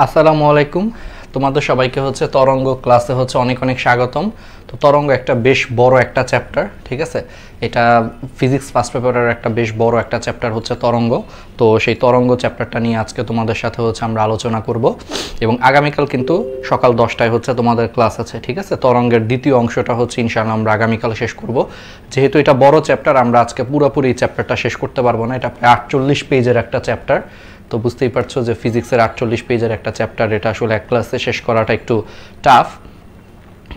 আসসালামু আলাইকুম। তোমাদের সবাইকে হচ্ছে তরঙ্গ ক্লাসে হচ্ছে অনেক অনেক স্বাগতম। তো তরঙ্গ একটা বেশ বড় একটা চ্যাপ্টার, ঠিক আছে? এটা ফিজিক্স ফার্স্ট পেপারের একটা বেশ বড় একটা চ্যাপ্টার হচ্ছে তরঙ্গ। তো সেই তরঙ্গ চ্যাপ্টারটা নিয়ে আজকে তোমাদের সাথে হচ্ছে আমরা আলোচনা করব এবং আগামীকাল কিন্তু সকাল 10টায় হচ্ছে তোমাদের ক্লাস আছে, ঠিক আছে? তরঙ্গের দ্বিতীয় অংশটা হচ্ছে ইনশাআল্লাহ আমরা আগামীকাল শেষ করব। যেহেতু এটা বড় চ্যাপ্টার, আমরা আজকে পুরোপুরি এই চ্যাপ্টারটা শেষ করতে পারবো না। এটা প্রায় 48 পেজের একটা চ্যাপ্টার। তো বুঝতেই পারছো যে ফিজিক্সের 48 পেজের একটা চ্যাপ্টার, এটা আসলে এক ক্লাসে শেষ করাটা একটু টাফ।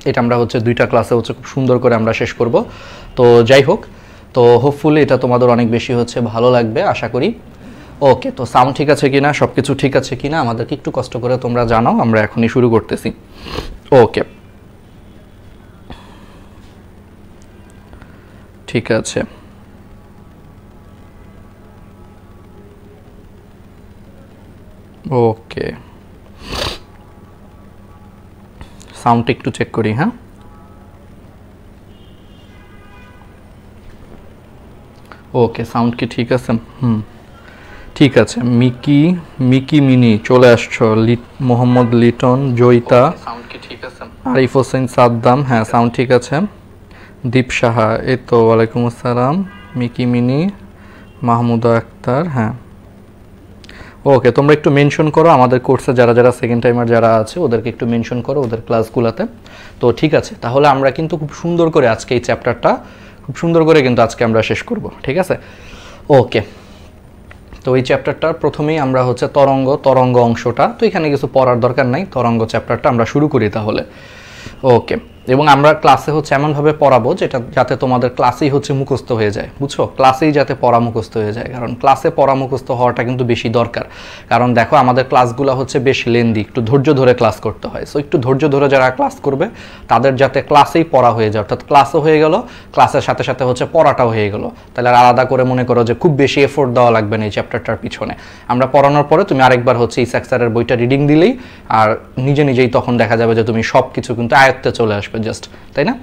এটা আমরা হচ্ছে 2টা ক্লাসে হচ্ছে খুব সুন্দর করে আমরা শেষ করব। তো যাই হোক, তো হোপফুলি এটা তোমাদের অনেক বেশি হচ্ছে ভালো লাগবে আশা করি। ওকে, তো সাউন্ড ঠিক আছে কিনা, সব কিছু ঠিক আছে কিনা আমাদেরকে একটু কষ্ট করে তোমরা জানাও। আমরা এখনই শুরু করতেছি। ওকে, ঠিক আছে। ওকে, সাউন্ডটা একটু চেক করি। হ্যাঁ, ওকে, সাউন্ড কি ঠিক আছে? ঠিক আছে। মিকি মিকি মিনি চলে আসছো। মোহাম্মদ লিটন, জয়িতা, সাউন্ড কি ঠিক আছে? আরিফ হোসেন সাদ্দাম, হ্যাঁ সাউন্ড ঠিক আছে। দীপ সাহা, এই তো, ওয়ালাইকুম আসসালাম। মিকি মিনি, মাহমুদা আক্তার, হ্যাঁ ওকে। তোমরা একটু মেনশন করো আমাদের কোর্সে যারা যারা সেকেন্ড টাইমার যারা আছে ওদেরকে একটু মেনশন করো ওদের ক্লাসগুলোতে। তো ঠিক আছে, তাহলে আমরা কিন্তু খুব সুন্দর করে আজকে এই চ্যাপ্টারটা খুব সুন্দর করে কিন্তু আজকে আমরা শেষ করব, ঠিক আছে? ওকে, তো এই চ্যাপ্টারটার প্রথমেই আমরা হচ্ছে তরঙ্গ অংশটা, তো এখানে কিছু পড়ার দরকার নাই। তরঙ্গ চ্যাপ্টারটা আমরা শুরু করি তাহলে। ওকে, এবং আমরা ক্লাসে হচ্ছে এমনভাবে পড়াবো যেটা যাতে তোমাদের ক্লাসেই হচ্ছে মুখস্থ হয়ে যায়, বুঝছো? ক্লাসেই যাতে পড়া মুখস্থ হয়ে যায়, কারণ ক্লাসে পড়া মুখস্থ হওয়াটা কিন্তু বেশি দরকার। কারণ দেখো আমাদের ক্লাসগুলো হচ্ছে বেশ লেন্দি, একটু ধৈর্য ধরে ক্লাস করতে হয়। সো একটু ধৈর্য ধরে যারা ক্লাস করবে তাদের যাতে ক্লাসেই পড়া হয়ে যায়, অর্থাৎ ক্লাসও হয়ে গেল, ক্লাসের সাথে সাথে হচ্ছে পড়াটাও হয়ে গেল। তাহলে আর আলাদা করে মনে করো যে খুব বেশি এফোর্ট দেওয়া লাগবে না এই চ্যাপ্টারটার পিছনে। আমরা পড়ানোর পরে তুমি আরেকবার হচ্ছে ইসাক স্যারের বইটা রিডিং দিলেই আর নিজে নিজেই তখন দেখা যাবে যে তুমি সব কিছু কিন্তু আয়ত্তে চলে আসবে জাস্ট, তাই না?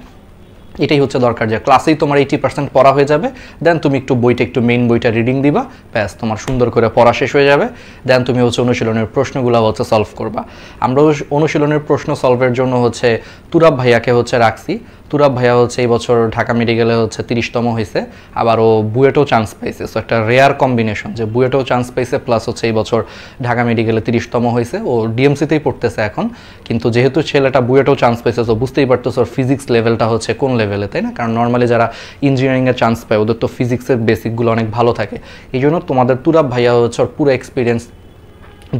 এটাই হচ্ছে দরকার, যে ক্লাসেই তোমার 80% পড়া হয়ে যাবে, দেন তুমি একটু বইটা একটু মেইন বইটা রিডিং দিবা, ব্যাস তোমার সুন্দর করে পড়া শেষ হয়ে যাবে। দেন তুমি হচ্ছে অনুশীলনের প্রশ্নগুলো হচ্ছে সলভ করবা। আমরা অনুশীলনের প্রশ্ন সলভের জন্য হচ্ছে তুরাব ভাইয়াকে হচ্ছে রাখছি। তুরাব ভাইয়া হচ্ছে এই বছর ঢাকা মেডিকেলে হচ্ছে 30তম হয়েছে, আবার ও বুয়েটেও চান্স পাইছে। সো একটা রেয়ার কম্বিনেশন যে বুয়েটেও চান্স পাইছে প্লাস হচ্ছে এই বছর ঢাকা মেডিকেলে 30তম হয়েছে। ও ডিএমসিতেই পড়তেছে এখন, কিন্তু যেহেতু ছেলেটা বুয়েটেও চান্স পাইছে তো বুঝতেই পারতেছো ওর ফিজিক্স লেভেলটা হচ্ছে কোন লেভেলে, তাই না? কারণ নর্মালি যারা ইঞ্জিনিয়ারিংয়ে চান্স পায় ওদের তো ফিজিক্সের বেসিকগুলো অনেক ভালো থাকে। এই জন্য তোমাদের তুরাব ভাইয়া হচ্ছে ওর পুরো এক্সপিরিয়েন্স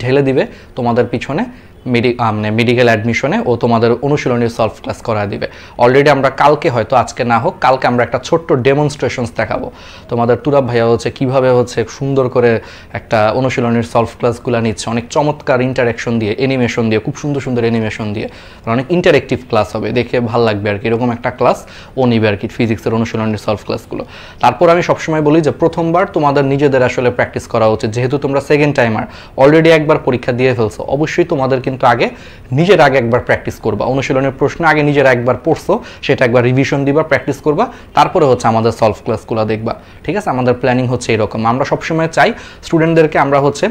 ঢেলে দিবে তোমাদের পিছনে মেডিকেল অ্যাডমিশনে। ও তোমাদের অনুশীলনী সলভ ক্লাস করা দিবে। অলরেডি আমরা কালকে, হয়তো আজকে না হোক কালকে, আমরা একটা ছোট্ট ডেমনস্ট্রেশনস দেখাবো তোমাদের। তুরাব ভাইয়া হচ্ছে কীভাবে হচ্ছে সুন্দর করে একটা অনুশীলনীর সলভ ক্লাসগুলো নিচ্ছে, অনেক চমৎকার ইন্টারেকশন দিয়ে, অ্যানিমেশন দিয়ে, খুব সুন্দর সুন্দর অ্যানিমেশন দিয়ে, অনেক ইন্টারেক্টিভ ক্লাস হবে, দেখে ভালো লাগবে আর কি। এরকম একটা ক্লাস ও নিবে আর কি, ফিজিক্সের অনুশীলনীর সলভ ক্লাসগুলো। তারপর আমি সবসময় বলি যে প্রথমবার তোমাদের নিজেদের আসলে প্র্যাকটিস করা উচিত। যেহেতু তোমরা সেকেন্ড টাইমার, অলরেডি একবার পরীক্ষা দিয়ে ফেলছো, অবশ্যই তোমাদের কিন্তু আগে নিজের আগে একবার প্র্যাকটিস করবা। অনুশীলনের প্রশ্ন আগে নিজের একবার পড়ছো, সেটা একবার রিভিশন দিবা, প্র্যাকটিস করবা, তারপরে হচ্ছে আমাদের সলভ ক্লাসগুলো দেখবা, ঠিক আছে? আমাদের প্ল্যানিং হচ্ছে এরকম। আমরা সবসময় চাই স্টুডেন্টদেরকে আমরা হচ্ছে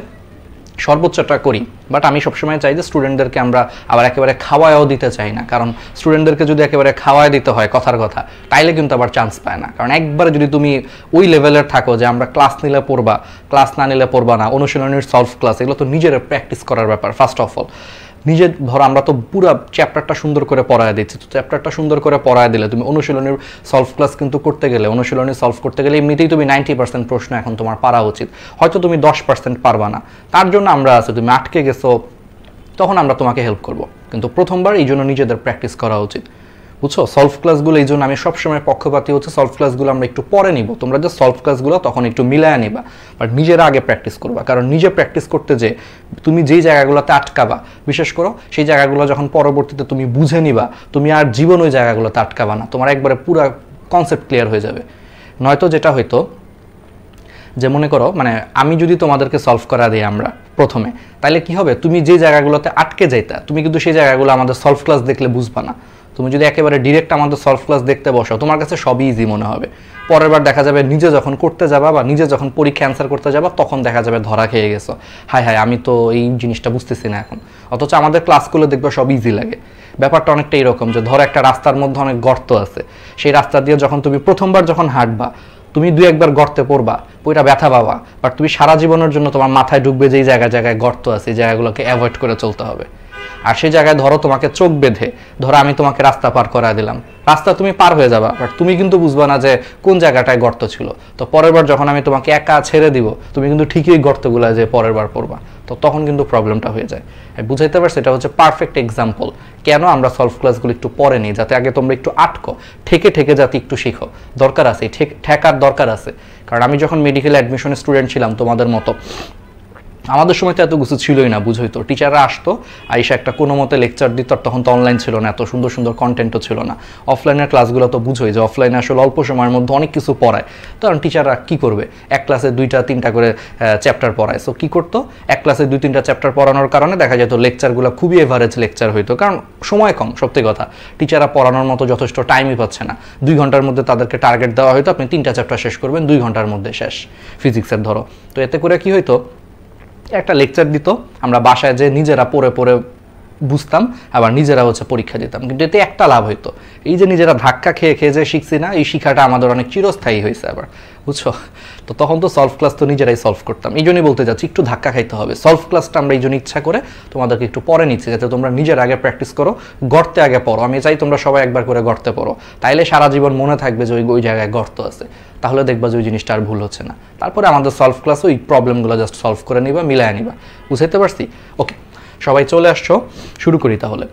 সর্বোচ্চটা করি, বাট আমি সবসময় চাই যে স্টুডেন্টদেরকে আমরা আবার একেবারে খাওয়ায়ও দিতে চাই না। কারণ স্টুডেন্টদেরকে যদি একেবারে খাওয়ায় দিতে হয় কথার কথা, তাইলে কিন্তু আবার চান্স পায় না। কারণ একবারে যদি তুমি ওই লেভেলের থাকো যে আমরা ক্লাস নিলে পড়বা, ক্লাস না নিলে পড়বা না, অনুশীলনের সলভ ক্লাস, এগুলো তো নিজের প্র্যাকটিস করার ব্যাপার। ফার্স্ট অফ অল নিজে ধরো আমরা তো পুরো চ্যাপ্টারটা সুন্দর করে পড়ায় দিচ্ছি, তো চ্যাপ্টারটা সুন্দর করে পড়ায় দিলে তুমি অনুশীলনের সলভ ক্লাস কিন্তু করতে গেলে, অনুশীলনী সলভ করতে গেলে এমনিতেই তুমি 90% প্রশ্ন এখন তোমার পারা উচিত। হয়তো তুমি 10% পারবা না, তার জন্য আমরা আছি। তুমি আটকে গেছো, তখন আমরা তোমাকে হেল্প করব। কিন্তু প্রথমবার এই জন্য নিজেদের প্র্যাকটিস করা উচিত, বুঝছো? সলভ ক্লাসগুলো এই জন্য আমি সবসময় পক্ষপাতী হচ্ছে সলভ ক্লাসগুলো আমরা একটু পরে নিব, তোমরা যে সলভ ক্লাসগুলো তখন একটু মিলায় নিবা, বাট নিজেরা আগে প্র্যাকটিস করবা। কারণ নিজে প্র্যাকটিস করতে যে তুমি যেই জায়গাগুলোতে আটকাবা, বিশেষ করো সেই জায়গাগুলো যখন পরবর্তীতে তুমি বুঝে নিবা, তুমি আর জীবন ওই জায়গাগুলোতে আটকাবা না, তোমার একবারে পুরো কনসেপ্ট ক্লিয়ার হয়ে যাবে। নয়তো যেটা হয়তো যে মনে করো, মানে আমি যদি তোমাদেরকে সলভ করা দিই আমরা প্রথমে, তাহলে কি হবে, তুমি যে জায়গাগুলোতে আটকে যাইতা তুমি কিন্তু সেই জায়গাগুলো আমাদের সলভ ক্লাস দেখলে বুঝবা না, তুমি যদি একেবারে ডিরেক্ট আমাদের সলভ ক্লাস দেখতে বসো তোমার কাছে সবই ইজি মনে হবে, পরের বার দেখা যাবে নিজে যখন করতে যাবা বা নিজে যখন পরীক্ষা অ্যান্সার করতে যাবা তখন দেখা যাবে ধরা খেয়ে গেছো, হায় হায় আমি তো এই জিনিসটা বুঝতেছি না এখন। অথচ আমাদের ক্লাসগুলো দেখবে সব ইজি লাগে। ব্যাপারটা অনেকটা এরকম যে ধরো একটা রাস্তার মধ্যে অনেক গর্ত আছে, সেই রাস্তা দিয়ে যখন তুমি প্রথমবার যখন হাঁটবা তুমি 2-1 বার গর্তে পড়বা, ওইটা ব্যথা পাবা, বাট তুমি সারা জীবনের জন্য তোমার মাথায় ঢুকবে যে এই জায়গায় জায়গায় গর্ত আছে, এই জায়গাগুলোকে অ্যাভয়েড করে চলতে হবে। আর সেই জায়গায় ধরো তোমাকে চোখ বেঁধে ধরো আমি তোমাকে রাস্তা পার করায় দিলাম, রাস্তা তুমি পার হয়ে যাবা, বাট তুমি কিন্তু বুঝবা না যে কোন জায়গাটায় গর্ত ছিল। তো পরের বার যখন আমি তোমাকে একা ছেড়ে দিব তুমি কিন্তু ঠিকই গর্তগুলো যে পরের বার পড়বা, তো তখন কিন্তু প্রবলেমটা হয়ে যায়। বুঝাইতে পারছি? এটা হচ্ছে পারফেক্ট এক্সাম্পল কেন আমরা সলভ ক্লাসগুলো একটু পরে নিই, যাতে আগে তোমরা একটু আটকো, ঠেকে ঠেকে যাতে একটু শিখো। দরকার আছে, ঠেকার দরকার আছে। কারণ আমি যখন মেডিকেল অ্যাডমিশনের স্টুডেন্ট ছিলাম তোমাদের মতো, আমাদের সময় তো এত কিছু ছিলই না, বুঝোই তো। টিচাররা আসতো, আইসা একটা কোনো মতে লেকচার দিত, আর তখন তো অনলাইন ছিল না, এত সুন্দর সুন্দর কন্টেন্টও ছিল না। অফলাইনের ক্লাসগুলো তো বুঝোই যে অফলাইনে আসলে অল্প সময়ের মধ্যে অনেক কিছু পড়ায়। কারণ টিচাররা কী করবে, এক ক্লাসে 2-3টা করে চ্যাপ্টার পড়ায়। সো কী করতো, এক ক্লাসে 2-3টা চ্যাপ্টার পড়ানোর কারণে দেখা যেত লেকচারগুলো খুবই এভারেজ লেকচার হইতো, কারণ সময় কম। সত্যি কথা, টিচাররা পড়ানোর মতো যথেষ্ট টাইমই পাচ্ছে না। 2 ঘন্টার মধ্যে তাদেরকে টার্গেট দেওয়া হয়তো আপনি 3টা চ্যাপ্টার শেষ করবেন 2 ঘন্টার মধ্যে শেষ, ফিজিক্সের ধরো। তো এতে করে কি হইতো, একটা লেকচার দিত, আমরা বাসায় যে নিজেরা পড়ে পড়ে বুঝতাম, আবার নিজেরা হচ্ছে পরীক্ষা দিতাম। কিন্তু এতে একটা লাভ হইতো, এই যে নিজেরা ধাক্কা খেয়ে খেয়ে যে শিখছি না, এই শিখাটা আমাদের অনেক চিরস্থায়ী হয়েছে আবার, বুঝছো। তো তখন তো সলভ ক্লাস তো নিজেরাই সলভ করতাম। এই জন্যই বলতে যাচ্ছি একটু ধাক্কা খাইতে হবে। সলভ ক্লাসটা আমরা এই জন্য ইচ্ছা করে তোমাদেরকে একটু পরে নিচ্ছি, যাতে তোমরা নিজের আগে প্র্যাকটিস করো, গর্তে আগে পড়ো। আমি চাই তোমরা সবাই একবার করে গর্তে পড়ো, তাইলে সারা জীবন মনে থাকবে যে ওই জায়গায় গর্ত আছে। তাহলে দেখবা যে ওই জিনিসটা আর ভুল হচ্ছে না। তারপরে আমাদের সলভ ক্লাস ওই প্রবলেমগুলো জাস্ট সলভ করে নিবা, মিলায় নিবা। বুঝতে পারছি? ওকে, সবাই চলে আসছো, শুরু করি তাহলে।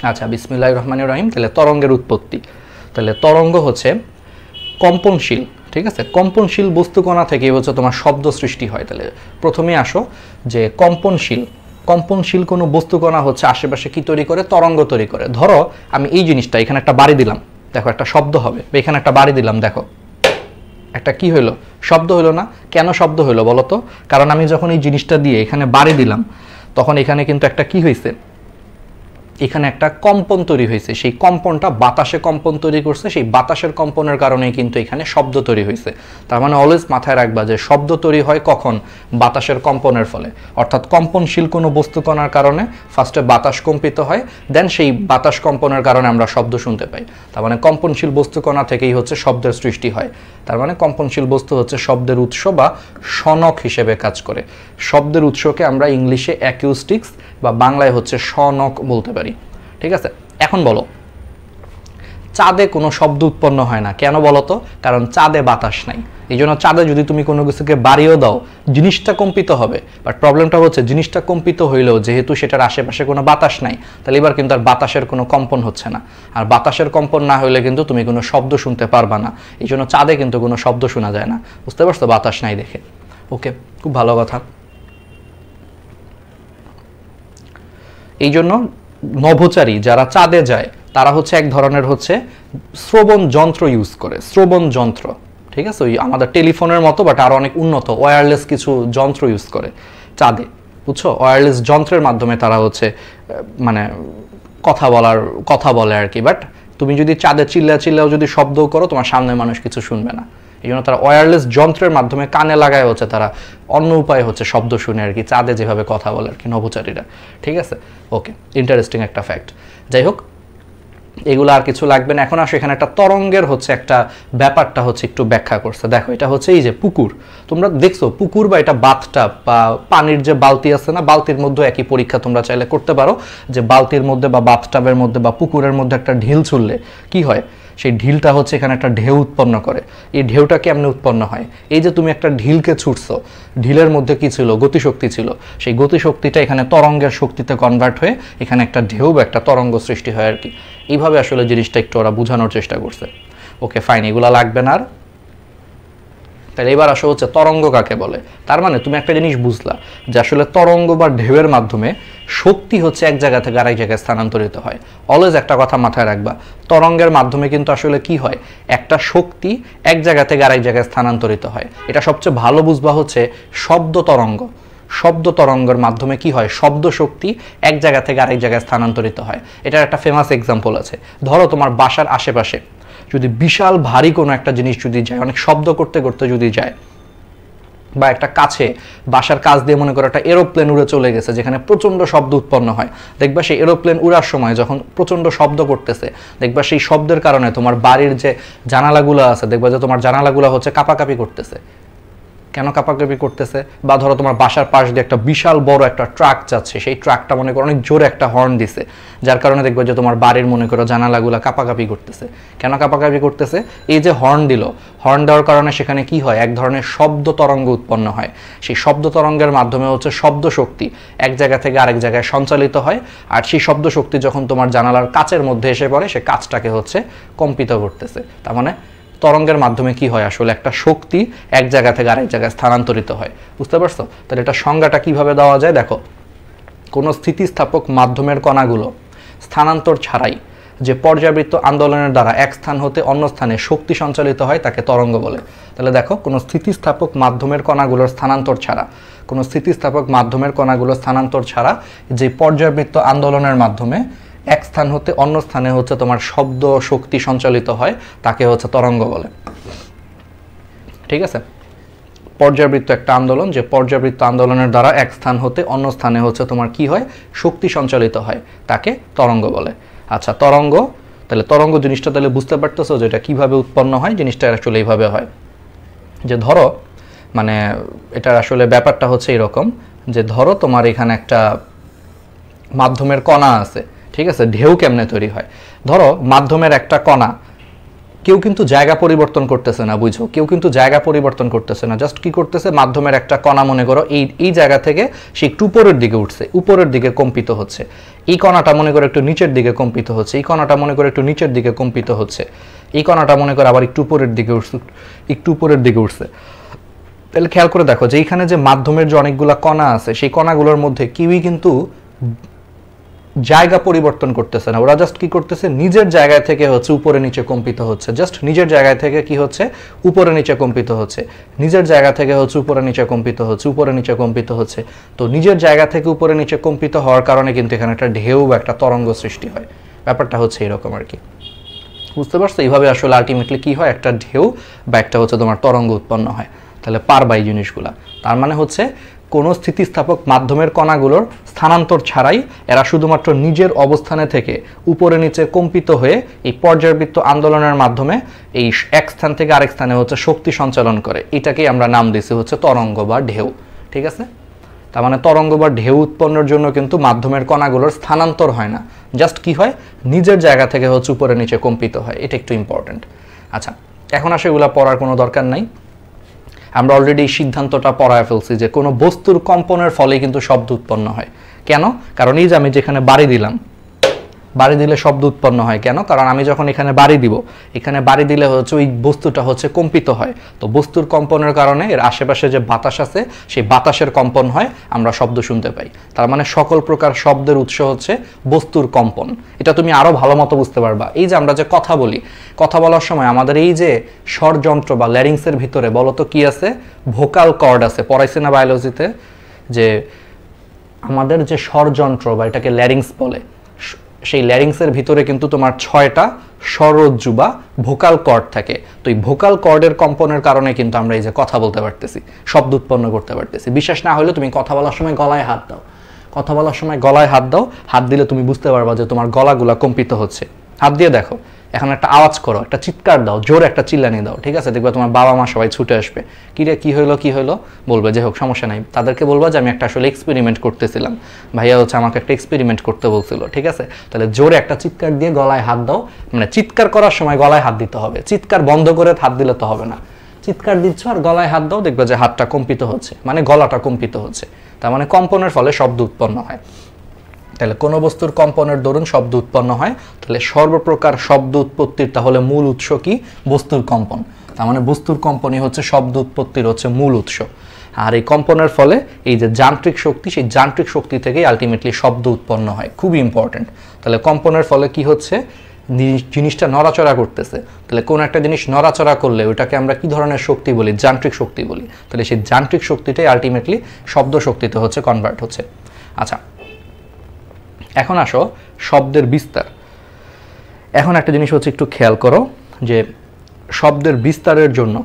আচ্ছা, বিসমিল্লাহির রহমানির রহিম। তাহলে তরঙ্গের উৎপত্তি। তাহলে তরঙ্গ হচ্ছে কম্পনশীল, ঠিক আছে। কম্পনশীল বস্তুকণা থেকে হচ্ছে তোমার শব্দ সৃষ্টি হয়। তাহলে প্রথমে আসো যে কম্পনশীল কোনো বস্তুকণা হচ্ছে আশেপাশে কি তৈরি করে, তরঙ্গ তৈরি করে। ধরো আমি এই জিনিসটা এখানে একটা বাড়ি দিলাম, দেখো একটা শব্দ হবে। এখানে একটা বাড়ি দিলাম, দেখো একটা কি হইলো, শব্দ হইলো না? কেন শব্দ হইলো বলো তো? কারণ আমি যখন এই জিনিসটা দিয়ে এখানে বাড়ি দিলাম, তখন এখানে কিন্তু একটা কি হয়েছে, এখানে একটা কম্পন তৈরি হয়েছে। সেই কম্পনটা বাতাসে কম্পন তৈরি করছে, সেই বাতাসের কম্পনের কারণে কিন্তু এখানে শব্দ তৈরি হয়েছে। তার মানে অলওয়েজ মাথায় রাখবা যে শব্দ তৈরি হয় কখন, বাতাসের কম্পনের ফলে। অর্থাৎ কম্পনশীল কোনো বস্তুকণার কারণে ফার্স্টে বাতাস কম্পিত হয়, দেন সেই বাতাস কম্পনের কারণে আমরা শব্দ শুনতে পাই। তার মানে কম্পনশীল বস্তুকণা থেকেই হচ্ছে শব্দের সৃষ্টি হয়। তার মানে কম্পনশীল বস্তু হচ্ছে শব্দের উৎস বা শনক হিসেবে কাজ করে। শব্দের উৎসকে আমরা ইংলিশে অ্যাকিউস্টিক্স বা বাংলায় হচ্ছে শনক বলতে পারি, ঠিক আছে। এখন বলো, চাঁদে কোনো শব্দ উৎপন্ন হয় না, কেন বলো তো? কারণ চাঁদে বাতাস নাই। এই জন্য চাঁদে যদি তুমি কোনো কিছুকে বাড়িয়েও দাও, জিনিসটা কম্পিত হবে। বাট প্রবলেমটা হচ্ছে জিনিসটা কম্পিত হইলেও যেহেতু সেটার আশেপাশে কোনো বাতাস নাই, তাহলে এবার কিন্তু আর বাতাসের কোনো কম্পন হচ্ছে না। আর বাতাসের কম্পন না হইলে কিন্তু তুমি কোনো শব্দ শুনতে পারবা না। এই জন্য চাঁদে কিন্তু কোনো শব্দ শোনা যায় না, বুঝতে পারছো? বাতাস নাই দেখে। ওকে, খুব ভালো কথা। এই জন্য নভোচারী যারা চাঁদে যায় তারা হচ্ছে এক ধরনের হচ্ছে শ্রবণ যন্ত্র ইউজ করে, শ্রবণ যন্ত্র, ঠিক আছে। ওই আমাদের টেলিফোনের মতো বাট আরো অনেক উন্নত ওয়্যারলেস কিছু যন্ত্র ইউজ করে চাঁদে, বুঝছো। ওয়্যারলেস যন্ত্রের মাধ্যমে তারা হচ্ছে মানে কথা বলে আর কি। বাট তুমি যদি চাঁদে চিল্লাও যদি শব্দ করো, তোমার সামনে মানুষ কিছু শুনবে না। এই জন্য তারা ওয়্যারলেস যন্ত্রের মাধ্যমে কানে লাগায় হচ্ছে তারা অন্য উপায়ে হচ্ছে শব্দ শুনে আর কি, চাঁদে যেভাবে কথা বলে আর কি নভোচারীরা, ঠিক আছে। ওকে, ইন্টারেস্টিং একটা ফ্যাক্ট। যাই হোক, এগুলো আর কিছু লাগবে না। এখন আসো এখানে একটা তরঙ্গের হচ্ছে একটা ব্যাপারটা হচ্ছে একটু ব্যাখ্যা করছে। দেখো এটা হচ্ছে এই যে পুকুর, তোমরা দেখছো পুকুর বা এটা বাথটাব বা পানির যে বালতি আছে না, বালতির মধ্যে একই পরীক্ষা তোমরা চাইলে করতে পারো যে বালতির মধ্যে বা বাথটাবের মধ্যে বা পুকুরের মধ্যে একটা ঢিল ছুড়লে কি হয়, সেই ঢিলটা হচ্ছে এখানে একটা ঢেউ উৎপন্ন করে। এই ঢেউটা কেমনে উৎপন্ন হয়? এই যে তুমি একটা ঢিলকে ছুটছো, ঢিলের মধ্যে কি ছিল, গতিশক্তি ছিল। সেই গতিশক্তিটা এখানে তরঙ্গের শক্তিতে কনভার্ট হয়ে এখানে একটা ঢেউ বা একটা তরঙ্গ সৃষ্টি হয় আর কি। এইভাবে আসলে জিনিসটা একটু ওরা বোঝানোর চেষ্টা করছে। ওকে ফাইন, এগুলা লাগবে না আর। তাহলে এবার আসা হচ্ছে তরঙ্গ কাকে বলে। তার মানে তুমি একটা জিনিস বুঝলা যে আসলে তরঙ্গ বা ঢেউয়ের মাধ্যমে শক্তি হচ্ছে এক জায়গা থেকে আরেক জায়গায় স্থানান্তরিত হয়। অলওয়েজ একটা কথা মাথায় রাখবা, তরঙ্গের মাধ্যমে কিন্তু আসলে কি হয়, একটা শক্তি এক জায়গা থেকে আরেক জায়গায় স্থানান্তরিত হয়। এটা সবচেয়ে ভালো বুঝবা হচ্ছে শব্দ তরঙ্গ। শব্দ তরঙ্গের মাধ্যমে কি হয়, শব্দ শক্তি এক জায়গা থেকে আরেক জায়গায় স্থানান্তরিত হয়। এটার একটা ফেমাস এক্সাম্পল আছে। ধরো তোমার বাসার আশেপাশে যদি বিশাল ভারী কোনো একটা জিনিস যদি যায়, অনেক শব্দ করতে করতে যদি যায়, বা একটা কাছে বাসার কাছ দিয়ে মনে করো একটা এরোপ্লেন উড়ে চলে গেছে যেখানে প্রচণ্ড শব্দ উৎপন্ন হয়, দেখবা সেই এরোপ্লেন উড়ার সময় যখন প্রচণ্ড শব্দ করতেছে, দেখবা সেই শব্দের কারণে তোমার বাড়ির যে জানালাগুলো আছে, দেখবা যে তোমার জানালাগুলো হচ্ছে কাঁপাকাঁপি করতেছে। কেন কাঁপাকাঁপি করতেছে? বা ধরো তোমার বাসার পাশ দিয়ে একটা বিশাল বড় একটা ট্রাক যাচ্ছে, সেই ট্রাকটা মনে করো অনেক জোরে একটা হর্ন দিছে, যার কারণে দেখবে যে তোমার বাড়ির মনে করো জানালাগুলো কাঁপাকাঁপি করতেছে। কেন কাঁপাকাঁপি করতেছে? এই যে হর্ন দিল, হর্ন দেওয়ার কারণে সেখানে কি হয়, এক ধরনের শব্দ তরঙ্গ উৎপন্ন হয়। সেই শব্দ তরঙ্গের মাধ্যমে হচ্ছে শব্দ শক্তি এক জায়গা থেকে আরেক জায়গায় সঞ্চালিত হয়, আর সেই শব্দ শক্তি যখন তোমার জানালার কাচের মধ্যে এসে পড়ে, সে কাচটাকে হচ্ছে কম্পিত করতেছে। তার মানে তরঙ্গের মাধ্যমে কি হয়, আসলে একটা শক্তি এক জায়গা থেকে আরেক জায়গায় স্থানান্তরিত হয়। বুঝতে পারছো? তাহলে এটা সংজ্ঞাটা কিভাবে দেওয়া যায় দেখো, কোনো স্থিতিস্থাপক মাধ্যমের কণাগুলো স্থানান্তর ছাড়াই যে পর্যাবৃত্ত আন্দোলনের দ্বারা এক স্থান হতে অন্য স্থানে শক্তি সঞ্চালিত হয় তাকে তরঙ্গ বলে। তাহলে দেখো, কোনো স্থিতিস্থাপক মাধ্যমের কণাগুলোর স্থানান্তর ছাড়া, কোনো স্থিতিস্থাপক মাধ্যমের কণাগুলোর স্থানান্তর ছাড়া যে পর্যাবৃত্ত আন্দোলনের মাধ্যমে এক স্থান হতে অন্য স্থানে হচ্ছে তোমার শব্দ শক্তি সঞ্চালিত হয় তাকে হচ্ছে তরঙ্গ বলে। ঠিক আছে? পর্যাবৃত্ত একটা আন্দোলন, যে পর্যাবৃত্ত আন্দোলনের দ্বারা এক স্থান হতে অন্য স্থানে হচ্ছে তোমার কি হয়, শক্তি সঞ্চালিত হয়, তাকে তরঙ্গ বলে। আচ্ছা, তরঙ্গ, তাহলে তরঙ্গ জিনিসটা তাহলে বুঝতে পারতেছো যে এটা কিভাবে উৎপন্ন হয়। জিনিসটা আসলে এইভাবে হয় যে ধরো, মানে এটার আসলে ব্যাপারটা হচ্ছে এরকম যে ধরো তোমার এখানে একটা মাধ্যমের কণা আছে, ঠিক আছে? ঢেউ কেমনে তৈরি হয়? ধরো মাধ্যমের একটা কণা, কেউ কিন্তু জায়গা পরিবর্তন করতেছে না, বুঝো, কেউ কিন্তু জায়গা পরিবর্তন করতেছে না, জাস্ট কি করতেছে, মাধ্যমের একটা কণা মনে করো এই জায়গা থেকে সে একটু উপরের দিকে উঠছে, উপরের দিকে কম্পিত হচ্ছে। এই কণাটা মনে করো একটু নিচের দিকে কম্পিত হচ্ছে, এই কণাটা মনে করো একটু নিচের দিকে কম্পিত হচ্ছে, এই কণাটা মনে করো আবার একটু উপরের দিকে উঠছে, একটু উপরের দিকে উঠছে। তাহলে খেয়াল করে দেখো যে এইখানে যে মাধ্যমের যে অনেকগুলো কণা আছে, সেই কণাগুলোর মধ্যে কেউই কিন্তু জায়গা পরিবর্তন করতেছে না, ওরা জাস্ট কি করতেছে, নিজের জায়গায় থেকে হচ্ছে উপরে নিচে কম্পিত হচ্ছে, জাস্ট নিজের জায়গায় থেকে কি হচ্ছে, উপরে নিচে কম্পিত হচ্ছে, নিজের জায়গা থেকে হচ্ছে উপরে নিচে কম্পিত হচ্ছে, উপরে নিচে কম্পিত হচ্ছে। তো নিজের জায়গা থেকে উপরে নিচে কম্পিত হওয়ার কারণে কিন্তু এখানে একটা ঢেউ বা একটা তরঙ্গ সৃষ্টি হয়। ব্যাপারটা হচ্ছে এরকম আর কি। বুঝতে পারছো? এইভাবে আসলে আলটিমেটলি কি হয়, একটা ঢেউ বা একটা হচ্ছে তোমার তরঙ্গ উৎপন্ন হয়। তাহলে পারবা এই জিনিসগুলা। তার মানে হচ্ছে কোনো স্থিতিস্থাপক মাধ্যমের কণাগুলোর স্থানান্তর ছাড়াই এরা শুধুমাত্র নিজের অবস্থানে থেকে উপরে নিচে কম্পিত হয়ে এই পর্যাবৃত্ত আন্দোলনের মাধ্যমে এই এক স্থান থেকে আরেক স্থানে হচ্ছে শক্তি সঞ্চালন করে। এটাকেই আমরা নাম দিয়েছি হচ্ছে তরঙ্গ বা ঢেউ। ঠিক আছে? তার মানে তরঙ্গ বা ঢেউ উৎপন্নের জন্য কিন্তু মাধ্যমের কণাগুলোর স্থানান্তর হয় না, জাস্ট কি হয়, নিজের জায়গা থেকে হচ্ছে উপরে নিচে কম্পিত হয়। এটা একটু ইম্পর্টেন্ট। আচ্ছা, এখন আসলে এগুলো পড়ার কোনো দরকার নাই, আমরা অলরেডি এই সিদ্ধান্তটা পড়ায় ফেলছি যে কোনো বস্তুর কম্পনের ফলে কিন্তু শব্দ উৎপন্ন হয়। কেন? কারণ এই যে আমি যেখানে বাড়ি দিলাম, বাড়ি দিলে শব্দ উৎপন্ন হয়। কেন? কারণ আমি যখন এখানে বাড়ি দিব, এখানে বাড়ি দিলে হচ্ছে ওই বস্তুটা হচ্ছে কম্পিত হয়। তো বস্তুর কম্পনের কারণে এর আশেপাশে যে বাতাস আছে, সেই বাতাসের কম্পন হয়, আমরা শব্দ শুনতে পাই। তার মানে সকল প্রকার শব্দের উৎস হচ্ছে বস্তুর কম্পন। এটা তুমি আরো ভালো মতো বুঝতে পারবা। এই যে আমরা যে কথা বলি, কথা বলার সময় আমাদের এই যে স্বরযন্ত্র বা ল্যারিংসের ভিতরে বলতো কি আছে, ভোকাল কর্ড আছে। পড়াইছে না বায়োলজিতে যে আমাদের যে স্বরযন্ত্র বা এটাকে ল্যারিংস বলে, সেই ল্যারিংসের ভিতরে কিন্তু তোমার 6টা স্বরজ্জু বা ভোকাল কর্ড থাকে। তো এই ভোকাল কর্ডের কম্পনের কারণে কিন্তু আমরা এই যে কথা বলতে পারতেছি, শব্দ উৎপন্ন করতে পারতেছি। বিশ্বাস না হলে তুমি কথা বলার সময় গলায় হাত দাও, কথা বলার সময় গলায় হাত দাও, হাত দিলে তুমি বুঝতে পারবা যে তোমার গলাগুলা কম্পিত হচ্ছে। হাত দিয়ে দেখো, এখন একটা আওয়াজ করো, একটা চিৎকার দাও, জোরে একটা চিল্লানি দাও, ঠিক আছে? দেখবে তোমার বাবা মা সবাই ছুটে আসবে, কিরে কি হইলো কি হইলো বলবে, যে হোক সমস্যা নাই। তাদেরকে বলবো যে আমি একটা আসলে এক্সপেরিমেন্ট করতেছিলাম, ভাইয়া হচ্ছে আমাকে একটা এক্সপেরিমেন্ট করতে বলছিল, ঠিক আছে? তাহলে জোরে একটা চিৎকার দিয়ে গলায় হাত দাও, মানে চিৎকার করার সময় গলায় হাত দিতে হবে, চিৎকার বন্ধ করে হাত দিলে তো হবে না। চিৎকার দিচ্ছ আর গলায় হাত দাও, দেখবে যে হাতটা কম্পিত হচ্ছে, মানে গলাটা কম্পিত হচ্ছে। তার মানে কম্পনের ফলে শব্দ উৎপন্ন হয়। তাহলে কোনো বস্তুর কম্পনের দরুন শব্দ উৎপন্ন হয়, তাহলে সর্বপ্রকার শব্দ উৎপত্তির তাহলে মূল উৎস কি? বস্তুর কম্পন। তার মানে বস্তুর কম্পনই হচ্ছে শব্দ উৎপত্তির হচ্ছে মূল উৎস। আর এই কম্পনের ফলে এই যে যান্ত্রিক শক্তি, সেই যান্ত্রিক শক্তি থেকেই আলটিমেটলি শব্দ উৎপন্ন হয়। খুবই ইম্পর্টেন্ট। তাহলে কম্পনের ফলে কি হচ্ছে? জিনিসটা নড়াচড়া করতেছে, তাহলে কোন একটা জিনিস নড়াচড়া করলে ওটাকে আমরা কি ধরনের শক্তি বলি? যান্ত্রিক শক্তি বলি। তাহলে সেই যান্ত্রিক শক্তিটাই আলটিমেটলি শব্দ শক্তিতে হচ্ছে কনভার্ট হচ্ছে। আচ্ছা, এখন আসো শব্দের বিস্তার। এখন একটা জিনিস হচ্ছে একটু খেয়াল করো যে শব্দের বিস্তারের জন্য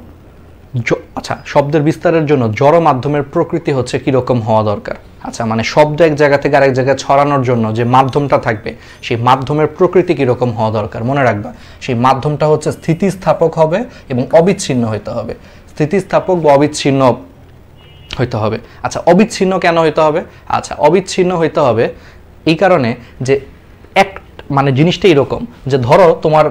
শব্দের বিস্তারের জন্য জড় মাধ্যমের প্রকৃতি হচ্ছে কীরকম হওয়া দরকার? আচ্ছা, মানে শব্দ এক জায়গা থেকে আরেক জায়গায় ছড়ানোর জন্য যে মাধ্যমটা থাকবে সেই মাধ্যমের প্রকৃতি কীরকম হওয়া দরকার? মনে রাখবা, সেই মাধ্যমটা হচ্ছে স্থিতিস্থাপক হবে এবং অবিচ্ছিন্ন হইতে হবে। স্থিতিস্থাপক বা অবিচ্ছিন্ন হইতে হবে। আচ্ছা, অবিচ্ছিন্ন কেন হইতে হবে? আচ্ছা, অবিচ্ছিন্ন হইতে হবে এই কারণে যে মানে জিনিসটা এরকম যে ধরো তোমার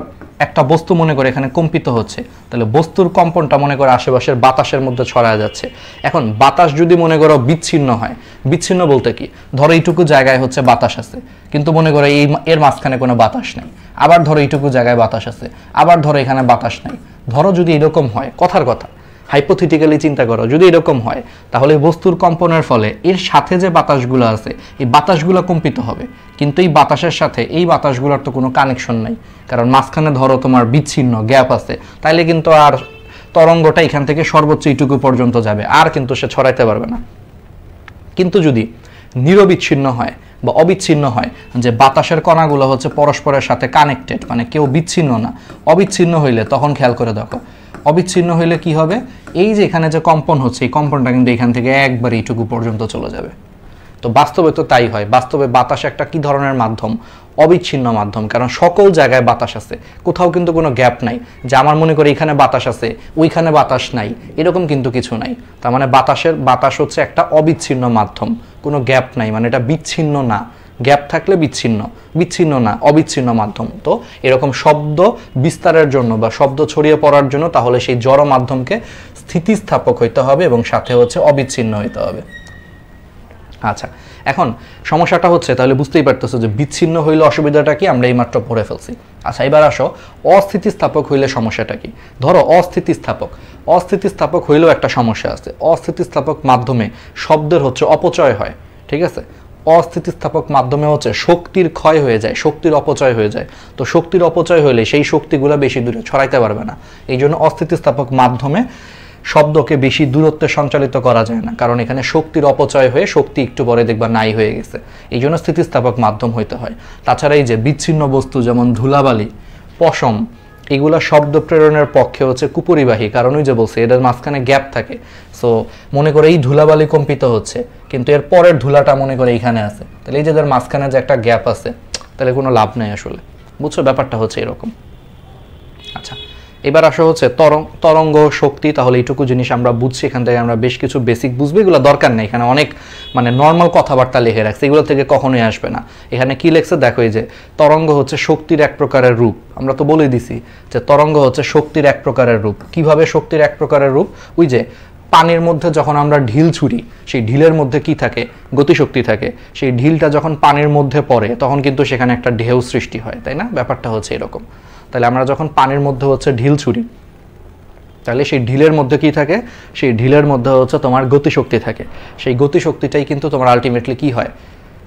একটা বস্তু মনে করে এখানে কম্পিত হচ্ছে, তাহলে বস্তুর কম্পনটা মনে করে আশেপাশের বাতাসের মধ্যে ছড়ায় যাচ্ছে। এখন বাতাস যদি মনে করো বিচ্ছিন্ন হয়, বিচ্ছিন্ন বলতে কি, ধরো এইটুকু জায়গায় হচ্ছে বাতাস আছে, কিন্তু মনে করো এর মাঝখানে কোনো বাতাস নাই, আবার ধরো এইটুকু জায়গায় বাতাস আছে, আবার ধরো এখানে বাতাস নাই। ধরো যদি এরকম হয়, কথার কথা হাইপোথেটিক্যালি চিন্তা করো, যদি এরকম হয় তাহলে বস্তুর কম্পনের ফলে এর সাথে যে বাতাসগুলো আছে এই বাতাসগুলো কম্পিত হবে, কিন্তু এই বাতাসের সাথে এই বাতাসগুলোর তো কোনো কানেকশন নাই, কারণ মাঝখানে ধরো তোমার বিচ্ছিন্ন গ্যাপ আছে, তাইলে কিন্তু আর তরঙ্গটা এখান থেকে সর্বোচ্চ এইটুকু পর্যন্ত যাবে, আর কিন্তু সে ছড়াইতে পারবে না। কিন্তু যদি নিরবিচ্ছিন্ন হয় বা অবিচ্ছিন্ন হয়, যে বাতাসের কণাগুলো হচ্ছে পরস্পরের সাথে কানেক্টেড, মানে কেউ বিচ্ছিন্ন না, অবিচ্ছিন্ন হইলে তখন খেয়াল করে দেখো অবিচ্ছিন্ন হইলে কি হবে, এই যে এখানে যে কম্পন হচ্ছে এই কম্পনটা কিন্তু এখান থেকে একবার এইটুকু পর্যন্ত চলে যাবে। তো বাস্তবে তো তাই হয়। বাস্তবে বাতাস একটা কি ধরনের মাধ্যম? অবিচ্ছিন্ন মাধ্যম, কারণ সকল জায়গায় বাতাস আছে, কোথাও কিন্তু কোনো গ্যাপ নাই যে আমার মনে করি এখানে বাতাস আছে ওইখানে বাতাস নাই, এরকম কিন্তু কিছু নাই। তার মানে বাতাস হচ্ছে একটা অবিচ্ছিন্ন মাধ্যম, কোনো গ্যাপ নাই, মানে এটা বিচ্ছিন্ন না। গ্যাপ থাকলে বিচ্ছিন্ন, বিচ্ছিন্ন না অবিচ্ছিন্ন মাধ্যম। তো এরকম শব্দ বিস্তারের জন্য বা শব্দ ছড়িয়ে পড়ার জন্য তাহলে সেই জড় মাধ্যমকে স্থিতিস্থাপক হইতে হবে এবং সাথে হচ্ছে অবিচ্ছিন্ন হইতে হবে। আচ্ছা, এখন সমস্যাটা হচ্ছে, তাহলে বুঝতেই পারতেছো যে বিচ্ছিন্ন হইলে অসুবিধাটা কি, আমরা এইমাত্র পড়ে ফেলছি। আচ্ছা, এবার আসো অস্থিতিস্থাপক হইলে সমস্যাটা কি। ধরো অস্থিতিস্থাপক হইলেও একটা সমস্যা আছে। অস্থিতিস্থাপক মাধ্যমে শব্দের হচ্ছে অপচয় হয়, ঠিক আছে? অস্থিতিস্থাপক মাধ্যমে হচ্ছে শক্তির ক্ষয় হয়ে যায়, শক্তির অপচয় হয়ে যায়। তো শক্তির অপচয় হলে সেই শক্তিগুলো বেশি দূরে ছড়াইতে পারবে না, এই জন্য অস্থিতিস্থাপক মাধ্যমে শব্দকে বেশি দূরত্বে সঞ্চালিত করা যায় না, কারণ এখানে শক্তির অপচয় হয়ে শক্তি একটু পরে দেখবা নাই হয়ে গেছে, এই জন্য স্থিতিস্থাপক মাধ্যম হইতে হয়। তাছাড়া এই যে বিচ্ছিন্ন বস্তু যেমন ধুলাবালি, পশম, এগুলা শব্দ প্রেরণের পক্ষে হচ্ছে কুপরিবাহী, কারণ ওই যে বলছে এটার মাঝখানে গ্যাপ থাকে। সো মনে করে এই ধুলাবালি কম্পিত হচ্ছে, কিন্তু এর পরের ধুলাটা মনে করে এইখানে আছে, তাহলে এই যে এদের মাঝখানে যে একটা গ্যাপ আছে, তাহলে কোনো লাভ নেই আসলে। বুঝছো, ব্যাপারটা হচ্ছে এরকম। আচ্ছা, এবার আসা হচ্ছে তরঙ্গ শক্তি। তাহলে এইটুকু জিনিস আমরা বুঝছি, এখান থেকে আমরা বেশ কিছু বেসিক বুঝবো, এগুলো দরকার নেই, এখানে অনেক মানে নর্মাল কথাবার্তা লিখে রাখছে, এগুলো থেকে কখনোই আসবে না। এখানে কি লেখছে দেখো, এই যে তরঙ্গ হচ্ছে শক্তির এক প্রকারের রূপ। আমরা তো বলেই দিছি যে তরঙ্গ হচ্ছে শক্তির এক প্রকারের রূপ। কিভাবে শক্তির এক প্রকারের রূপ? ওই যে পানির মধ্যে যখন আমরা ঢিল ছুড়ি, সেই ঢিলের মধ্যে কি থাকে? গতিশক্তি থাকে। সেই ঢিলটা যখন পানির মধ্যে পড়ে তখন কিন্তু সেখানে একটা ঢেউ সৃষ্টি হয়, তাই না? ব্যাপারটা হচ্ছে এরকম। তাহলে আমরা যখন পানির মধ্যে হচ্ছে ঢিল ছুড়ি, তাহলে সেই ঢিলের মধ্যে কি থাকে? সেই ঢিলের মধ্যে হচ্ছে তোমার গতিশক্তি থাকে। সেই গতিশক্তিটাই কিন্তু তোমার আলটিমেটলি কি হয়?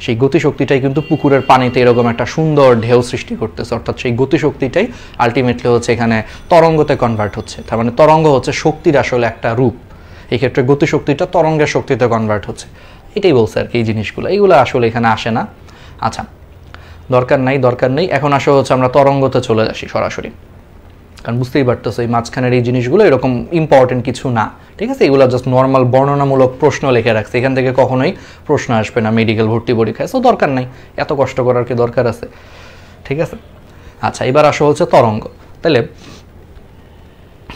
সেই গতিশক্তিটাই কিন্তু পুকুরের পানিতে এরকম একটা সুন্দর ঢেউ সৃষ্টি করতেছে, অর্থাৎ সেই গতিশক্তিটাই আলটিমেটলি হচ্ছে এখানে তরঙ্গতে কনভার্ট হচ্ছে। তার মানে তরঙ্গ হচ্ছে শক্তির আসলে একটা রূপ, এই ক্ষেত্রে গতিশক্তিটা তরঙ্গের শক্তিতে কনভার্ট হচ্ছে। এটাই বলছে আর কি এই জিনিসগুলো, এইগুলো আসলে এখানে আসে না। আচ্ছা, দরকার নেই। এখন আসা হচ্ছে আমরা তরঙ্গতে চলে আসি সরাসরি, কারণ বুঝতেই পারতেছো এই মাঝখানের এই জিনিসগুলো এরকম ইম্পর্টেন্ট কিছু না, ঠিক আছে? এগুলো জাস্ট নর্মাল বর্ণনামূলক প্রশ্ন লিখে রাখছে, এখান থেকে কখনোই প্রশ্ন আসবে না মেডিকেল ভর্তি পরীক্ষায়। সো দরকার নেই, এত কষ্ট করার কি দরকার আছে, ঠিক আছে? আচ্ছা, এবার আসা হচ্ছে তরঙ্গ। তাহলে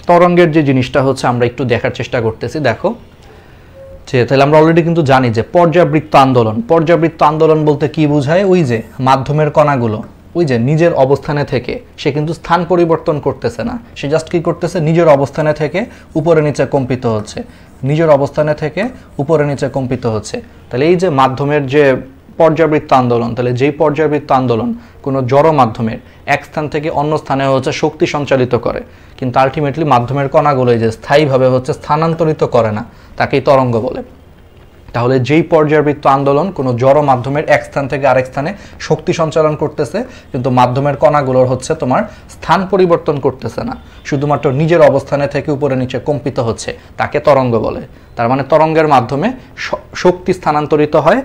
তরঙ্গের যে জিনিসটা হচ্ছে আমরা একটু দেখার চেষ্টা করতেছি। দেখো যে তাহলে আমরা অলরেডি কিন্তু জানি যে পর্যাবৃত্ত আন্দোলন বলতে কি বোঝায়? ওই যে মাধ্যমের কণাগুলো ওই যে নিজের অবস্থানে থেকে সে কিন্তু স্থান পরিবর্তন করতেছে না, সে জাস্ট কি করতেছে? নিজের অবস্থানে থেকে উপরে নিচে কম্পিত হচ্ছে, নিজের অবস্থানে থেকে উপরে নিচে কম্পিত হচ্ছে। তাহলে এই যে মাধ্যমের যে পর্যাবৃত্ত আন্দোলন, তাহলে যেই পর্যাবৃত্ত আন্দোলন কোনো জড় মাধ্যমের এক স্থান থেকে অন্য স্থানে হচ্ছে শক্তি সঞ্চালিত করে, কিন্তু আলটিমেটলি মাধ্যমের কণাগুলোই যে স্থায়ীভাবে হচ্ছে স্থানান্তরিত করে না, তাকেই তরঙ্গ বলে। তাহলে যেই পর্যায়বৃত্ত আন্দোলন কোনো জড় মাধ্যমের এক স্থান থেকে আরেক স্থানে শক্তি সঞ্চালন করতেছে, কিন্তু মাধ্যমের কণাগুলোর হচ্ছে তোমার স্থান পরিবর্তন করতেছে না, শুধুমাত্র নিজের অবস্থানে থেকে উপরে নিচে কম্পিত হচ্ছে, তাকে তরঙ্গ বলে। তার মানে তরঙ্গের মাধ্যমে শক্তি স্থানান্তরিত হয়,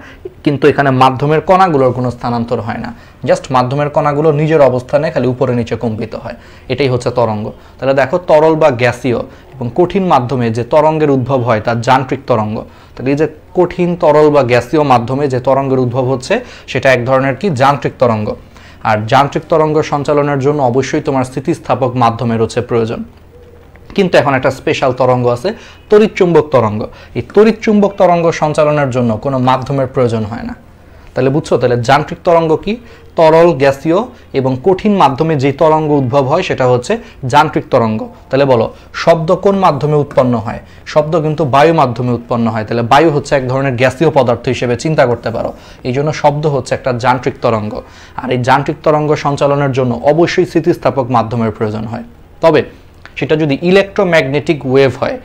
কিন্তু এখানে মাধ্যমের কণাগুলোর কোনো স্থানান্তর হয় না, জাস্ট মাধ্যমের কণাগুলো নিজের অবস্থানে খালি উপরে নিচে কম্পিত হয়, এটাই হচ্ছে তরঙ্গ। তাহলে দেখো তরল বা গ্যাসীয় এবং কঠিন মাধ্যমে যে তরঙ্গের উদ্ভব হয় তার যান্ত্রিক তরঙ্গ। তাহলে এই যে কঠিন তরল বা গ্যাসীয় মাধ্যমে যে তরঙ্গের উদ্ভব হচ্ছে সেটা এক ধরনের কি যান্ত্রিক তরঙ্গ। আর যান্ত্রিক তরঙ্গ সঞ্চালনের জন্য অবশ্যই তোমার স্থিতিস্থাপক মাধ্যমের হচ্ছে প্রয়োজন। কিন্তু এখন একটা স্পেশাল তরঙ্গ আছে, তড়িৎচুম্বক তরঙ্গ। এই তড়িৎচুম্বক তরঙ্গ সঞ্চালনের জন্য কোনো মাধ্যমের প্রয়োজন হয় না। তাহলে বুঝছো, তাহলে যান্ত্রিক তরঙ্গ কি? তরল, গ্যাসীয় এবং কঠিন মাধ্যমে যে তরঙ্গ উদ্ভব হয় সেটা হচ্ছে যান্ত্রিক তরঙ্গ। তাহলে বলো শব্দ কোন মাধ্যমে উৎপন্ন হয়? শব্দ কিন্তু বায়ু মাধ্যমে উৎপন্ন হয়। তাহলে বায়ু হচ্ছে এক ধরনের গ্যাসীয় পদার্থ হিসেবে চিন্তা করতে পারো, এই জন্য শব্দ হচ্ছে একটা যান্ত্রিক তরঙ্গ। আর এই যান্ত্রিক তরঙ্গ সঞ্চালনের জন্য অবশ্যই স্থিতিস্থাপক মাধ্যমের প্রয়োজন হয়। তবে সেটা যদি ইলেকট্রোম্যাগনেটিক ওয়েভ হয়,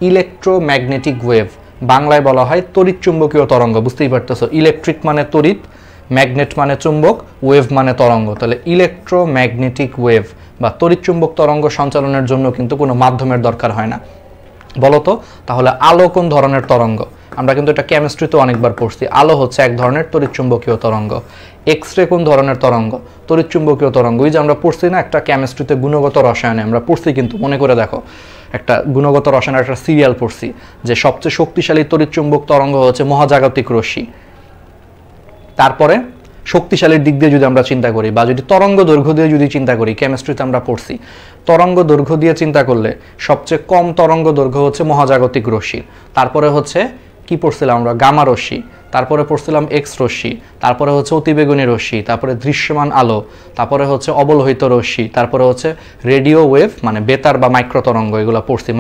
ইলেকট্রোম্যাগনেটিক ওয়েভ বাংলায় বলা হয় তড়িৎচুম্বকীয় তরঙ্গ। বুঝতেই পারতেছো, ইলেকট্রিক মানে তড়িৎ, ম্যাগনেট মানে চুম্বক, ওয়েভ মানে তরঙ্গ। তাহলে ইলেকট্রোম্যাগনেটিক ওয়েভ বা তড়িৎচুম্বক তরঙ্গ সঞ্চালনের জন্য কিন্তু কোনো মাধ্যমের দরকার হয় না। বলতো তাহলে আলো কোন ধরনের তরঙ্গ? আমরা কিন্তু এটা কেমিস্ট্রিতে অনেকবার পড়ছি। আলো হচ্ছে এক ধরনের তড়িৎচুম্বকীয় তরঙ্গ। এক্স-রে কোন ধরনের তরঙ্গ? তড়িৎচুম্বকীয় তরঙ্গ। ওই যে আমরা পড়ছি না একটা কেমিস্ট্রিতে গুণগত রসায়নে, আমরা পড়ছি কিন্তু মনে করে দেখো, একটা গুণগত রসায়নের একটা সিরিয়াল পড়ছি যে সবচেয়ে শক্তিশালী তড়িৎচুম্বক তরঙ্গ হচ্ছে মহাজাগতিক রশ্মি। তারপরে শক্তিশালীর দিক দিয়ে যদি আমরা চিন্তা করি বা যদি তরঙ্গ দৈর্ঘ্য দিয়ে যদি চিন্তা করি, কেমিস্ট্রিতে আমরা পড়ছি তরঙ্গ দৈর্ঘ্য দিয়ে চিন্তা করলে সবচেয়ে কম তরঙ্গ দৈর্ঘ্য হচ্ছে মহাজাগতিক রশ্মি। তারপরে হচ্ছে কি পড়ছিলাম আমরা? গামা রশ্মি। তারপরে পড়ছিলাম এক্স রশ্মি। তারপরে হচ্ছে অতিবেগুনি রশ্মি। তারপরে দৃশ্যমান আলো। তারপরে হচ্ছে অবলোহিত রশ্মি। তারপরে হচ্ছে রেডিও ওয়েভ মানে বেতার বা মাইক্রো তরঙ্গ, এগুলো পড়ছি।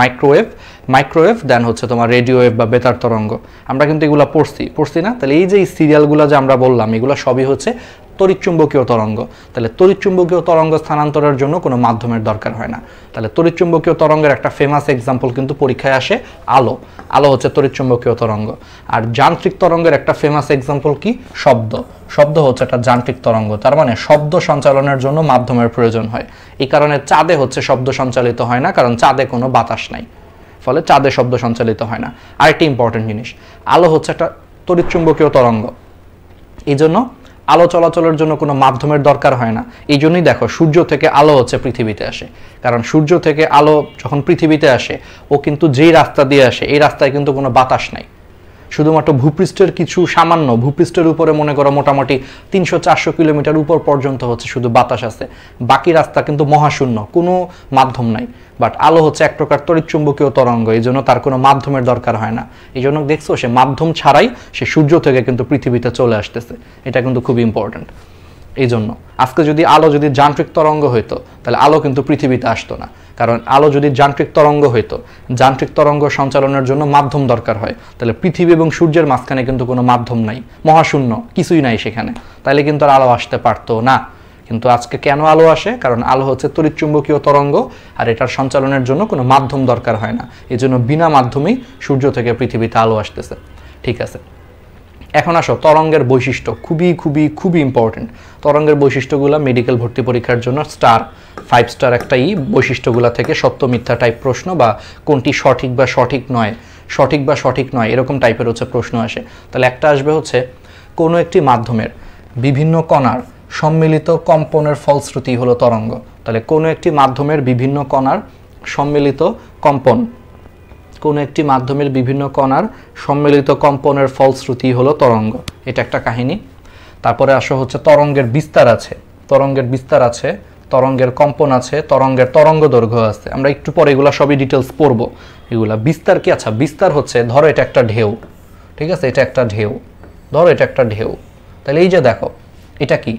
মাইক্রোওয়েভ দেন হচ্ছে তোমার রেডিও ওয়েভ বা বেতার তরঙ্গ। আমরা কিন্তু এগুলো পড়ছি না? তাহলে এই যে সিরিয়ালগুলো যে আমরা বললাম এগুলো সবই হচ্ছে তড়িৎচুম্বকীয় তরঙ্গ। তাহলে তড়িৎচুম্বকীয় তরঙ্গ স্থানান্তরের জন্য কোনো মাধ্যমের দরকার হয় না। তাহলে তড়িৎচুম্বকীয় তরঙ্গের একটা ফেমাস এক্সাম্পল কিন্তু পরীক্ষায় আসে, আলো। আলো হচ্ছে তড়িৎচুম্বকীয় তরঙ্গ। আর যান্ত্রিক তরঙ্গের একটা ফেমাস এক্সাম্পল কি? শব্দ হচ্ছে একটা যান্ত্রিক তরঙ্গ। তার মানে শব্দ সঞ্চালনের জন্য মাধ্যমের প্রয়োজন হয়। এই কারণে চাঁদে হচ্ছে শব্দ সঞ্চালিত হয় না, কারণ চাঁদে কোনো বাতাস নাই, ফলে চাঁদে শব্দ সঞ্চালিত হয় না। আরেকটি ইম্পর্টেন্ট জিনিস, আলো হচ্ছে একটা তড়িৎচুম্বকীয় তরঙ্গ, এই জন্য আলো চলাচলের জন্য কোনো মাধ্যমের দরকার হয় না। এই জন্যই দেখো সূর্য থেকে আলো হচ্ছে পৃথিবীতে আসে, কারণ সূর্য থেকে আলো যখন পৃথিবীতে আসে ও কিন্তু যেই রাস্তা দিয়ে আসে এই রাস্তায় কিন্তু কোনো বাতাস নাই, শুধুমাত্র ভূপৃষ্ঠের কিছু সামান্য, ভূপৃষ্ঠের উপরে মনে করো মোটামুটি 300-400 কিলোমিটার উপর পর্যন্ত হচ্ছে শুধু বাতাস আছে, বাকি রাস্তা কিন্তু মহাশূন্য, কোনো মাধ্যম নাই। বাট আলো হচ্ছে এক প্রকার তড়িৎচুম্বকীয় তরঙ্গ, এই জন্য তার কোনো মাধ্যমের দরকার হয় না। এই জন্য দেখছো সে মাধ্যম ছাড়াই সে সূর্য থেকে কিন্তু পৃথিবীতে চলে আসতেছে, এটা কিন্তু খুব ইম্পর্টেন্ট। এই জন্য আজকে যদি আলো যদি যান্ত্রিক তরঙ্গ হইতো তাহলে আলো কিন্তু পৃথিবীতে আসতো না, কারণ আলো যদি যান্ত্রিক তরঙ্গ হইতো, যান্ত্রিক তরঙ্গ সঞ্চালনের জন্য মাধ্যম দরকার হয়, তাহলে পৃথিবী এবং সূর্যের মাঝখানে কিন্তু কোনো মাধ্যম নাই, মহাশূন্য, কিছুই নাই সেখানে, তাহলে কিন্তু আর আলো আসতে পারতো না। কিন্তু আজকে কেন আলো আসে? কারণ আলো হচ্ছে তড়িৎচুম্বকীয় তরঙ্গ, আর এটার সঞ্চালনের জন্য কোনো মাধ্যম দরকার হয় না, এই জন্য বিনা মাধ্যমেই সূর্য থেকে পৃথিবীতে আলো আসতেছে। ঠিক আছে, এখন আসো তরঙ্গের বৈশিষ্ট্য, খুবই খুবই খুবই ইম্পর্টেন্ট। তরঙ্গের বৈশিষ্ট্যগুলো মেডিকেল ভর্তি পরীক্ষার জন্য 5 স্টার একটা বৈশিষ্ট্যগুলো থেকে সত্য মিথ্যা টাইপ প্রশ্ন, বা কোনটি সঠিক বা সঠিক নয় এরকম টাইপের হচ্ছে প্রশ্ন আসে। তাহলে একটা আসবে হচ্ছে কোনো একটি মাধ্যমের বিভিন্ন কণার সম্মিলিত কম্পনের ফলশ্রুতি হলো তরঙ্গ। তাহলে কোনো একটি মাধ্যমের বিভিন্ন কণার সম্মিলিত কম্পন, কোনো একটি মাধ্যমের বিভিন্ন কণার সম্মিলিত কম্পনের ফলশ্রুতি হলো তরঙ্গ, এটা একটা কাহিনী। তারপরে আসো হচ্ছে তরঙ্গের বিস্তার আছে, তরঙ্গের কম্পন আছে, তরঙ্গের তরঙ্গ দৈর্ঘ্য আছে। আমরা একটু পরে এগুলা সবই ডিটেলস পড়বো। এগুলা বিস্তার কি? আচ্ছা, বিস্তার হচ্ছে ধরো এটা একটা ঢেউ, ঠিক আছে, এটা একটা ঢেউ, ধরো এটা একটা ঢেউ। তাহলে এই যে দেখো এটা কি,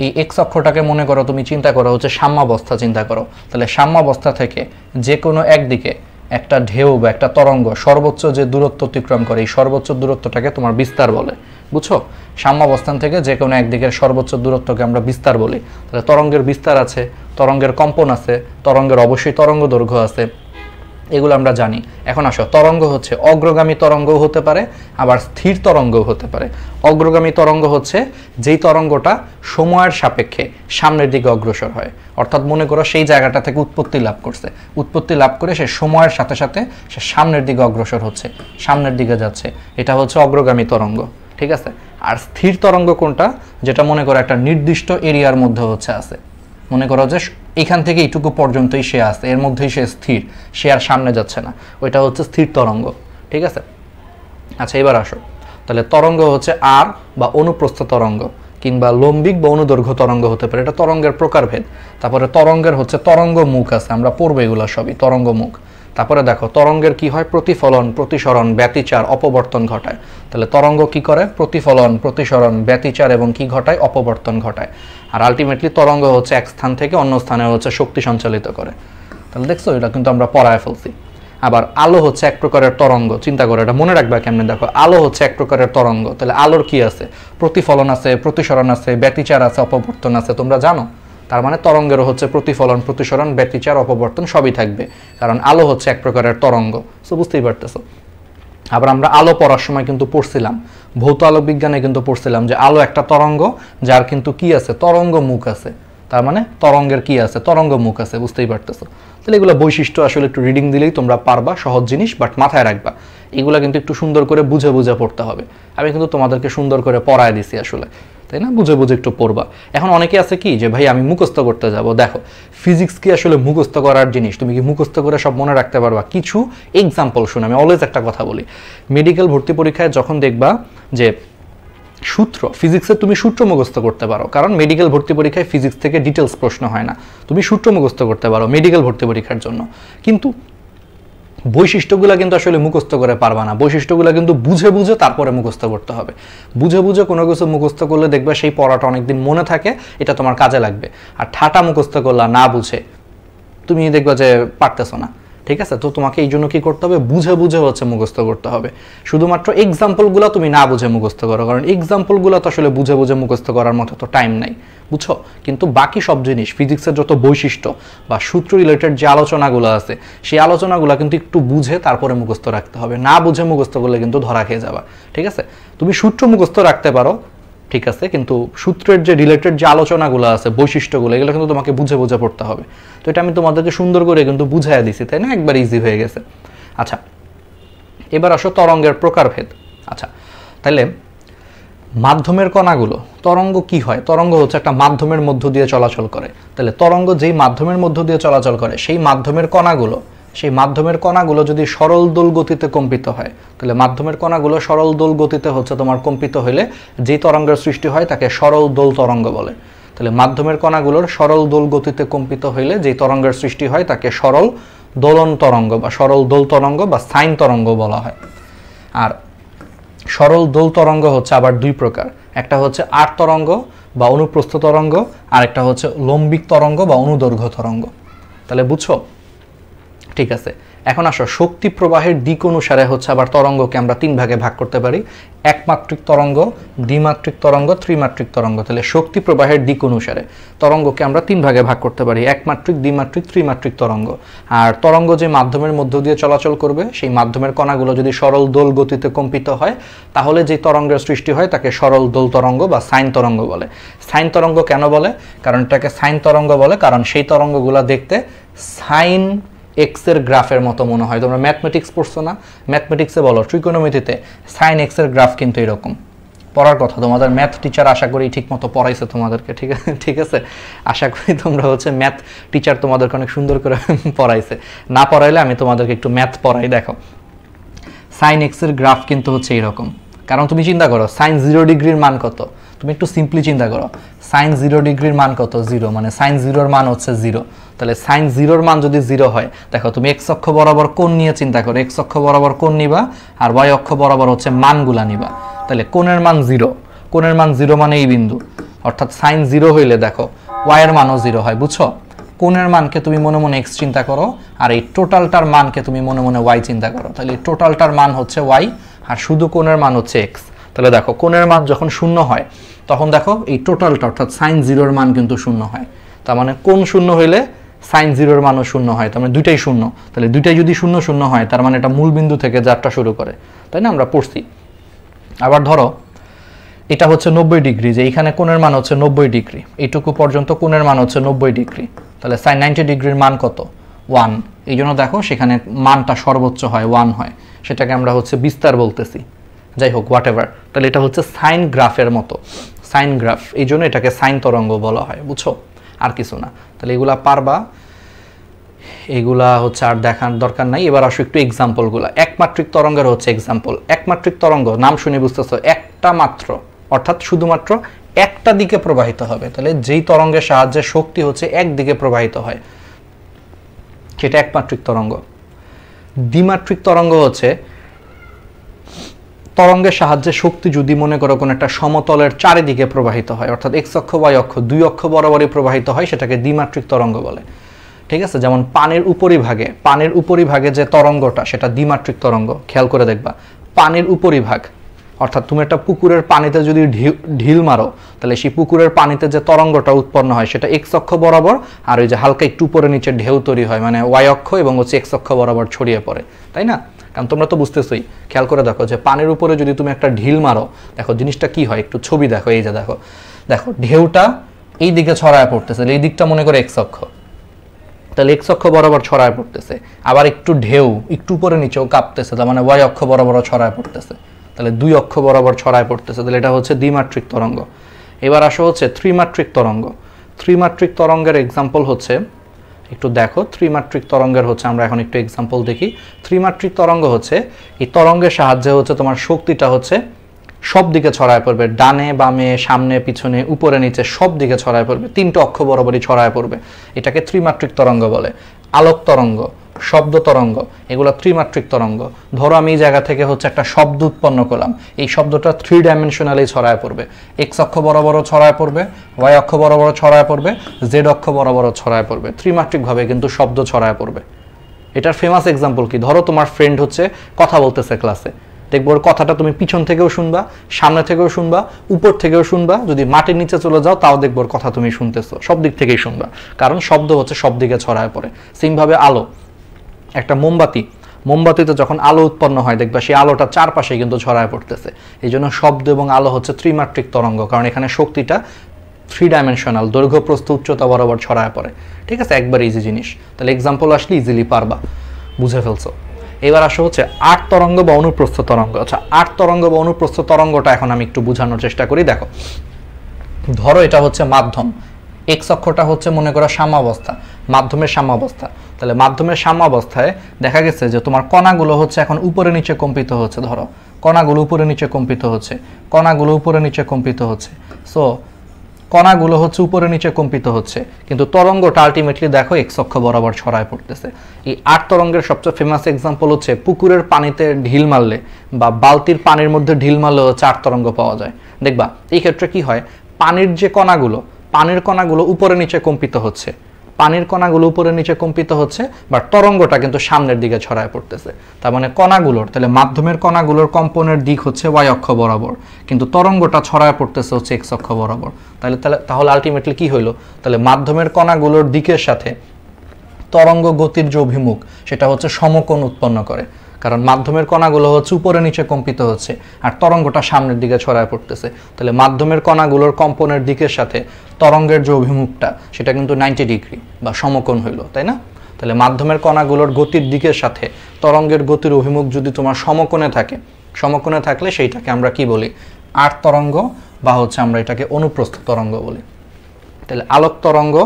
এই এক্স অক্ষটাকে মনে করো, তুমি চিন্তা করো হচ্ছে সাম্যাবস্থা চিন্তা করো। তাহলে সাম্যাবস্থা থেকে যে কোনো একদিকে একটা ঢেউ বা একটা তরঙ্গ সর্বোচ্চ যে দূরত্ব অতিক্রম করে, এই সর্বোচ্চ দূরত্বটাকে তোমার বিস্তার বলে, বুঝছো? সাম্যাবস্থান থেকে যে কোনো একদিকের সর্বোচ্চ দূরত্বকে আমরা বিস্তার বলি। তাহলে তরঙ্গের বিস্তার আছে, তরঙ্গের কম্পন আছে, তরঙ্গের অবশ্যই তরঙ্গ দৈর্ঘ্য আছে, এগুলো আমরা জানি। এখন আসো, তরঙ্গ হচ্ছে অগ্রগামী তরঙ্গও হতে পারে, আবার স্থির তরঙ্গও হতে পারে। অগ্রগামী তরঙ্গ হচ্ছে যেই তরঙ্গটা সময়ের সাপেক্ষে সামনের দিকে অগ্রসর হয়, অর্থাৎ মনে করো সেই জায়গাটা থেকে উৎপত্তি লাভ করছে, উৎপত্তি লাভ করে সে সময়ের সাথে সাথে সে সামনের দিকে অগ্রসর হচ্ছে, সামনের দিকে যাচ্ছে, এটা হচ্ছে অগ্রগামী তরঙ্গ, ঠিক আছে। আর স্থির তরঙ্গ কোনটা, যেটা মনে করো একটা নির্দিষ্ট এরিয়ার মধ্যে হচ্ছে আছে, মনে করো যে এখান থেকে এইটুকু পর্যন্তই সে আছে, এর মধ্যেই সে স্থির, সে আর সামনে যাচ্ছে না, ওইটা হচ্ছে স্থির তরঙ্গ, ঠিক আছে। আচ্ছা এবার আসো, তাহলে তরঙ্গ হচ্ছে আর বা অনুপ্রস্থ তরঙ্গ কিংবা লম্বিক বা অনুদৈর্ঘ্য তরঙ্গ হতে পারে, এটা তরঙ্গের প্রকারভেদ। তারপরে তরঙ্গের হচ্ছে তরঙ্গ মুখ আছে, আমরা পড়বো এগুলো সবই, তরঙ্গ মুখ। তারপরে দেখো তরঙ্গের কি হয়, প্রতিফলন, প্রতিসরণ, ব্যতিচার, অপবর্তন ঘটায়। তাহলে তরঙ্গ কি করে, প্রতিফলন, প্রতিসরণ, ব্যতিচার এবং কি ঘটায়, অপবর্তন ঘটায়। আর আলটিমেটলি তরঙ্গ হচ্ছে এক স্থান থেকে অন্য স্থানে হচ্ছে শক্তি সঞ্চালিত করে। তাহলে দেখছো এটা কিন্তু আমরা পড়ায় ফেলছি। আবার আলো হচ্ছে এক প্রকারের তরঙ্গ, চিন্তা করে এটা মনে রাখবা কেমনে, দেখো আলো হচ্ছে এক প্রকারের তরঙ্গ, তাহলে আলোর কি আছে, প্রতিফলন আছে, প্রতিসরণ আছে, ব্যতিচার আছে, অপবর্তন আছে, তোমরা জানো। তার মানে তরঙ্গেরও হচ্ছে প্রতিফলন, প্রতিসরণ, ব্যতিচার, অপবর্তন সবই থাকবে, কারণ আলো হচ্ছে এক প্রকারের তরঙ্গ। সো বুঝতেই পারতেছো। আবার আমরা আলো পড়ার সময় কিন্তু পড়ছিলাম, ভৌত আলোক বিজ্ঞানে কিন্তু পড়ছিলাম যে আলো একটা তরঙ্গ যার কিন্তু কি আছে, তরঙ্গ মুখ আছে। তার মানে তরঙ্গের কি আছে, তরঙ্গ মুখ আছে, বুঝতেই পারতেছো। তাহলে এগুলো বৈশিষ্ট্য আসলে একটু রিডিং দিলেই তোমরা পারবা, সহজ জিনিস, বাট মাথায় রাখবা এগুলো কিন্তু একটু সুন্দর করে বুঝে বুঝে পড়তে হবে। আমি কিন্তু তোমাদেরকে সুন্দর করে পড়ায় দিছি আসলে, তাই না, বুঝে বুঝে একটু পড়বা। এখন অনেকে আছে কি যে ভাই আমি মুখস্থ করতে যাব, দেখো ফিজিক্স কি আসলে মুখস্থ করার জিনিস, তুমি কি মুখস্থ করে সব মনে রাখতে পারবা? কিছু এক্সাম্পল শুনে, আমি অলওয়েজ একটা কথা বলি, মেডিকেল ভর্তি পরীক্ষায় যখন দেখবা যে সূত্র, ফিজিক্সে তুমি সূত্র মুখস্থ করতে পারো, কারণ মেডিকেল ভর্তি পরীক্ষায় ফিজিক্স থেকে ডিটেলস প্রশ্ন হয় না, তুমি সূত্র মুখস্থ করতে পারো মেডিকেল ভর্তি পরীক্ষার জন্য, কিন্তু বৈশিষ্ট্যগুলো কিন্তু আসলে মুখস্থ করে পারবা না, বৈশিষ্ট্যগুলো কিন্তু বুঝে বুঝে তারপরে মুখস্থ করতে হবে। বুঝে বুঝে কোনো কিছু মুখস্থ করলে দেখবে সেই পড়াটা অনেকদিন মনে থাকে, এটা তোমার কাজে লাগবে। আর ঠাটা মুখস্থ করলা না বুঝে, তুমি দেখবা যে পারতেছো না, ঠিক আছে। তো তোমাকে এই জন্য কি করতে হবে, বুঝে বুঝে হচ্ছে মুখস্থ করতে হবে। শুধুমাত্র এক্সাম্পলগুলো তুমি না বুঝে মুখস্থ করো, কারণ এক্সাম্পলগুলো তো আসলে বুঝে বুঝে মুখস্থ করার মতো তো টাইম নাই, বুঝছো। কিন্তু বাকি সব জিনিস, ফিজিক্সের যত বৈশিষ্ট্য বা সূত্র রিলেটেড যে আলোচনাগুলো আছে, সেই আলোচনাগুলো কিন্তু একটু বুঝে তারপরে মুখস্থ রাখতে হবে, না বুঝে মুখস্থ করলে কিন্তু ধরা খেয়ে যাবা, ঠিক আছে। তুমি সূত্র মুখস্থ রাখতে পারো, ঠিক আছে, কিন্তু সূত্রের যে রিলেটেড যে আলোচনাগুলো আছে, বৈশিষ্ট্যগুলো, এগুলো কিন্তু তোমাকে বুঝে বুঝে পড়তে হবে। তো এটা আমি তোমাদেরকে সুন্দর করে কিন্তু বুঝাইয়া দিছি, তাই না, একবার ইজি হয়ে গেছে। আচ্ছা এবার আসো তরঙ্গের প্রকারভেদ। আচ্ছা তাহলে মাধ্যমের কণাগুলো, তরঙ্গ কি হয়, তরঙ্গ হচ্ছে একটা মাধ্যমের মধ্য দিয়ে চলাচল করে। তাহলে তরঙ্গ যেই মাধ্যমের মধ্য দিয়ে চলাচল করে, সেই মাধ্যমের কণাগুলো যদি সরল দোল গতিতে কম্পিত হয়, তাহলে মাধ্যমের কণাগুলো সরল দোল গতিতে হচ্ছে তোমার কম্পিত হলে যে তরঙ্গের সৃষ্টি হয় তাকে সরল দোল তরঙ্গ বলে। তাহলে মাধ্যমের কণাগুলোর সরল দোল গতিতে কম্পিত হইলে যে তরঙ্গের সৃষ্টি হয় তাকে সরল দোলন তরঙ্গ বা সরল দোল তরঙ্গ বা সাইন তরঙ্গ বলা হয়। আর সরল দোল তরঙ্গ হচ্ছে আবার দুই প্রকার, একটা হচ্ছে আট তরঙ্গ বা অনুপ্রস্থ তরঙ্গ, আর একটা হচ্ছে লম্বিক তরঙ্গ বা অনুদৈর্ঘ্য তরঙ্গ। তাহলে বুঝছো, ঠিক আছে। এখন আসো শক্তি প্রবাহের দিক অনুসারে হচ্ছে আবার তরঙ্গকে আমরা তিন ভাগে ভাগ করতে পারি, একমাত্রিক তরঙ্গ, দ্বিমাত্রিক তরঙ্গ, ত্রিমাত্রিক তরঙ্গ। তাহলে শক্তি প্রবাহের দিক অনুসারে তরঙ্গকে আমরা তিন ভাগে ভাগ করতে পারি, একমাত্রিক, দ্বিমাত্রিক, ত্রিমাত্রিক তরঙ্গ। আর তরঙ্গ যে মাধ্যমের মধ্য দিয়ে চলাচল করবে, সেই মাধ্যমের কণাগুলো যদি সরল দোল গতিতে কম্পিত হয়, তাহলে যে তরঙ্গের সৃষ্টি হয় তাকে সরল দোল তরঙ্গ বা সাইন তরঙ্গ বলে। সাইন তরঙ্গ কেন বলে, কারণ এটাকে সাইন তরঙ্গ বলে কারণ সেই তরঙ্গগুলো দেখতে সাইন এক্স এর গ্রাফের মতো মনে হয়। তোমরা ম্যাথমেটিক্স পড়ছো না, ম্যাথমেটিক্সে বলো ট্রিকোনোমেট্রিতে সাইন এক্স এর গ্রাফ কিন্তু এরকম পড়ার কথা। তোমাদের ম্যাথ টিচার আশা করি ঠিক মতো পড়াইছে তোমাদেরকে, ঠিক আছে, আশা করি তোমরা হচ্ছে ম্যাথ টিচার তোমাদেরকে অনেক সুন্দর করে পড়াইছে। না পড়াইলে আমি তোমাদেরকে একটু ম্যাথ পড়াই। দেখো সাইন এক্স এর গ্রাফ কিন্তু হচ্ছে এইরকম, কারণ তুমি চিন্তা করো সাইন 0 ডিগ্রির মান কত, তুমি একটু সিম্পলি চিন্তা করো, সাইন 0 ডিগ্রির মান কত, 0, মানে সাইন 0-র মান হচ্ছে 0। তাহলে সাইন 0-র মান যদি 0 হয়, দেখো তুমি এক্স অক্ষ বরাবর কোণ নিয়ে চিন্তা করো, এক্স অক্ষ বরাবর কোণ নিবা আর ওয়াই অক্ষ বরাবর হচ্ছে মানগুলা নিবা। তাহলে কোণের মান 0, কোণের মান 0 মানে এই বিন্দু, অর্থাৎ সাইন 0 হইলে দেখো ওয়াই এর মানও 0 হয়, বুঝছো। কোণের মানকে তুমি মনে মনে এক্স চিন্তা করো আর এই টোটালটার মানকে তুমি মনে মনে ওয়াই চিন্তা করো, তাহলে এই টোটালটার মান হচ্ছে ওয়াই আর শুধু কোণের মান হচ্ছে এক্স। তাহলে দেখো কোণের মান যখন 0 হয় তখন দেখো এই টোটালটা অর্থাৎ সাইন 0-র মান কিন্তু 0 হয়, তার মানে কোণ 0 হইলে সাইন জিরোর মানও শূন্য হয়, তার মানে দুইটাই শূন্য। তাহলে দুইটাই যদি শূন্য শূন্য হয় তার মানে এটা মূল বিন্দু থেকে যাত্রা শুরু করে, তাই না? আমরা পড়ছি। আবার ধরো এটা হচ্ছে 90 ডিগ্রি, যে এইখানে কোণের মান হচ্ছে 90 ডিগ্রি, এইটুকু পর্যন্ত কোণের মান হচ্ছে 90 ডিগ্রি। তাহলে সাইন 90 ডিগ্রির মান কত? 1। এই জন্য দেখো সেখানে মানটা সর্বোচ্চ হয় 1 হয়, সেটাকে আমরা হচ্ছে বিস্তার বলতেছি। যাই হোক, হোয়াট এভার। তাহলে এটা হচ্ছে সাইন গ্রাফের মতো, সাইন গ্রাফ, এই জন্য এটাকে সাইন তরঙ্গ বলা হয়, বুঝছো? আর কিছু না। তাহলে এগুলা পারবা, এগুলা হচ্ছে আর দেখার দরকার নাই। এবার আসো একটু এক্সাম্পলগুলা। একমাত্রিক তরঙ্গের হচ্ছে এক্সাম্পল। একমাত্রিক তরঙ্গ নাম শুনে বুঝতেছো, একটা মাত্র, অর্থাৎ শুধুমাত্র একটা দিকে প্রবাহিত হবে। তাহলে যেই তরঙ্গের সাহায্যে শক্তি হচ্ছে একদিকে প্রবাহিত হয় সেটা একমাত্রিক তরঙ্গ। দ্বিমাত্রিক তরঙ্গ হচ্ছে তরঙ্গের সাহায্যে শক্তি যদি মনে করো কোনো একটা সমতলের চারিদিকে প্রবাহিত হয়, অর্থাৎ এক্স অক্ষ ওয়াই অক্ষ দুই অক্ষ বরাবরই প্রবাহিত হয়, সেটাকে দ্বিমাত্রিক তরঙ্গ বলে। ঠিক আছে? যেমন পানির উপরিভাগে যে তরঙ্গটা সেটা দ্বিমাত্রিক তরঙ্গ। খেয়াল করে দেখবা, পানির উপরিভাগ, অর্থাৎ তুমি একটা পুকুরের পানিতে যদি ঢিল মারো তাহলে সেই পুকুরের পানিতে যে তরঙ্গটা উৎপন্ন হয় সেটা এক্স অক্ষ বরাবর, আর ওই যে হালকা একটু উপরে নিচে ঢেউ তৈরি হয় মানে ওয়াই অক্ষ এবং হচ্ছে এক্স অক্ষ বরাবর ছড়িয়ে পড়ে, তাই না? কারণ তোমরা তো বুঝতেছোই। খেয়াল করে দেখো যে পানির উপরে যদি তুমি একটা ঢিল মারো, দেখো জিনিসটা কি হয়, একটু ছবি দেখো। এই যে দেখো, দেখো ঢেউটা এই দিকে ছড়ায় পড়তেছে, এই দিকটা মনে করে এক্স অক্ষ, তাহলে এক্স অক্ষ বরাবর ছড়ায় পড়তেছে। আবার একটু ঢেউ একটু উপরে নিচেও কাঁপতেছে, তার মানে ওয়াই অক্ষ বরাবর ছড়ায় পড়তেছে, তাহলে দুই অক্ষ বরাবর ছড়ায় পড়তেছে। তাহলে এটা হচ্ছে দ্বিমাত্রিক তরঙ্গ। এবার আসো হচ্ছে ত্রিমাত্রিক তরঙ্গ। ত্রিমাত্রিক তরঙ্গের এক্সাম্পল হচ্ছে, একটু দেখো ত্রিমাত্রিক তরঙ্গের হচ্ছে আমরা এখন একটু এক্সাম্পল দেখি। ত্রিমাত্রিক তরঙ্গ হচ্ছে এই তরঙ্গের সাহায্যে হচ্ছে তোমার শক্তিটা হচ্ছে সব দিকে ছড়ায় পড়বে, ডানে বামে সামনে পিছনে উপরে নিচে সব দিকে ছড়ায় পড়বে, তিনটা অক্ষ বরাবরই ছড়ায় পড়বে। এটাকে ত্রিমাত্রিক তরঙ্গ বলে। আলোক তরঙ্গ, শব্দ তরঙ্গ, এগুলো ত্রিমাত্রিক তরঙ্গ। ধরো আমি এই জায়গা থেকে হচ্ছে একটা শব্দ উৎপন্ন করলাম, এই শব্দটা 3 ডাইমেনশনালি ছড়ায় পড়বে, এক্স অক্ষ বরাবরও ছড়ায় পড়বে, ওয়াই অক্ষ বরাবরও ছড়ায় পড়বে, জেড অক্ষ বরাবরও ছড়ায় পড়বে। ত্রিমাত্রিকভাবে কিন্তু শব্দ ছড়ায় পড়বে। এটার ফেমাস এক্সাম্পল কি? ধরো তোমার ফ্রেন্ড হচ্ছে কথা বলতেছে ক্লাসে, দেখবো ওর কথাটা তুমি পিছন থেকেও শুনবা, সামনে থেকেও শুনবা, উপর থেকেও শুনবা, যদি মাটির নিচে চলে যাও তাও দেখবো ওর কথা তুমি শুনতেছো, সব দিক থেকেই শুনবা, কারণ শব্দ হচ্ছে সব দিকে ছড়ায় পড়ে। সেমভাবে আলো, একটা মোমবাতিতে যখন আলো উৎপন্ন হয় দেখবা সেই আলোটা চারপাশে কিন্তু ছড়ায় পড়তেছে। এই জন্য শব্দ এবং আলো হচ্ছে ত্রিমাত্রিক তরঙ্গ, কারণ এখানে শক্তিটা 3 ডাইমেনশনাল, দৈর্ঘ্য প্রস্থ উচ্চতা বরাবর ছড়ায় পড়ে। ঠিক আছে? একবার ইজি জিনিস। তাহলে এক্সাম্পল আসলে ইজিলি পারবা, বুঝে ফেলছো। এবার আসো হচ্ছে 8 তরঙ্গ বা অনুপ্রস্থ তরঙ্গ। আচ্ছা, 8 তরঙ্গ বা অনুপ্রস্থ তরঙ্গটা এখন আমি একটু বোঝানোর চেষ্টা করি। দেখো, ধরো এটা হচ্ছে মাধ্যম, এক্স অক্ষটা হচ্ছে মনে করো সাম্যাবস্থা, মাধ্যমের সাম্যাবস্থা। তাহলে মাধ্যমের সাম্যাবস্থায় দেখা গেছে যে তোমার কণাগুলো হচ্ছে এখন উপরে নিচে কম্পিত হচ্ছে। ধরো কণাগুলো উপরে নিচে কম্পিত হচ্ছে, কণাগুলো উপরে নিচে কম্পিত হচ্ছে। সো কণাগুলো হচ্ছে উপরে নিচে কম্পিত হচ্ছে, কিন্তু তরঙ্গটা আলটিমেটলি দেখো এক্স অক্ষ বরাবর ছড়ায় পড়তেছে। এই 8 তরঙ্গের সবচেয়ে ফেমাস এক্সাম্পল হচ্ছে পুকুরের পানিতে ঢিল মারলে বা বালতির পানির মধ্যে ঢিল মারলে 4 তরঙ্গ পাওয়া যায়। দেখবা এই ক্ষেত্রে কি হয়, পানির যে কণাগুলো, পানির কণাগুলো উপরে নিচে কম্পিত হচ্ছে, পানির কণাগুলো উপরে নিচে কম্পিত হচ্ছে, বাট তরঙ্গটা কিন্তু সামনের দিকে ছড়ায় পড়তেছে। তার মানে কণাগুলোর, তাহলে মাধ্যমের কণাগুলোর কম্পনের দিক হচ্ছে ওয়াই অক্ষ বরাবর, কিন্তু তরঙ্গটা ছড়ায় পড়তেছে হচ্ছে এক্স অক্ষ বরাবর। তাহলে আলটিমেটলি কি হইলো, তাহলে মাধ্যমের কণাগুলোর দিকের সাথে তরঙ্গ গতির যে অভিমুখ সেটা হচ্ছে সমকোণ উৎপন্ন করে, কারণ মাধ্যমের কণাগুলো হচ্ছে উপরে নিচে কম্পিত হচ্ছে আর তরঙ্গটা সামনের দিকে ছড়ায় পড়তেছে। তাহলে মাধ্যমের কণাগুলোর কম্পনের দিকের সাথে তরঙ্গের যে অভিমুখটা সেটা কিন্তু 90 ডিগ্রি বা সমকোণ হইল, তাই না? তাহলে মাধ্যমের কণাগুলোর গতির দিকের সাথে তরঙ্গের গতির অভিমুখ যদি তোমার সমকোণে থাকে, সমকোণে থাকলে সেইটাকে আমরা কি বলি, 8 তরঙ্গ বা হচ্ছে আমরা এটাকে অনুপ্রস্থ তরঙ্গ বলি। তাহলে আলোক তরঙ্গ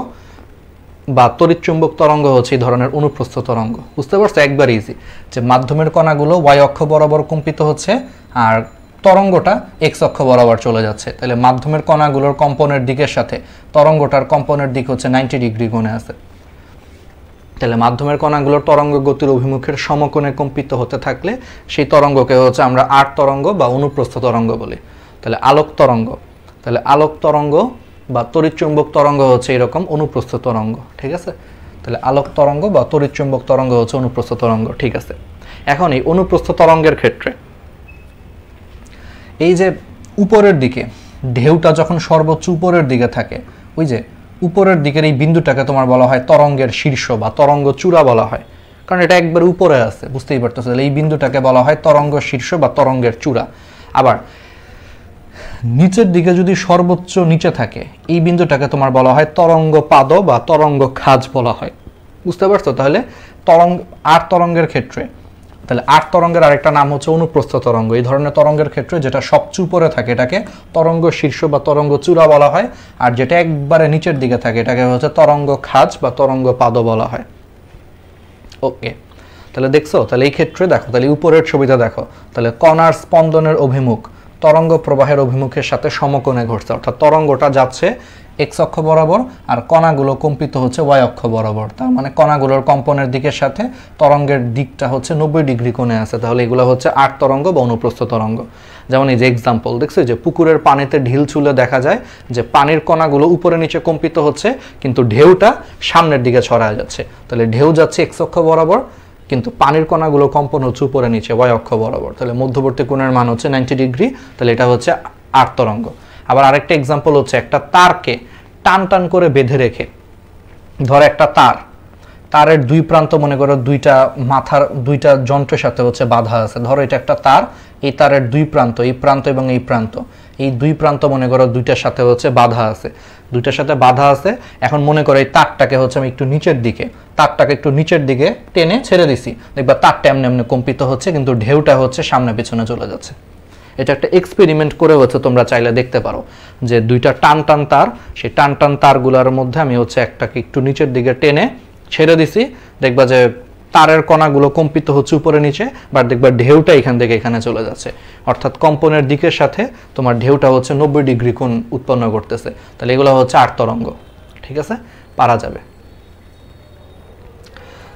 বা তড়িৎচুম্বক তরঙ্গ হচ্ছে এই ধরনের অনুপ্রস্থ তরঙ্গ। বুঝতে পারছো? একবার ইজি, যে মাধ্যমের কণাগুলো ওয়াই অক্ষ বরাবর কম্পিত হচ্ছে আর তরঙ্গটা এক্স অক্ষ বরাবর চলে যাচ্ছে। তাহলে মাধ্যমের কণাগুলোর কম্পনের দিকের সাথে তরঙ্গটার কম্পনের দিক হচ্ছে 90 ডিগ্রি কোণে আছে। তাহলে মাধ্যমের কণাগুলোর তরঙ্গ গতির অভিমুখের সমকোণে কম্পিত হতে থাকলে সেই তরঙ্গকে হচ্ছে আমরা 8 তরঙ্গ বা অনুপ্রস্থ তরঙ্গ বলি। তাহলে আলোক তরঙ্গ, তাহলে আলোক তরঙ্গ বা তড়িৎচুম্বক তরঙ্গ হচ্ছে এরকম অনুপ্রস্থ তরঙ্গ। ঠিক আছে? তাহলে আলোক তরঙ্গ বা তড়িৎচুম্বক তরঙ্গ হচ্ছে অনুপ্রস্থ তরঙ্গ। ঠিক আছে, এখন এই অনুপ্রস্থ তরঙ্গের ক্ষেত্রে এই যে উপরের দিকে ঢেউটা যখন সর্বোচ্চ উপরের দিকে থাকে, ওই যে উপরের দিকের এই বিন্দুটাকে তোমার বলা হয় তরঙ্গের শীর্ষ বা তরঙ্গ চূড়া বলা হয়, কারণ এটা একবার উপরে আছে, বুঝতেই পারতেছো। তাহলে এই বিন্দুটাকে বলা হয় তরঙ্গ শীর্ষ বা তরঙ্গের চূড়া। আবার নিচের দিকে যদি সর্বোচ্চ নিচে থাকে এই বিন্দুটাকে তোমার বলা হয় তরঙ্গ পাদ বা তরঙ্গ খাজ বলা হয়, বুঝতে পারছো। তাহলে আট তরঙ্গের ক্ষেত্রে, তাহলে আট তরঙ্গের আরেকটা নাম হচ্ছে অনুপ্রস্থ তরঙ্গ। এই ধরনের তরঙ্গের ক্ষেত্রে যেটা সবচেয়ে উপরে থাকে এটাকে তরঙ্গ শীর্ষ বা তরঙ্গ চূড়া বলা হয়, আর যেটা একবারে নিচের দিকে থাকে এটাকে হচ্ছে তরঙ্গ খাজ বা তরঙ্গ পাদ বলা হয়। ওকে, তাহলে দেখছো, তাহলে এই ক্ষেত্রে দেখো, তাহলে উপরের ছবিটা দেখো, তাহলে কণার স্পন্দনের অভিমুখ তরঙ্গ প্রবাহের অভিমুখের সাথে সমকোণে ঘটছে, অর্থাৎ তরঙ্গটা যাচ্ছে এক্স অক্ষ বরাবর আর কণাগুলো কম্পিত হচ্ছে ওয়াই অক্ষ বরাবর। তার মানে কণাগুলোর কম্পনের দিকের সাথে তরঙ্গের দিকটা হচ্ছে 90 ডিগ্রি কোণে আছে। তাহলে এগুলো হচ্ছে আট তরঙ্গ বা অনুপ্রস্থ তরঙ্গ। যেমন এই যে এক্সাম্পল দেখছো, যে পুকুরের পানিতে ঢিল ছুলে দেখা যায় যে পানির কণাগুলো উপরে নিচে কম্পিত হচ্ছে কিন্তু ঢেউটা সামনের দিকে ছড়ায় যাচ্ছে। তাহলে ঢেউ যাচ্ছে এক্স অক্ষ বরাবর কিন্তু পানির কণাগুলো কম্পন হচ্ছে উপরে নিচে ওয়াই অক্ষ বরাবর। তাহলে মধ্যবর্তী কোণের মান হচ্ছে 90 ডিগ্রি। তাহলে এটা হচ্ছে আট তরঙ্গ। আবার আরেকটা এক্সাম্পল হচ্ছে একটা তারকে টান টান করে বেঁধে রেখে, ধর একটা তারের দুই প্রান্ত মনে করো দুইটা মাথার দুইটা যন্ত্রের সাথে হচ্ছে বাঁধা আছে। ধরো এটা একটা তার, এই তারের দুই প্রান্ত, এই প্রান্ত এবং এই প্রান্ত, এই দুই প্রান্ত মনে করো দুইটার সাথে হচ্ছে বাঁধা আছে, দুইটার সাথে বাঁধা আছে। এখন মনে করো এই তারটাকে হচ্ছে আমি একটু নিচের দিকে টেনে ছেড়ে দিছি, দেখবা তারটা এমনি এমনি কম্পিত হচ্ছে কিন্তু ঢেউটা হচ্ছে সামনে পেছনে চলে যাচ্ছে। এটা একটা এক্সপেরিমেন্ট করে হচ্ছে তোমরা চাইলে দেখতে পারো যে দুইটা টান তার, সেই টান তারগুলোর মধ্যে আমি হচ্ছে একটাকে একটু নিচের দিকে টেনে ছেড়ে দিছি, দেখবা যে তারের কণাগুলো কম্পিত হচ্ছে উপরে নিচে, বাট দেখবা ঢেউটা এখান থেকে এখানে চলে যাচ্ছে, অর্থাৎ কম্পনের দিকের সাথে তোমার ঢেউটা হচ্ছে 90 ডিগ্রি কোণ উৎপন্ন করতেছে। তাহলে এগুলো হচ্ছে আট তরঙ্গ। ঠিক আছে, পারা যাবে।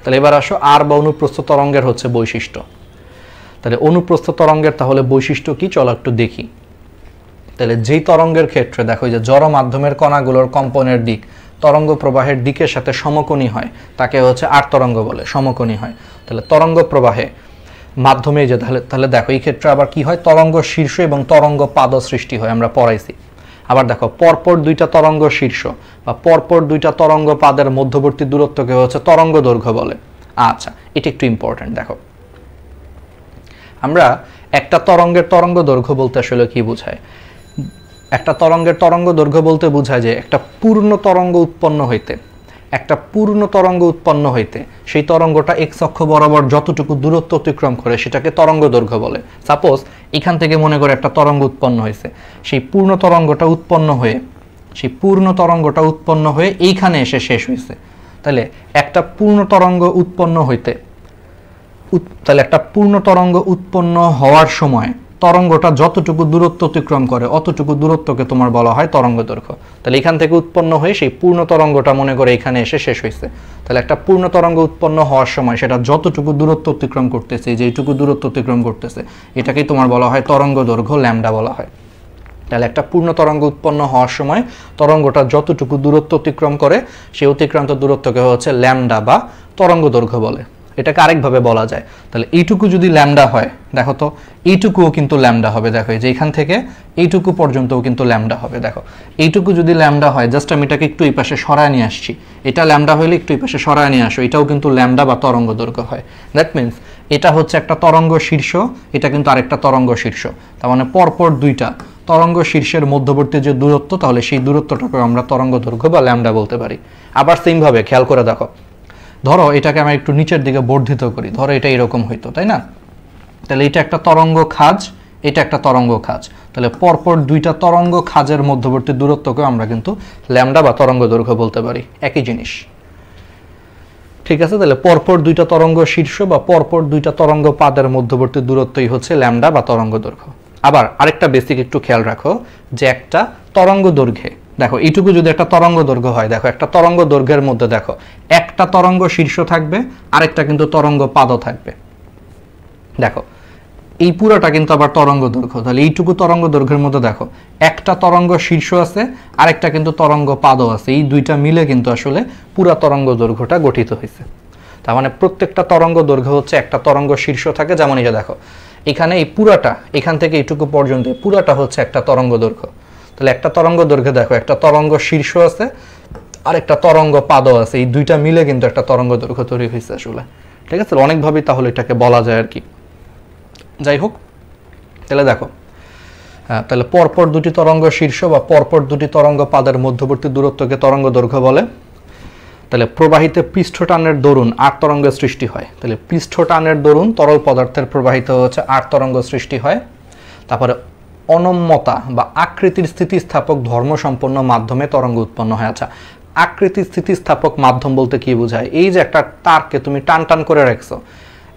তাহলে এবার আসো আর বা অনুপ্রস্থ তরঙ্গের হচ্ছে বৈশিষ্ট্য। তাহলে অনুপ্রস্থ তরঙ্গের তাহলে বৈশিষ্ট্য কি, চলো একটু দেখি। তাহলে যেই তরঙ্গের ক্ষেত্রে দেখো যে জড় মাধ্যমের কণাগুলোর কম্পনের দিক তরঙ্গ প্রবাহের দিকের সাথে সমকোণী হয় তাকে হচ্ছে আট তরঙ্গ বলে, সমকোণী হয়। তাহলে তরঙ্গ প্রবাহে মাধ্যমে যে তাহলে দেখো এই ক্ষেত্রে আবার কি হয়, তরঙ্গ শীর্ষ এবং তরঙ্গ পাদ সৃষ্টি হয়, আমরা পড়াইছি। আবার দেখো পরপর দুইটা তরঙ্গ শীর্ষ বা পরপর দুইটা তরঙ্গ পাদের মধ্যবর্তী দূরত্বকে হচ্ছে তরঙ্গ দৈর্ঘ্য বলে। আচ্ছা, এটা একটু ইম্পর্টেন্ট। দেখো আমরা একটা তরঙ্গের তরঙ্গ দৈর্ঘ্য বলতে আসলে কি বোঝায়, একটা তরঙ্গের তরঙ্গ দৈর্ঘ্য বলতে বোঝায় যে একটা পূর্ণ তরঙ্গ উৎপন্ন হইতে সেই তরঙ্গটা এক্স অক্ষ বরাবর যতটুকু দূরত্ব অতিক্রম করে সেটাকে তরঙ্গ দৈর্ঘ্য বলে। সাপোজ এখান থেকে মনে করে একটা তরঙ্গ উৎপন্ন হয়েছে, সেই পূর্ণ তরঙ্গটা উৎপন্ন হয়ে এইখানে এসে শেষ হয়েছে। তাহলে একটা পূর্ণ তরঙ্গ উৎপন্ন হওয়ার সময় তরঙ্গটা যতটুকু দূরত্ব অতিক্রম করে অতটুকু দূরত্বকে তোমার বলা হয় তরঙ্গ দৈর্ঘ্য। তাহলে এখান থেকে উৎপন্ন হয়ে সেই পূর্ণ তরঙ্গটা মনে করে এখানে এসে শেষ হয়েছে। তাহলে একটা পূর্ণ তরঙ্গ উৎপন্ন হওয়ার সময় সেটা যতটুকু দূরত্ব অতিক্রম করতেছে, যেইটুকু দূরত্ব অতিক্রম করতেছে এটাকেই তোমার বলা হয় তরঙ্গ দৈর্ঘ্য, ল্যামডা বলা হয়। তাহলে একটা পূর্ণ তরঙ্গ উৎপন্ন হওয়ার সময় তরঙ্গটা যতটুকু দূরত্ব অতিক্রম করে সেই অতিক্রান্ত দূরত্বকে হচ্ছে ল্যামডা বা তরঙ্গ দৈর্ঘ্য বলে। এটাকে আরেকভাবে বলা যায়, তাহলে এইটুকু যদি ল্যামডা হয়, দেখো তো এইটুকুও কিন্তু ল্যামডা হবে। দেখো এই যে এখান থেকে এইটুকু পর্যন্তও কিন্তু ল্যামডা হবে। দেখো এইটুকু যদি ল্যামডা হয়, জাস্ট আমি এটাকে একটু এই পাশে সরায় নিয়ে আসছি, এটা ল্যামডা হলে একটু এই পাশে সরায় নিয়ে আসো, এটাও কিন্তু ল্যামডা বা তরঙ্গ দৈর্ঘ্য হয়। দ্যাট মিনস এটা হচ্ছে একটা তরঙ্গ শীর্ষ, এটা কিন্তু আরেকটা তরঙ্গ শীর্ষ। তার মানে পরপর দুইটা তরঙ্গ শীর্ষের মধ্যবর্তী যে দূরত্ব, তাহলে সেই দূরত্বটাকে আমরা তরঙ্গ দৈর্ঘ্য বা ল্যামডা বলতে পারি। আবার সেম ভাবে খেয়াল করে দেখো, ধরো এটাকে আমি একটু নিচের দিকে বর্ধিত করি, ধরো এটা এরকম হইতো, তাই না? তাহলে এটা একটা তরঙ্গ খাজ, এটা একটা তরঙ্গ খাজ। তাহলে পরপর দুইটা তরঙ্গ খাজের মধ্যবর্তী দূরত্বকে আমরা কিন্তু ল্যামডা বা তরঙ্গ দৈর্ঘ্য বলতে পারি, একই জিনিস। ঠিক আছে, তাহলে পরপর দুইটা তরঙ্গ শীর্ষ বা পরপর দুইটা তরঙ্গ পাদের মধ্যবর্তী দূরত্বই হচ্ছে ল্যামডা বা তরঙ্গ দৈর্ঘ্য। আবার আরেকটা বেসিক একটু খেয়াল রাখো যে একটা তরঙ্গ দৈর্ঘ্যে, দেখো এইটুকু যদি একটা তরঙ্গ দৈর্ঘ্য হয়, দেখো একটা তরঙ্গ দৈর্ঘ্যের মধ্যে দেখো একটা তরঙ্গ শীর্ষ থাকবে, আরেকটা কিন্তু তরঙ্গ পাদও থাকবে। দেখো এই পুরোটা কিন্তু আবার তরঙ্গ দৈর্ঘ্য। তাহলে এইটুকু তরঙ্গ দৈর্ঘ্যের মধ্যে দেখো একটা তরঙ্গ শীর্ষ আছে, আরেকটা কিন্তু তরঙ্গ পাদও আছে। এই দুইটা মিলে কিন্তু আসলে পুরা তরঙ্গ দৈর্ঘ্যটা গঠিত হয়েছে। তার মানে প্রত্যেকটা তরঙ্গ দৈর্ঘ্য হচ্ছে একটা তরঙ্গ শীর্ষ থাকে, যেমন এই যে দেখো এখানে এই পুরাটা, এখান থেকে এইটুকু পর্যন্ত পুরাটা হচ্ছে একটা তরঙ্গ দৈর্ঘ্য। তাহলে একটা তরঙ্গ দৈর্ঘ্যে দেখো একটা তরঙ্গ শীর্ষ আছে, আরেকটা তরঙ্গ পাদও আছে, এই দুইটা মিলে কিন্তু একটা তরঙ্গ দৈর্ঘ্য তৈরি হয়েছে আসলে। ঠিক আছে, অনেকভাবেই তাহলে এটাকে বলা যায় আর কি। যাই হোক, তাহলে দেখো, হ্যাঁ, তাহলে পরপর দুটি তরঙ্গ শীর্ষ বা পরপর দুটি তরঙ্গ পাদের মধ্যবর্তী দূরত্বকে তরঙ্গ দৈর্ঘ্য বলে। তাহলে প্রবাহিতে পৃষ্ঠটানের দরুন 8 তরঙ্গের সৃষ্টি হয়। তাহলে পৃষ্ঠটানের দরুন তরল পদার্থের প্রবাহিত হচ্ছে 8 তরঙ্গ সৃষ্টি হয়। তারপরে অনম্যতা বা আকৃতির স্থিতিস্থাপক ধর্ম সম্পন্ন মাধ্যমে তরঙ্গ উৎপন্ন হয়। আচ্ছা, আকৃতির স্থিতিস্থাপক মাধ্যম বলতে কি বোঝায়? এই যে একটা তারকে তুমি টান টান করে রাখছো,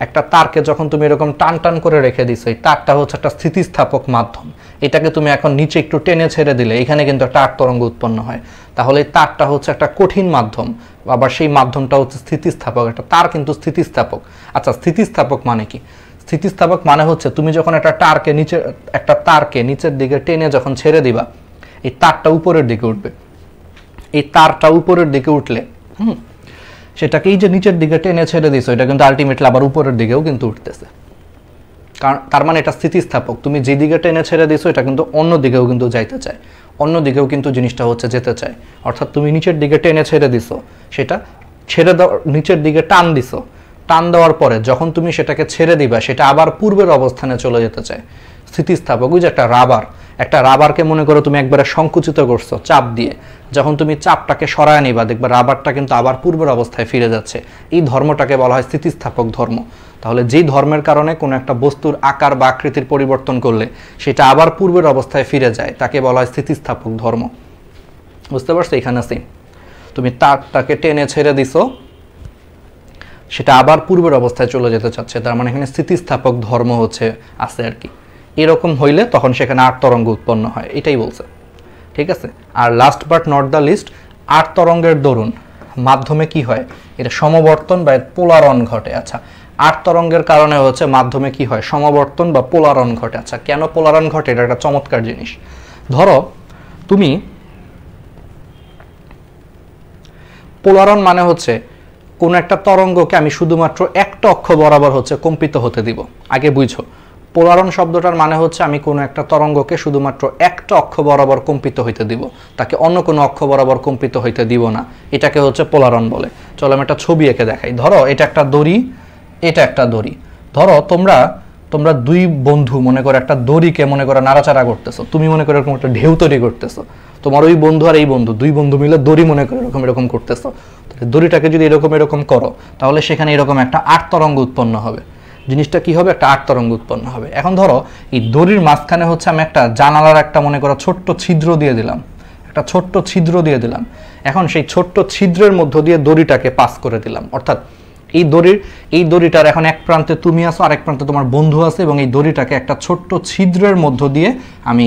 একটা তারকে যখন তুমি এরকম টান টান করে রেখে দিছো, এই তারটা হচ্ছে একটা স্থিতিস্থাপক মাধ্যম। এটাকে তুমি এখন নিচে একটু টেনে ছেড়ে দিলে এখানে কিন্তু একটা 8 তরঙ্গ উৎপন্ন হয়। তাহলে এই তারটা হচ্ছে একটা কঠিন মাধ্যম, আবার সেই মাধ্যমটা হচ্ছে স্থিতিস্থাপক। একটা তার কিন্তু স্থিতিস্থাপক। আচ্ছা, স্থিতিস্থাপক মানে কি? স্থিতিস্থাপক মানে হচ্ছে তুমি যখন একটা তারকে নিচের দিকে টেনে যখন ছেড়ে দিবা, এই তারটা উপরের দিকে উঠবে। এই তারটা উপরের দিকে উঠলে সেটাকে এই যে নিচের দিকে টেনে ছেড়ে দিছো, এটা কিন্তু আলটিমেটলি আবার উপরের দিকেও কিন্তু উঠতেছে। কারণ তার মানে এটা স্থিতিস্থাপক। তুমি যেদিকে টেনে ছেড়ে দিছো এটা কিন্তু অন্য দিকেও কিন্তু যাইতে চায়, অন্য দিকেও কিন্তু জিনিসটা হচ্ছে যেতে চায়। অর্থাৎ তুমি নিচের দিকে টেনে ছেড়ে দিছো, সেটা ছেড়ে দাও, নিচের দিকে টান দিছো, টান দেওয়ার পরে যখন তুমি সেটাকে ছেড়ে দিবা সেটা আবার পূর্বের অবস্থানে চলে যেতে চায়। স্থিতিস্থাপক। ওই যে একটা রাবারকে মনে করো তুমি একবারে সংকুচিত করছো চাপ দিয়ে, যখন তুমি চাপটাকে সরায় নিবা দেখবা রাবারটা কিন্তু আবার পূর্বের অবস্থায় ফিরে যাচ্ছে। এই ধর্মটাকে বলা হয় স্থিতিস্থাপক ধর্ম। তাহলে যেই ধর্মের কারণে কোনো একটা বস্তুর আকার বা আকৃতির পরিবর্তন করলে সেটা আবার পূর্বের অবস্থায় ফিরে যায়, তাকে বলা হয় স্থিতিস্থাপক ধর্ম। বুঝতে পারছো? এখানে সেম, তুমি তারটাকে টেনে ছেড়ে দিছো, সেটা আবার পূর্বের অবস্থায় চলে যেতে চাচ্ছে, তার মানে এখানে স্থিতিস্থাপক ধর্ম হচ্ছে আছে আর কি। এরকম হইলে তখন সেখানে 8 তরঙ্গ উৎপন্ন হয়, এটাই বলছে। ঠিক আছে, আর last but not the least, 8 তরঙ্গের দরুন মাধ্যমে কি হয়? এটা সমবর্তন বা পোলারন ঘটে। আচ্ছা, 8 তরঙ্গের কারণে হচ্ছে মাধ্যমে কি হয়? সমবর্তন বা পোলারন ঘটে। আচ্ছা, কেন পোলারন ঘটে? এটা একটা চমৎকার জিনিস। ধরো তুমি, পোলারন মানে হচ্ছে কোন একটা তরঙ্গকে আমি শুধুমাত্র একটা অক্ষ বরাবর হচ্ছে কম্পিত হতে দিব। আগে বুঝো, পোলারন শব্দটার মানে হচ্ছে আমি কোনো একটা তরঙ্গকে শুধুমাত্র একটা অক্ষ বরাবর কম্পিত হইতে দিব, তাকে অন্য কোনো অক্ষ বরাবর কম্পিত হইতে দিব না। এটাকে হচ্ছে পোলারন বলে। চলো আমি একটা ছবি এঁকে দেখাই। ধরো এটা একটা দড়ি, এটা একটা দড়ি। ধরো তোমরা দুই বন্ধু মনে করো একটা দড়িকে মনে করো নাড়াচাড়া করতেছো, তুমি মনে করো এরকম একটা ঢেউ তৈরি করতেছো। তোমার ওই বন্ধু আর এই বন্ধু, দুই বন্ধু মিলে দড়ি মনে করো এরকম করতেছো। দড়িটাকে যদি এরকম করো তাহলে সেখানে এরকম একটা 8 তরঙ্গ উৎপন্ন হবে। জিনিসটা কি হবে? একটা 8 তরঙ্গ উৎপন্ন হবে। এখন ধরো এই দড়ির মাঝখানে হচ্ছে আমি একটা জানালার একটা মনে করো ছোট্ট ছিদ্র দিয়ে দিলাম, একটা ছোট্ট ছিদ্র দিয়ে দিলাম। এখন সেই ছোট্ট ছিদ্রের মধ্য দিয়ে দড়িটাকে পাস করে দিলাম। অর্থাৎ এই দড়িটার এখন এক প্রান্তে তুমি আছো, আরেক প্রান্তে তোমার বন্ধু আছে, এবং এই দড়িটাকে একটা ছোট্ট ছিদ্রের মধ্য দিয়ে আমি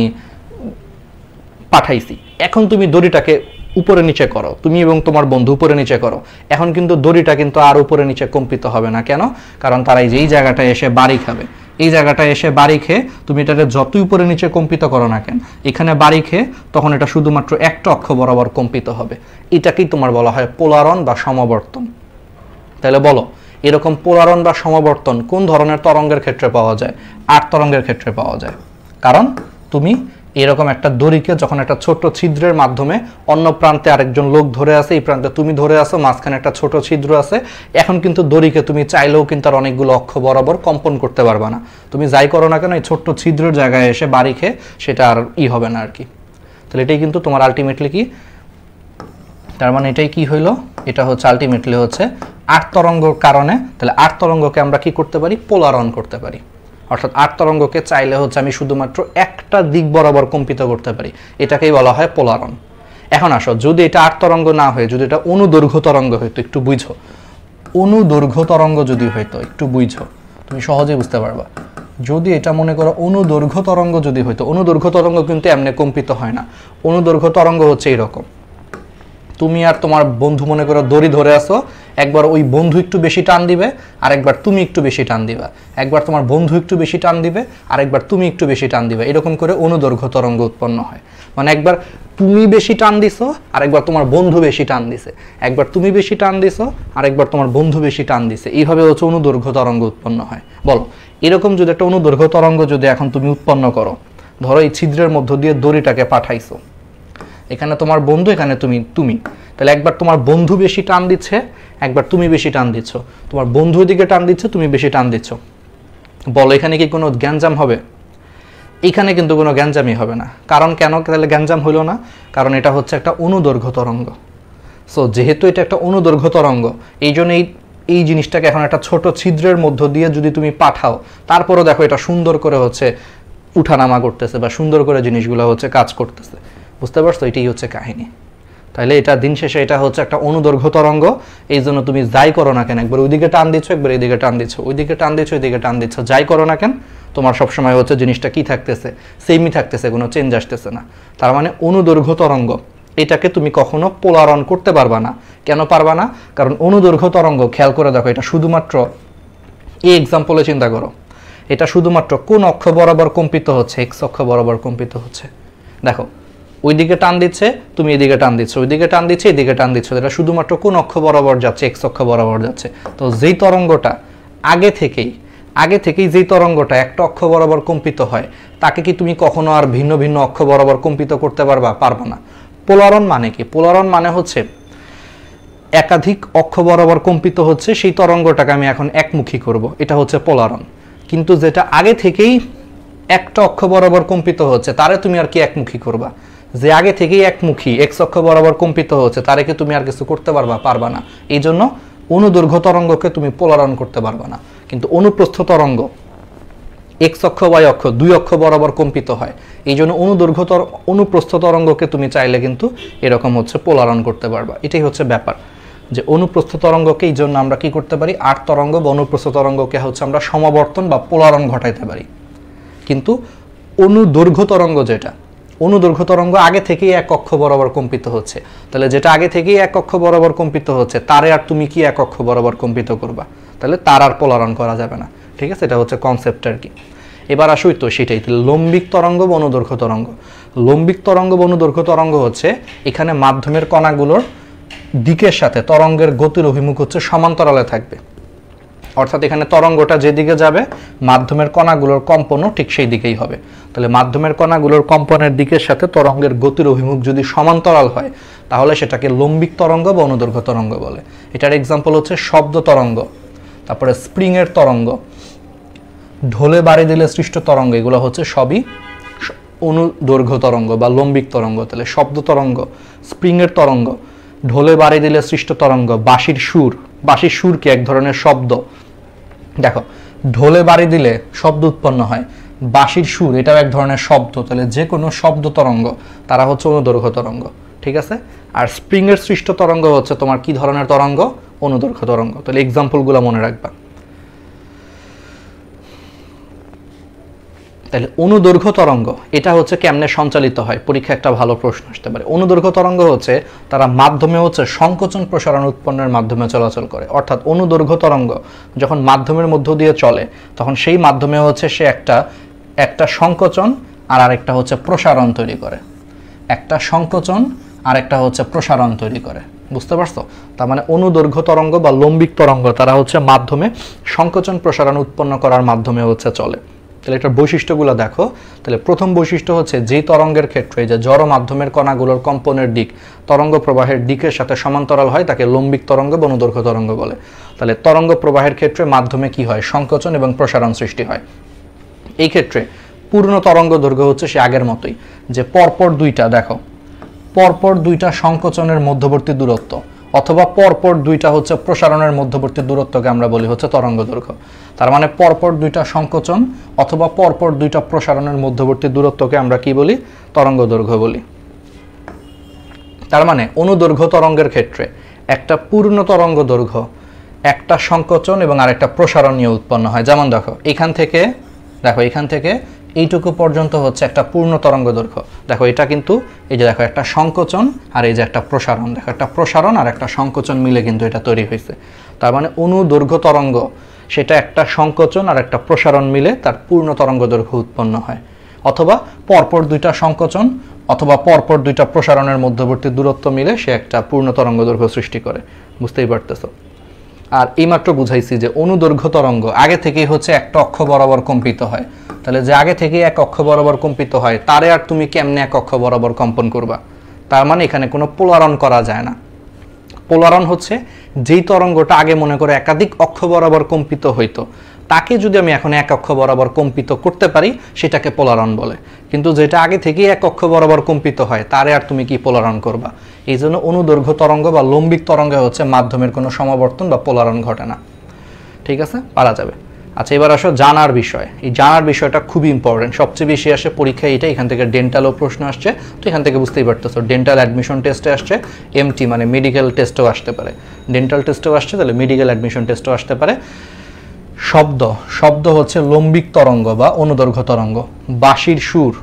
পাঠাইছি। এখন তুমি দড়িটাকে উপরে নিচে করো, তুমি এবং তোমার বন্ধু উপরে নিচে করো। এখন কিন্তু দড়িটা কিন্তু আর উপরে নিচে কম্পিত হবে না। কেন? কারণ তারা এই জায়গাটায় এসে বাড়ি খাবে। এই জায়গাটায় এসে বাড়ি খেয়ে তুমি এটাকে যতই উপরে নিচে কম্পিত করো না কেন, এখানে বাড়ি খেয়ে তখন এটা শুধুমাত্র একটা অক্ষ বরাবর কম্পিত হবে। এটাকেই তোমার বলা হয় পোলারন বা সমবর্তন। তাহলে বলো, এরকম পোলারন বা সমবর্তন কোন ধরনের তরঙ্গের ক্ষেত্রে পাওয়া যায়? 8 তরঙ্গের ক্ষেত্রে পাওয়া যায়। কারণ তুমি এরকম একটা দড়িকে যখন একটা ছোট ছিদ্রের মাধ্যমে অন্য প্রান্তে আরেকজন লোক ধরে আছে, এই প্রান্তে তুমি ধরে আছো, মাঝখানে একটা ছোট ছিদ্র আছে। এখন কিন্তু দড়িকে তুমি চাইলেও কিন্তু আর অনেকগুলো অক্ষ বরাবর কম্পন করতে পারবা না। তুমি যাই করো না কেন এই ছোট্ট ছিদ্রের জায়গায় এসে বাড়ি খেয়ে সেটা আর হবে না আর কি। তাহলে এটাই কিন্তু তোমার আলটিমেটলি কি, তার মানে এটাই কি হইলো? এটা হচ্ছে আলটিমেটলি হচ্ছে 8 তরঙ্গের কারণে। তাহলে 8 তরঙ্গকে আমরা কি করতে পারি? পোলারন করতে পারি। অর্থাৎ 8 তরঙ্গকে চাইলে হচ্ছে আমি শুধুমাত্র একটা দিক বরাবর কম্পিত করতে পারি, এটাকেই বলা হয় পোলারন। এখন আসো, যদি এটা 8 তরঙ্গ না হয়ে যদি এটা অনুদৈর্ঘ্য তরঙ্গ হইতো, একটু বুঝো, অনুদৈর্ঘ্য তরঙ্গ যদি হইতো, একটু বুঝো, তুমি সহজেই বুঝতে পারবা। যদি এটা মনে করো অনুদৈর্ঘ্য তরঙ্গ যদি হইতো, অনুদৈর্ঘ্য তরঙ্গ কিন্তু এমনি কম্পিত হয় না। অনুদৈর্ঘ্য তরঙ্গ হচ্ছে এইরকম, তুমি আর তোমার বন্ধু মনে করো দড়ি ধরে আসো, একবার ওই বন্ধু একটু বেশি টান দিবে, আরেকবার তুমি একটু বেশি টান দিবা, একবার তোমার বন্ধু একটু বেশি টান দিবে, আরেকবার তুমি একটু বেশি টান দিবে। এরকম করে অনুদৈর্ঘ্য তরঙ্গ উৎপন্ন হয়। মানে একবার তুমি বেশি টান দিছো, আরেকবার তোমার বন্ধু বেশি টান দিছে, একবার তুমি বেশি টান দিছো, আরেকবার তোমার বন্ধু বেশি টান দিছে। এইভাবে হচ্ছে অনুদৈর্ঘ্য তরঙ্গ উৎপন্ন হয়। বলো, এরকম যদি একটা অনুদৈর্ঘ্য তরঙ্গ যদি এখন তুমি উৎপন্ন করো, ধরো এই ছিদ্রের মধ্য দিয়ে দড়িটাকে পাঠাইছো, এখানে তোমার বন্ধু, এখানে তুমি তুমি তাহলে একবার তোমার বন্ধু বেশি টান দিচ্ছে, একবার তুমি বেশি টান দিচ্ছ। তোমার বন্ধু দিকে টান দিচ্ছে, তুমি বেশি টান দিচ্ছ। বলো এখানে কি কোনো গ্যাঞ্জাম হবে? এখানে কিন্তু কোনো গ্যাঞ্জামই হবে না। কারণ কেন তাহলে গ্যাঞ্জাম হইল না? কারণ এটা হচ্ছে একটা অনুদৈর্ঘ্য তরঙ্গ। সো যেহেতু এটা একটা অনুদৈর্ঘ্য তরঙ্গ, এই জন্য এই জিনিসটাকে এখন একটা ছোট ছিদ্রের মধ্য দিয়ে যদি তুমি পাঠাও, তারপরও দেখো এটা সুন্দর করে হচ্ছে উঠানামা করতেছে বা সুন্দর করে জিনিসগুলো হচ্ছে কাজ করতেছে। বুঝতে পারছো? এটাই হচ্ছে কাহিনী। তাহলে এটা দিন শেষে এটা হচ্ছে একটা অনুদৈর্ঘ্য তরঙ্গ। এই জন্য তুমি যাই করো না কেন, একবার ওইদিকে টান দিচ্ছ, একবার এইদিকে টান দিচ্ছ, ওইদিকে টান দিচ্ছ, ওইদিকে টান দিচ্ছ, যাই করো না কেন তোমার সবসময় হচ্ছে জিনিসটা কি থাকতেছে, সেমই থাকতেছে, কোনো চেঞ্জ আসতেছে না। তার মানে অনুদৈর্ঘ্য তরঙ্গ, এটাকে তুমি কখনো পোলারন করতে পারবা না। কেন পারবা না? কারণ অনুদৈর্ঘ্য তরঙ্গ, খেয়াল করে দেখো, এটা শুধুমাত্র এই এক্সাম্পলে চিন্তা করো, এটা শুধুমাত্র কোন অক্ষ বরাবর কম্পিত হচ্ছে? এক্স অক্ষ বরাবর কম্পিত হচ্ছে। দেখো ওইদিকে টান দিচ্ছে, তুমি এদিকে টান দিচ্ছ, ওইদিকে টান দিচ্ছে, এদিকে টান দিচ্ছ, এটা শুধুমাত্র কোন অক্ষ বরাবর যাচ্ছে? এক্স অক্ষ বরাবর যাচ্ছে। তো যেই তরঙ্গটা আগে থেকেই যেই তরঙ্গটা একটা অক্ষ বরাবর কম্পিত হয়, তাকে কি তুমি কখনো আর ভিন্ন ভিন্ন অক্ষ বরাবর কম্পিত করতে পারবা? পারবা না। পোলারন মানে কি? পোলারন মানে হচ্ছে একাধিক অক্ষ বরাবর কম্পিত হচ্ছে, সেই তরঙ্গটাকে আমি এখন একমুখী করব, এটা হচ্ছে পোলারন। কিন্তু যেটা আগে থেকেই একটা অক্ষ বরাবর কম্পিত হচ্ছে, তারে তুমি আর কি একমুখী করবা? যে আগে থেকেই একমুখী এক্স অক্ষ বরাবর কম্পিত হচ্ছে, তারে কি তুমি আর কিছু করতে পারবা? পারবা না। এই জন্য অনুদৈর্ঘ্য তরঙ্গকে তুমি পোলারন করতে পারবা না। কিন্তু অনুপ্রস্থ তরঙ্গ এক্স অক্ষ ওয়াই অক্ষ দুই অক্ষ বরাবর কম্পিত হয়, এই জন্য অনুপ্রস্থ তরঙ্গকে তুমি চাইলে কিন্তু এরকম হচ্ছে পোলারন করতে পারবা। এটাই হচ্ছে ব্যাপার, যে অনুপ্রস্থ তরঙ্গকে এই জন্য আমরা কি করতে পারি? আট তরঙ্গ বা অনুপ্রস্থ তরঙ্গকে হচ্ছে আমরা সমাবর্তন বা পোলারন ঘটাইতে পারি। কিন্তু অনুদৈর্ঘ্য তরঙ্গ, যেটা অনুদৈর্ঘ্য তরঙ্গ আগে থেকেই এক অক্ষ বরাবর কম্পিত হচ্ছে, তাহলে যেটা আগে থেকেই এক অক্ষ বরাবর কম্পিত হচ্ছে, তারে আর তুমি কি এক অক্ষ বরাবর কম্পিত করবা? তাহলে তার আর পোলারন করা যাবে না। ঠিক আছে, এটা হচ্ছে কনসেপ্ট আর কি। এবার আসুই তো সেটাই, লম্বিক তরঙ্গ বা অনুদৈর্ঘ্য তরঙ্গ। লম্বিক তরঙ্গ বা অনুদৈর্ঘ্য তরঙ্গ হচ্ছে এখানে মাধ্যমের কণাগুলোর দিকের সাথে তরঙ্গের গতির অভিমুখ হচ্ছে সমান্তরালে থাকবে। অর্থাৎ এখানে তরঙ্গটা যেদিকে যাবে, মাধ্যমের কণাগুলোর কম্পনও ঠিক সেই দিকেই হবে। তাহলে মাধ্যমের কণাগুলোর কম্পনের দিকের সাথে তরঙ্গের গতির অভিমুখ যদি সমান্তরাল হয়, তাহলে সেটাকে লম্বিক তরঙ্গ বা অনুদৈর্ঘ্য তরঙ্গ বলে। এটার এক্সাম্পল হচ্ছে শব্দ তরঙ্গ, তারপরে স্প্রিংয়ের তরঙ্গ, ঢোলে বাড়ি দিলে সৃষ্ট তরঙ্গ, এগুলো হচ্ছে সবই অনুদৈর্ঘ্য তরঙ্গ বা লম্বিক তরঙ্গ। তাহলে শব্দ তরঙ্গ, স্প্রিংয়ের তরঙ্গ, ঢোলে বাড়ি দিলে সৃষ্ট তরঙ্গ, বাঁশির সুর কি এক ধরনের শব্দ। দেখো ঢোলে বাড়ি দিলে শব্দ উৎপন্ন হয়, বাঁশির সুর এটাও এক ধরনের শব্দ। তাহলে যে কোনো শব্দ তরঙ্গ তারা হচ্ছে অনুদৈর্ঘ্য তরঙ্গ। ঠিক আছে, আর স্প্রিংয়ের সৃষ্ট তরঙ্গ হচ্ছে তোমার কি ধরনের তরঙ্গ? অনুদৈর্ঘ্য তরঙ্গ। তাহলে এক্সাম্পলগুলো মনে রাখবা। তাহলে অনুদৈর্ঘ্য তরঙ্গ এটা হচ্ছে কেমনে সঞ্চালিত হয়? পরীক্ষা একটা ভালো প্রশ্ন আসতে পারে। অনুদৈর্ঘ্য তরঙ্গ হচ্ছে তারা মাধ্যমে হচ্ছে সংকোচন প্রসারণ উৎপন্নের মাধ্যমে চলাচল করে। অর্থাৎ অনুদৈর্ঘ্য তরঙ্গ যখন মাধ্যমের মধ্য দিয়ে চলে, তখন সেই মাধ্যমে হচ্ছে সে একটা সংকোচন আর আরেকটা হচ্ছে প্রসারণ তৈরি করে। একটা সংকোচন আর একটা হচ্ছে প্রসারণ তৈরি করে। বুঝতে পারছো? তার মানে অনুদৈর্ঘ্য তরঙ্গ বা লম্বিক তরঙ্গ তারা হচ্ছে মাধ্যমে সংকোচন প্রসারণ উৎপন্ন করার মাধ্যমে হচ্ছে চলে। তাহলে এটার বৈশিষ্ট্যগুলো দেখো। তাহলে প্রথম বৈশিষ্ট্য হচ্ছে যেই তরঙ্গের ক্ষেত্রে যে জড় মাধ্যমের কণাগুলোর কম্পনের দিক তরঙ্গ প্রবাহের দিকের সাথে সমান্তরাল হয়, তাকে লম্বিক তরঙ্গ বা অনুদৈর্ঘ্য তরঙ্গ বলে। তাহলে তরঙ্গ প্রবাহের ক্ষেত্রে মাধ্যমে কি হয়? সংকোচন এবং প্রসারণ সৃষ্টি হয়। এই ক্ষেত্রে পূর্ণ তরঙ্গ দৈর্ঘ্য হচ্ছে সে আগের মতোই, যে পরপর দুইটা সংকোচনের মধ্যবর্তী দূরত্ব অথবা পরপর দুইটা হচ্ছে প্রসারণের মধ্যবর্তী দূরত্বকে আমরা বলি হচ্ছে তরঙ্গ দৈর্ঘ্য। তার মানে পরপর দুইটা সংকোচন অথবা পরপর দুইটা প্রসারণের মধ্যবর্তী দূরত্বকে আমরা কি বলি? তরঙ্গ দৈর্ঘ্য বলি। তার মানে অনুদৈর্ঘ্য তরঙ্গের ক্ষেত্রে একটা পূর্ণ তরঙ্গ দৈর্ঘ্য একটা সংকোচন এবং আরেকটা প্রসারণ নিয়ে উৎপন্ন হয়। যেমন দেখো এখান থেকে এইটুকু পর্যন্ত হচ্ছে একটা পূর্ণ তরঙ্গ দৈর্ঘ্য। দেখো এটা কিন্তু এই যে দেখো একটা সংকোচন আর এই যে একটা প্রসারণ, দেখো একটা প্রসারণ আর একটা সংকোচন মিলে কিন্তু এটা তৈরি হয়েছে। তার মানে অনুদৈর্ঘ্য তরঙ্গ সেটা একটা সংকোচন আর একটা প্রসারণ মিলে তার পূর্ণ তরঙ্গ দৈর্ঘ্য উৎপন্ন হয়, অথবা পরপর দুইটা সংকোচন অথবা পরপর দুইটা প্রসারণের মধ্যবর্তী দূরত্ব মিলে সে একটা পূর্ণ তরঙ্গ দৈর্ঘ্য সৃষ্টি করে। বুঝতেই পারতেছো? আর এইমাত্র বুঝাইছি যে অনুদৈর্ঘ্য তরঙ্গ আগে থেকেই হচ্ছে একটা অক্ষ বরাবর কম্পিত হয়। তাহলে যে আগে থেকে এক অক্ষ বরাবর কম্পিত হয়, তারে আর তুমি কেমনে এক অক্ষ বরাবর কম্পন করবা? তার মানে এখানে কোনো পোলারন করা যায় না। পোলারন হচ্ছে যেই তরঙ্গটা আগে মনে করে একাধিক অক্ষ বরাবর কম্পিত হইতো, তাকে যদি আমি এখন এক অক্ষ বরাবর কম্পিত করতে পারি সেটাকে পোলারন বলে। কিন্তু যেটা আগে থেকেই এক অক্ষ বরাবর কম্পিত হয় তারে আর তুমি কি পোলারন করবা? এই জন্য অনুদৈর্ঘ্য তরঙ্গ বা লম্বিক তরঙ্গে হচ্ছে মাধ্যমের কোনো সমাবর্তন বা পোলারন ঘটে না। ঠিক আছে, পারা যাবে। আচ্ছা, এবার আসো জানার বিষয়। এই জানার বিষয়টা খুবই ইম্পর্টেন্ট, সবচেয়ে বেশি আসে পরীক্ষায় এটা। এখান থেকে ডেন্টালও প্রশ্ন আসছে, তো এখান থেকে বুঝতেই পারতেছো ডেন্টাল অ্যাডমিশন টেস্টে আসছে, এমটি মানে মেডিকেল টেস্টেও আসতে পারে, ডেন্টাল টেস্টেও আসছে, তাহলে মেডিকেল অ্যাডমিশন টেস্টেও আসতে পারে। শব্দ হচ্ছে লম্বিক তরঙ্গ বা অনুদৈর্ঘ্য তরঙ্গ। বাঁশির সুর,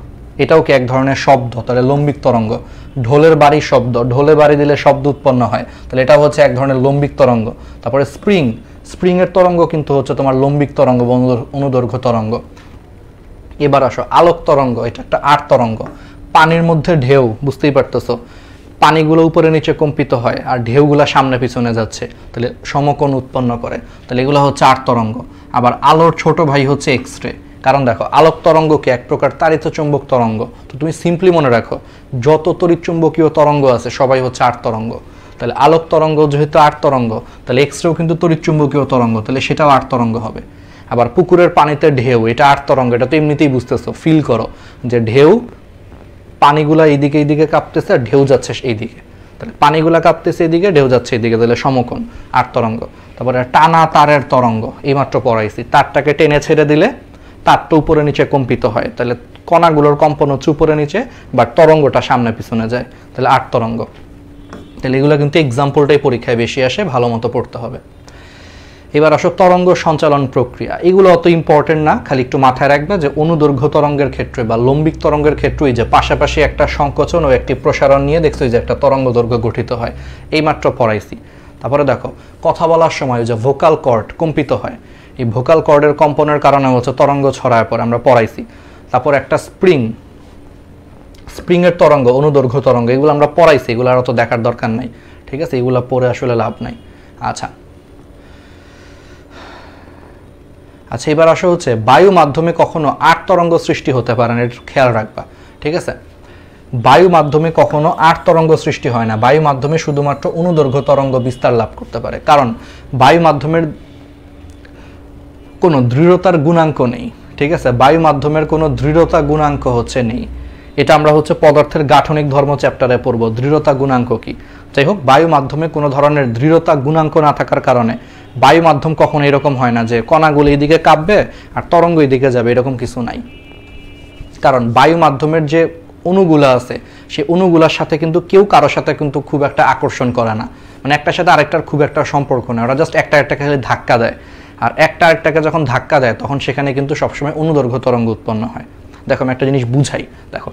এটাও কি এক ধরনের শব্দ, তাহলে লম্বিক তরঙ্গ। ঢোলের বাড়ি শব্দ, ঢোলে বাড়ি দিলে শব্দ উৎপন্ন হয়, তাহলে এটাও হচ্ছে এক ধরনের লম্বিক তরঙ্গ। তারপরে স্প্রিংয়ের তরঙ্গ কিন্তু হচ্ছে তোমার লম্বিক তরঙ্গ বা অনুদৈর্ঘ্য তরঙ্গ। এবার আসো আলোক তরঙ্গ, এটা একটা আট তরঙ্গ। পানির মধ্যে ঢেউ, বুঝতেই পারতেছো পানিগুলো উপরে নিচে কম্পিত হয় আর ঢেউগুলো সামনে পিছনে যাচ্ছে, তাহলে সমকোণ উৎপন্ন করে, তাহলে এগুলো হচ্ছে আট তরঙ্গ। আবার আলোর ছোট ভাই হচ্ছে এক্স রে, কারণ দেখো আলোক তরঙ্গকে এক প্রকার তাড়িত চুম্বক তরঙ্গ। তো তুমি সিম্পলি মনে রাখো যত তড়িৎ চুম্বকীয় তরঙ্গ আছে সবাই হচ্ছে আট তরঙ্গ। তাহলে আলোক তরঙ্গ যেহেতু আট তরঙ্গ, তাহলে এক্স রেও কিন্তু তড়িৎ চুম্বকীয় তরঙ্গ, তাহলে সেটাও আট তরঙ্গ হবে। আবার পুকুরের পানিতে ঢেউ, এটা আট তরঙ্গ। এটা তো এমনিতেই বুঝতেছো, ফিল করো যে ঢেউ, পানিগুলা এইদিকে কাঁপতেছে আর ঢেউ যাচ্ছে এইদিকে, তাহলে পানিগুলা কাঁপতেছে এদিকে, ঢেউ যাচ্ছে এদিকে, তাহলে সমকোণ আট তরঙ্গ। তারপরে টানা তারের তরঙ্গ, এইমাত্র পড়াইছি, তারটাকে টেনে ছেড়ে দিলে তারটা উপরে নিচে কম্পিত হয়, তাহলে কণাগুলোর কম্পন হচ্ছে উপরে নিচে, বা তরঙ্গটা সামনে পিছনে যায়, তাহলে আট তরঙ্গ। তাহলে এগুলো কিন্তু এক্সাম্পলটাই পরীক্ষায় বেশি আসে, ভালো মতো পড়তে হবে। এবার আসো তরঙ্গ সঞ্চালন প্রক্রিয়া। এগুলো অত ইম্পর্টেন্ট না, খালি একটু মাথায় রাখবে যে অনুদৈর্ঘ্য তরঙ্গের ক্ষেত্রে বা লম্বিক তরঙ্গের ক্ষেত্রে যে পাশাপাশি একটা সংকোচন ও একটি প্রসারণ নিয়ে দেখছো যে একটা তরঙ্গ দৈর্ঘ্য গঠিত হয়, এইমাত্র পড়াইছি। তারপরে দেখো কথা বলার সময় যে ভোকাল কর্ড কম্পিত হয়, এই ভোকাল কর্ডের কম্পনের কারণে হচ্ছে তরঙ্গ ছড়ায় পড়ে, আমরা পড়াইছি। তারপর একটা স্প্রিংয়ের তরঙ্গ, অনুদৈর্ঘ্য তরঙ্গ, এগুলো আমরা পড়াইছি, এগুলো আর অত দেখার দরকার নাই। ঠিক আছে, এগুলো পড়ে আসলে লাভ নাই। আচ্ছা, এবার আসা হচ্ছে বায়ু মাধ্যমে কখনো আট তরঙ্গ সৃষ্টি হতে পারে না, এটা খেয়াল রাখবা। ঠিক আছে, বায়ু মাধ্যমে কখনো আট তরঙ্গ সৃষ্টি হয় না, বায়ু মাধ্যমে শুধুমাত্র অনুদৈর্ঘ্য তরঙ্গ বিস্তার লাভ করতে পারে, কারণ বায়ু মাধ্যমের কোনো দৃঢ়তার গুণাঙ্ক নেই। ঠিক আছে, বায়ু মাধ্যমের কোনো দৃঢ়তা গুণাঙ্ক হচ্ছে নেই। এটা আমরা হচ্ছে পদার্থের গাঠনিক ধর্ম চ্যাপ্টারে পড়বো, দৃঢ়তা গুণাঙ্ক কি। যাই হোক, বায়ু মাধ্যমে কোনো ধরনের দৃঢ়তা গুণাঙ্ক না থাকার কারণে বায়ু মাধ্যম কখনো এরকম হয় না যে কণাগুলো এইদিকে কাঁপবে আর তরঙ্গ এইদিকে যাবে, এরকম কিছু নাই। কারণ বায়ু মাধ্যমের যে অণুগুলো আছে সেই অণুগুলোর সাথে কিন্তু কেউ কারোর সাথে কিন্তু খুব একটা আকর্ষণ করে না, মানে একটার সাথে আরেকটার খুব একটা সম্পর্ক নেই, ওরা জাস্ট একটা খালি ধাক্কা দেয়। আর একটা আরেকটাকে যখন ধাক্কা দেয় তখন সেখানে কিন্তু সবসময় অনুদৈর্ঘ্য তরঙ্গ উৎপন্ন হয়। দেখো আমি একটা জিনিস বুঝাই, দেখো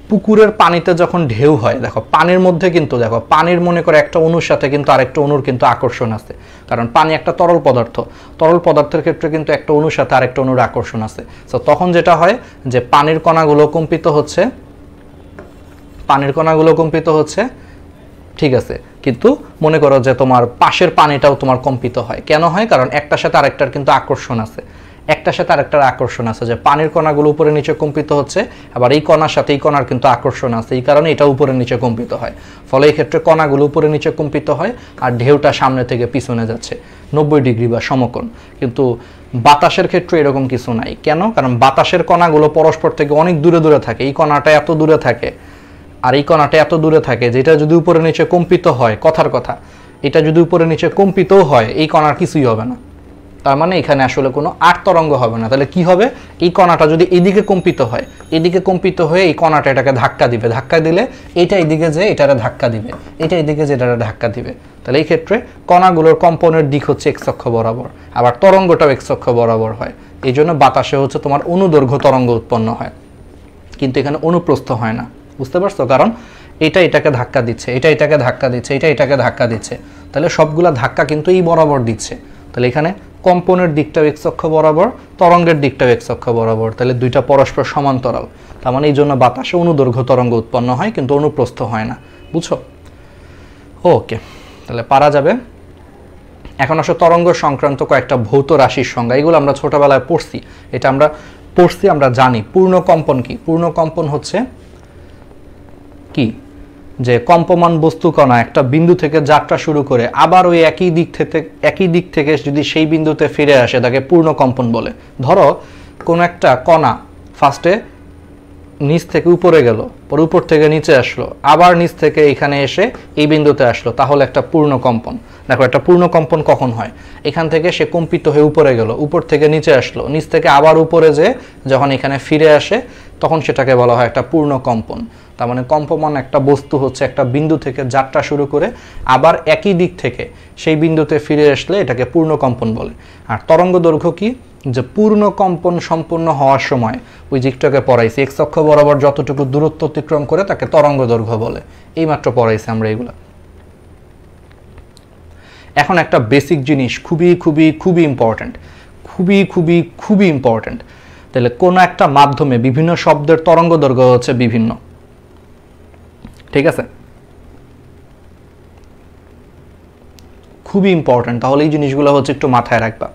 পুকুরের পানিতে যখন ঢেউ হয়, দেখো পানির মধ্যে কিন্তু দেখো পানির মনে করে একটা অণুর সাথে কিন্তু আরেকটা অণুর কিন্তু আকর্ষণ আছে, কারণ পানি একটা তরল পদার্থ, তরল পদার্থের ক্ষেত্রে কিন্তু একটা অণুর সাথে আরেকটা অণুর আকর্ষণ আছে। তো তখন যেটা হয় যে পানির কণাগুলো কম্পিত হচ্ছে, ঠিক আছে, কিন্তু মনে করো যে তোমার পাশের পানিটাও তোমার কম্পিত হয়। কেন হয়? কারণ একটার সাথে আরেকটার কিন্তু আকর্ষণ আছে, যে পানির কণাগুলো উপরে নিচে কম্পিত হচ্ছে, আবার এই কণার সাথে এই কণার কিন্তু আকর্ষণ আছে, এই কারণে এটা উপরে নিচে কম্পিত হয়। ফলে এই ক্ষেত্রে কণাগুলো উপরে নিচে কম্পিত হয় আর ঢেউটা সামনে থেকে পিছনে যাচ্ছে 90 ডিগ্রি বা সমকোণ। কিন্তু বাতাসের ক্ষেত্রে এরকম কিছু নাই। কেন? কারণ বাতাসের কণাগুলো পরস্পর থেকে অনেক দূরে থাকে, এই কণাটা এত দূরে থাকে আর এই কণাটা এত দূরে থাকে, যেটা যদি উপরে নিচে কম্পিত হয়, কথার কথা, এটা যদি উপরে নিচে কম্পিতও হয় এই কণার কিছুই হবে না, তার মানে এখানে আসলে কোনো আট তরঙ্গ হবে না। তাহলে কি হবে? এই কণাটা যদি এদিকে কম্পিত হয়, এই কণাটা এটাকে ধাক্কা দিবে, ধাক্কা দিলে এটা এদিকে যে এটারে ধাক্কা দিবে, এটা এদিকে যে এটারে ধাক্কা দিবে। তাহলে এই ক্ষেত্রে কণাগুলোর কম্পনের দিক হচ্ছে এক্স অক্ষ বরাবর, আবার তরঙ্গটাও এক্স অক্ষ বরাবর হয়। এই জন্য বাতাসে হচ্ছে তোমার অনুদৈর্ঘ্য তরঙ্গ উৎপন্ন হয়, কিন্তু এখানে অনুপ্রস্থ হয় না। বুঝতে পারছো? কারণ এটা এটাকে ধাক্কা দিচ্ছে, এটা এটাকে ধাক্কা দিচ্ছে, এটা এটাকে ধাক্কা দিচ্ছে, তাহলে সবগুলা ধাক্কা কিন্তু এই বরাবর দিচ্ছে। তাহলে এখানে কম্পনের দিকটাও এক্স অক্ষ বরাবর, তরঙ্গের দিকটাও এক্স অক্ষ বরাবর, তাহলে দুইটা পরস্পর সমান্তরাল। তার মানে এই জন্য বাতাসে অনুদৈর্ঘ্য তরঙ্গ উৎপন্ন হয় কিন্তু অনুপ্রস্থ হয় না। বুঝছো? ওকে, তাহলে পারা যাবে। এখন আসলে তরঙ্গ সংক্রান্ত কয়েকটা ভৌত রাশির সংজ্ঞা, এগুলো আমরা ছোটবেলায় পড়ছি, এটা আমরা পড়ছি, আমরা জানি। পূর্ণ কম্পন কি? পূর্ণ কম্পন হচ্ছে কি? যে কম্পমান বস্তু কণা একটা বিন্দু থেকে যাত্রা শুরু করে আবার ওই একই দিক থেকে যদি সেই বিন্দুতে ফিরে আসে তাকে পূর্ণ কম্পন বলে। ধরো কোন একটা কণা ফার্স্টে নিচ থেকে উপরে গেল, পরে উপর থেকে নিচে আসলো, আবার নিচ থেকে এখানে এসে এই বিন্দুতে আসলো, তাহলে একটা পূর্ণ কম্পন। দেখো একটা পূর্ণ কম্পন কখন হয়? এখান থেকে সে কম্পিত হয়ে উপরে গেল, উপর থেকে নিচে আসলো, নিচ থেকে আবার উপরে যে যখন এখানে ফিরে আসে তখন সেটাকে বলা হয় একটা পূর্ণ কম্পন। তার মানে কম্পমান একটা বস্তু হচ্ছে একটা বিন্দু থেকে যাত্রা শুরু করে আবার একই দিক থেকে সেই বিন্দুতে ফিরে আসলে এটাকে পূর্ণ কম্পন বলে। আর তরঙ্গ দৈর্ঘ্য কি? যে পূর্ণ কম্পন সম্পূর্ণ হওয়ার সময় ওই দিকটাকে পড়াইছি, এক্স অক্ষ বরাবর যতটুকু দূরত্ব অতিক্রম করে তাকে তরঙ্গ দৈর্ঘ্য বলে। এইমাত্র পড়াইছি আমরা এগুলা। এখন একটা বেসিক জিনিস খুবই খুবই খুবই ইম্পর্ট্যান্ট, খুবই খুবই খুবই ইম্পর্ট্যান্ট। তাহলে কোন একটা মাধ্যমে বিভিন্ন শব্দের তরঙ্গ দৈর্ঘ্য হচ্ছে বিভিন্ন, ঠিক আছে? খুবই ইম্পর্ট্যান্ট, তাহলে এই জিনিসগুলো হচ্ছে একটু মাথায় রাখবা,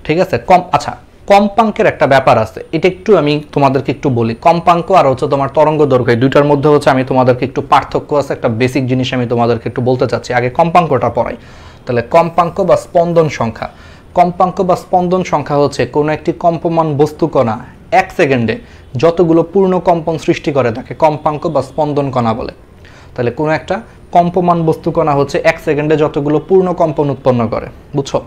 ঠিক আছে? আচ্ছা, কম্পাঙ্কের একটা ব্যাপার আছে, এটা একটু আমি তোমাদেরকে একটু বলি। কম্পাঙ্ক আর হচ্ছে তোমার তরঙ্গ দৈর্ঘ্য, এই দুইটার মধ্যে হচ্ছে আমি তোমাদেরকে একটু পার্থক্য আছে, একটা বেসিক জিনিস আমি তোমাদেরকে একটু বলতে চাচ্ছি। আগে কম্পাঙ্কটা পড়াই। তাহলে কম্পাঙ্ক বা স্পন্দন সংখ্যা, কম্পাঙ্ক বা স্পন্দন সংখ্যা হচ্ছে কোনো একটি কম্পমান বস্তু কণা এক সেকেন্ডে যতগুলো পূর্ণ কম্পন সৃষ্টি করে তাকে কম্পাঙ্ক বা স্পন্দন কণা বলে। তাহলে কোনো একটা কম্পমান বস্তু কণা হচ্ছে এক সেকেন্ডে যতগুলো পূর্ণ কম্পন উৎপন্ন করে, বুঝছো?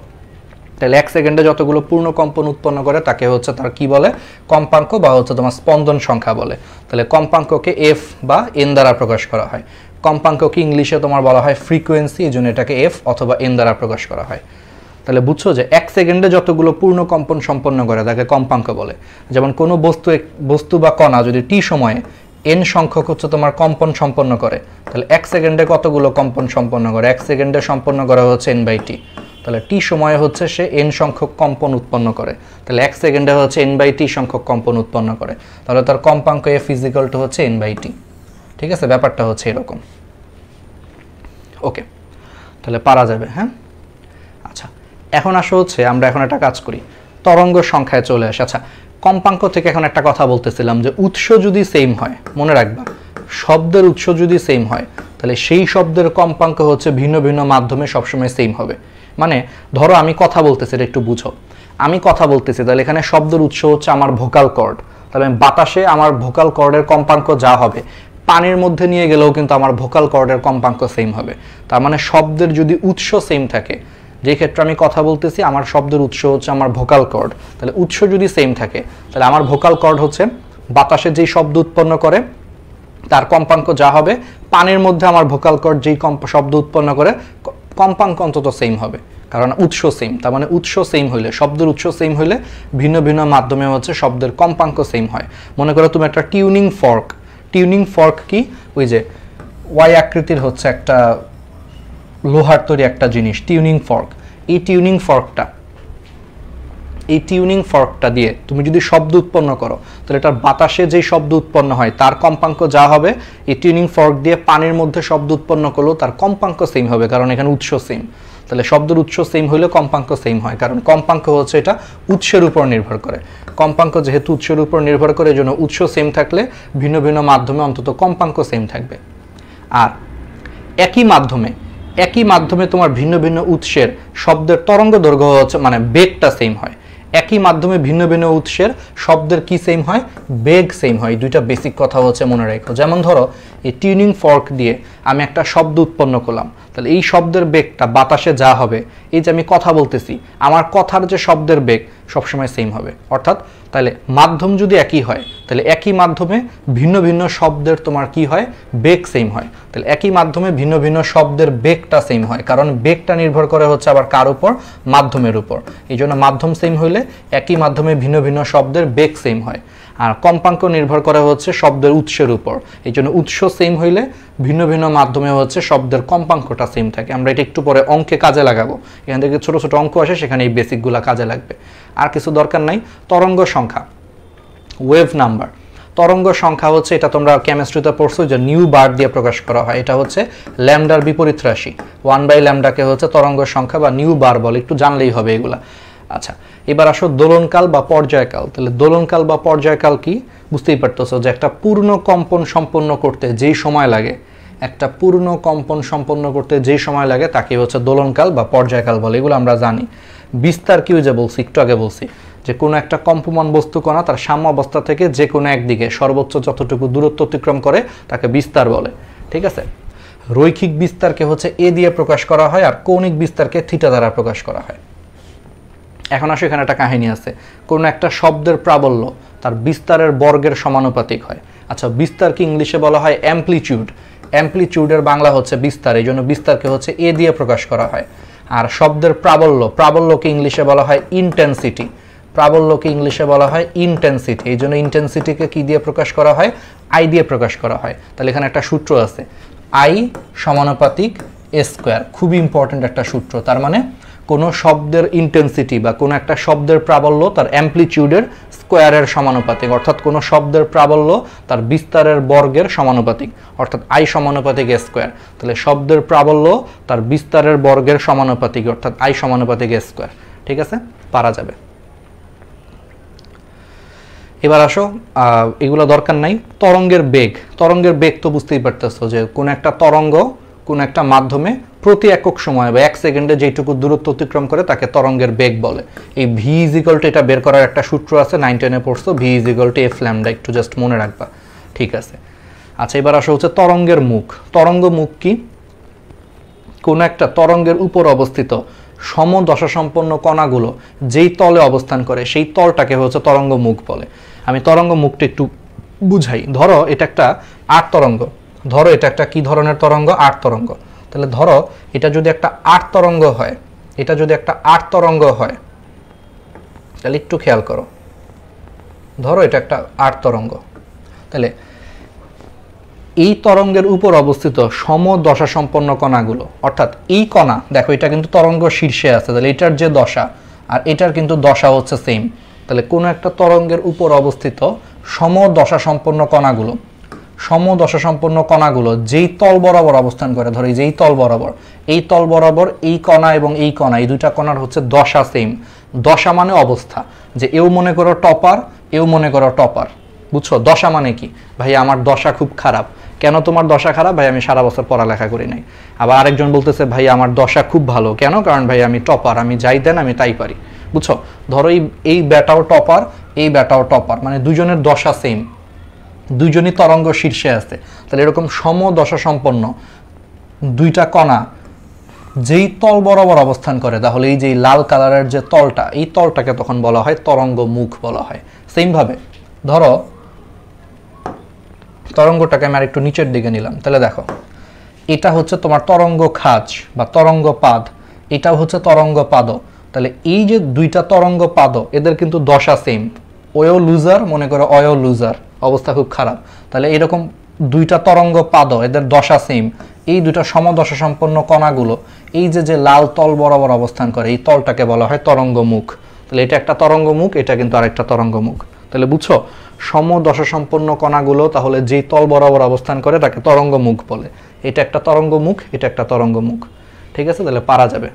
তাহলে এক সেকেন্ডে যতগুলো পূর্ণ কম্পন উৎপন্ন করে তাকে হচ্ছে তার কি বলে? কম্পাঙ্ক বা হচ্ছে তোমার স্পন্দন সংখ্যা বলে। তাহলে কম্পাঙ্ককে এফ বা এন দ্বারা প্রকাশ করা হয়। কম্পাঙ্ককে ইংলিশে তোমার বলা হয় ফ্রিকোয়েন্সি, এই জন্য এটাকে এফ অথবা এন দ্বারা প্রকাশ করা হয়। তাহলে বুঝছো যে এক সেকেন্ডে যতগুলো পূর্ণ কম্পন সম্পন্ন করে তাকে কম্পাঙ্ক বলে। যেমন কোনো বস্তু বা কণা যদি টি সময়ে এন সংখ্যক হচ্ছে তোমার কম্পন সম্পন্ন করে, তাহলে এক সেকেন্ডে কতগুলো কম্পন সম্পন্ন করে? এক সেকেন্ডে সম্পন্ন করা হচ্ছে এন বাই টি। তাহলে টি সময়ে হচ্ছে সে এন সংখ্যক কম্পন উৎপন্ন করে, তাহলে এক সেকেন্ডে হচ্ছে এন বাই টি সংখ্যক কম্পন উৎপন্ন করে, তাহলে তার কম্পাঙ্ক এফ ইজিক্যাল টু হচ্ছে এন বাই টি। ঠিক আছে, ব্যাপারটা হচ্ছে এরকম। ওকে, তাহলে পারা যাবে। হ্যাঁ, আচ্ছা, এখন আসো হচ্ছে আমরা এখন একটা কাজ করি, তরঙ্গ সংখ্যায় চলে আসে। আচ্ছা, কম্পাঙ্ক থেকে এখন একটা কথা বলতেছিলাম যে উৎস যদি সেম হয়, মনে রাখবা শব্দের উৎস যদি সেম হয় তাহলে সেই শব্দের কম্পাঙ্ক হচ্ছে ভিন্ন ভিন্ন মাধ্যমে সবসময় সেম হবে। মানে ধরো আমি কথা বলতেছি, এটা একটু বুঝো, আমি কথা বলতেছি, তাহলে এখানে শব্দের উৎস হচ্ছে আমার ভোকাল কর্ড, তাহলে বাতাসে আমার ভোকাল কর্ডের কম্পাঙ্ক যা হবে পানির মধ্যে নিয়ে গেলেও কিন্তু আমার ভোকাল কর্ডের কম্পাঙ্ক সেম হবে। তার মানে শব্দের যদি উৎস সেম থাকে, যে ক্ষেত্রে আমি কথা বলতেছি আমার শব্দের উৎস হচ্ছে আমার ভোকাল কর্ড, তাহলে উৎস যদি সেম থাকে তাহলে আমার ভোকাল কর্ড হচ্ছে বাতাসে যেই শব্দ উৎপন্ন করে তার কম্পাঙ্ক যা হবে, পানির মধ্যে আমার ভোকাল কর্ড যেই শব্দ উৎপন্ন করে কম্পাঙ্ক অন্তত সেম হবে, কারণ উৎস সেম। তার মানে উৎস সেম হইলে, শব্দের উৎস সেম হইলে ভিন্ন ভিন্ন মাধ্যমে হচ্ছে শব্দের কম্পাঙ্ক সেম হয়। মনে করো তুমি একটা টিউনিং ফর্ক, টিউনিং ফর্ক কি? ওই যে ওয়াই আকৃতির হচ্ছে একটা লোহার তৈরি একটা জিনিস টিউনিং ফর্ক। এই টিউনিং ফর্কটা দিয়ে তুমি যদি শব্দ উৎপন্ন করো তাহলে এটার বাতাসে যেই শব্দ উৎপন্ন হয় তার কম্পাঙ্ক যা হবে, এই টিউনিং ফর্ক দিয়ে পানির মধ্যে শব্দ উৎপন্ন করলেও তার কম্পাঙ্ক সেম হবে, কারণ এখানে উৎস সেম। তাহলে শব্দের উৎস সেম হলে কম্পাঙ্ক সেম হয়, কারণ কম্পাঙ্ক হচ্ছে এটা উৎসের উপর নির্ভর করে। কম্পাঙ্ক যেহেতু উৎসের উপর নির্ভর করে, এজন্য উৎস সেম থাকলে ভিন্ন ভিন্ন মাধ্যমে অন্তত কম্পাঙ্ক সেম থাকবে। আর একই মাধ্যমে তোমার ভিন্ন ভিন্ন উৎসের শব্দের তরঙ্গ দৈর্ঘ্য হচ্ছে মানে বেগটা সেম হয়। একই মাধ্যমে ভিন্ন ভিন্ন উৎসের শব্দের কি সেম হয়? বেগ সেম হয়। দুইটা বেসিক কথা হচ্ছে মনে রাখো। যেমন ধরো এই টিউনিং ফর্ক দিয়ে আমি একটা শব্দ উৎপন্ন করলাম, তাহলে এই শব্দের বেগটা বাতাসে যা হবে, এই যে আমি কথা বলতেছি আমার কথার যে শব্দের বেগ সবসময় সেম হবে। অর্থাৎ তাহলে মাধ্যম যদি একই হয় তাহলে একই মাধ্যমে ভিন্ন ভিন্ন শব্দের তোমার কি হয়? বেগ সেম হয়। তাহলে একই মাধ্যমে ভিন্ন ভিন্ন শব্দের বেগটা সেম হয়, কারণ বেগটা নির্ভর করে হচ্ছে আবার কার উপর? মাধ্যমের উপর। এই জন্য মাধ্যম সেম হইলে একই মাধ্যমে ভিন্ন ভিন্ন শব্দের বেগ সেম হয়। আর কম্পাঙ্ক নির্ভর করে হচ্ছে শব্দের উৎসের উপর, এই জন্য উৎস সেম হইলে ভিন্ন ভিন্ন মাধ্যমে হচ্ছে শব্দের কম্পাঙ্কটা সেম থাকে। আমরা এটা একটু পরে অঙ্কে কাজে লাগাবো, এখান থেকে ছোট ছোট অঙ্ক আসে, সেখানে এই বেসিকগুলা কাজে লাগবে। আর কিছু দরকার নাই। তরঙ্গ সংখ্যা, ওয়েভ নাম্বার। তরঙ্গ সংখ্যা হচ্ছে, এটা তোমরা কেমিস্ট্রিতে পড়ছো যে নিউ বার দিয়ে প্রকাশ করা হয়, এটা হচ্ছে ল্যামডার বিপরীত রাশি। 1/λ-কে হচ্ছে তরঙ্গ সংখ্যা বা নিউ বার বলে, একটু জানলেই হবে এগুলা। আচ্ছা, এবার আসো দোলনকাল বা পর্যায়কাল। তাহলে দোলনকাল বা পর্যায়কাল কি? বুঝতেই পারতেছো যে একটা পূর্ণ কম্পন সম্পন্ন করতে যেই সময় লাগে একটা পূর্ণ কম্পন সম্পন্ন করতে যে সময় লাগে তাকে হচ্ছে দোলনকাল বা পর্যায়কাল বলে, এগুলো আমরা জানি। বিস্তার কি যে বলছি, একটু আগে বলছি যে কোনো একটা কম্পমান বস্তু কণা তার সাম্য অবস্থা থেকে যে কোনো একদিকে সর্বোচ্চ যতটুকু দূরত্ব অতিক্রম করে তাকে বিস্তার বলে, ঠিক আছে। রৈখিক বিস্তারকে হচ্ছে এ দিয়ে প্রকাশ করা হয়, আর কৌণিক বিস্তারকে থিটা দ্বারা প্রকাশ করা হয়। এখন আসো, এখানে একটা কাহিনী আছে। কোনো একটা শব্দের প্রাবল্য তার বিস্তারের বর্গের সমানুপাতিক হয়। আচ্ছা, বিস্তারকে ইংলিশে বলা হয় অ্যামপ্লিটিউড। অ্যামপ্লিটিউডের বাংলা হচ্ছে বিস্তার, এই জন্য বিস্তারকে হচ্ছে এ দিয়ে প্রকাশ করা হয়। আর শব্দের প্রাবল্যকে ইংলিশে বলা হয় ইন্টেন্সিটি। প্রাবল্যকে ইংলিশে বলা হয় ইন্টেন্সিটি, এই জন্য ইন্টেন্সিটিকে কি দিয়ে প্রকাশ করা হয়? আই দিয়ে প্রকাশ করা হয়। তাহলে এখানে একটা সূত্র আছে, আই সমানুপাতিক এ স্কোয়ার, খুবই ইম্পর্টেন্ট একটা সূত্র। তার মানে কোনো শব্দের ইন্টেন্সিটি বা কোনো একটা শব্দের প্রাবল্য তার অ্যামপ্লিটিউডের স্কোয়ারের সমানুপাতিক, অর্থাৎ কোনো শব্দের প্রাবল্য তার বিস্তারের বর্গের সমানুপাতিক, অর্থাৎ আই সমানুপাতিক এ স্কোয়ার। তাহলে শব্দের প্রাবল্য তার বিস্তারের বর্গের সমানুপাতিক, অর্থাৎ আই সমানুপাতিক এ স্কোয়ার। ঠিক আছে, পারা যাবে। এবার আসো, এগুলো দরকার নাই। তরঙ্গের বেগ তো বুঝতেই পারতেছো যে কোন একটা তরঙ্গ কোন একটা মাধ্যমে প্রতি একক সময় বা 1 সেকেন্ডে যেটুকু দূরত্ব অতিক্রম করে তাকে তরঙ্গের বেগ বলে। এই ভি ইজ ইকুয়াল টু, এটা বের করার একটা সূত্র আছে, 9 10-এ পড়ছো, V is equal two F lambda, একটু জাস্ট মনে রাখবা, ঠিক আছে। আচ্ছা, এবার আসো হচ্ছে তরঙ্গের মুখ। তরঙ্গ মুখ কি? কোন একটা তরঙ্গের উপর অবস্থিত সমদশাসম্পন্ন কণাগুলো যেই তলে অবস্থান করে সেই তলটাকে হচ্ছে তরঙ্গ মুখ বলে। আমি তরঙ্গ মুখটা একটু বুঝাই। ধরো এটা একটা আট তরঙ্গ, ধরো এটা একটা কি ধরনের তরঙ্গ? আট তরঙ্গ। তাহলে ধরো এটা যদি একটা আট তরঙ্গ হয়, এটা যদি একটা আট তরঙ্গ হয়, তাহলে একটু খেয়াল করো, ধরো এটা একটা আট তরঙ্গ, তাহলে এই তরঙ্গের উপর অবস্থিত সমদশা সম্পন্ন কণাগুলো, অর্থাৎ এই কণা, দেখো এটা কিন্তু তরঙ্গ শীর্ষে আছে, তাহলে এটার যে দশা আর এটার কিন্তু দশা হচ্ছে সেম। তাহলে কোনো একটা তরঙ্গের উপর অবস্থিত সমদশা সম্পন্ন কণাগুলো যেই তল বরাবর অবস্থান করে, ধরো যেই তল বরাবর, এই তল বরাবর এই কণা এবং এই কণা, এই দুইটা কণার হচ্ছে দশা সেম। দশা মানে অবস্থা, যে এও মনে করো টপার, এও মনে করো টপার, বুঝছো? দশা মানে কি? ভাই আমার দশা খুব খারাপ। কেন তোমার দশা খারাপ? ভাই আমি সারা বছর পড়ালেখা করি নাই। আবার আরেকজন বলতেছে ভাই আমার দশা খুব ভালো। কেন? কারণ ভাই আমি টপার, আমি যাই দেন আমি তাই পারি, বুঝছো? ধরো এই ব্যাটাও টপার, এই ব্যাটাও টপার, মানে দুজনের দশা সেম, দুইজনই তরঙ্গ শীর্ষে আছে। তাহলে এরকম সমদশা সম্পন্ন দুইটা কণা যেই তল বরাবর অবস্থান করে, তাহলে এই যে লাল কালারের যে তলটা, এই তলটাকে তখন বলা হয় তরঙ্গ মুখ বলা হয়। সেম ভাবে ধরো তরঙ্গটাকে আমি আর একটু নিচের দিকে নিলাম, তাহলে দেখো এটা হচ্ছে তোমার তরঙ্গ খাঁজ বা তরঙ্গ পাদ, এটাও হচ্ছে তরঙ্গ পাদ। তাহলে এই যে দুইটা তরঙ্গ পাদ, এদের কিন্তু দশা সেম। ওয়ো লুজার, মনে করো অয়ো লুজার, অবস্থা খুব খারাপ। তাহলে এরকম দুইটা তরঙ্গ পাদ, এদের দশা সেম। এই দুইটা সমদশা সম্পন্ন কণাগুলো এই যে লাল তল বরাবর অবস্থান করে, এই তলটাকে বলা হয় তরঙ্গ মুখ। তাহলে এটা একটা তরঙ্গ মুখ, এটা কিন্তু আরেকটা তরঙ্গ মুখ। তাহলে বুঝছো, সমদশা সম্পন্ন কণাগুলো তাহলে যেই তল বরাবর অবস্থান করে তাকে তরঙ্গ মুখ বলে। এটা একটা তরঙ্গ মুখ, এটা একটা তরঙ্গ মুখ, ঠিক আছে? তাহলে পারা যাবে।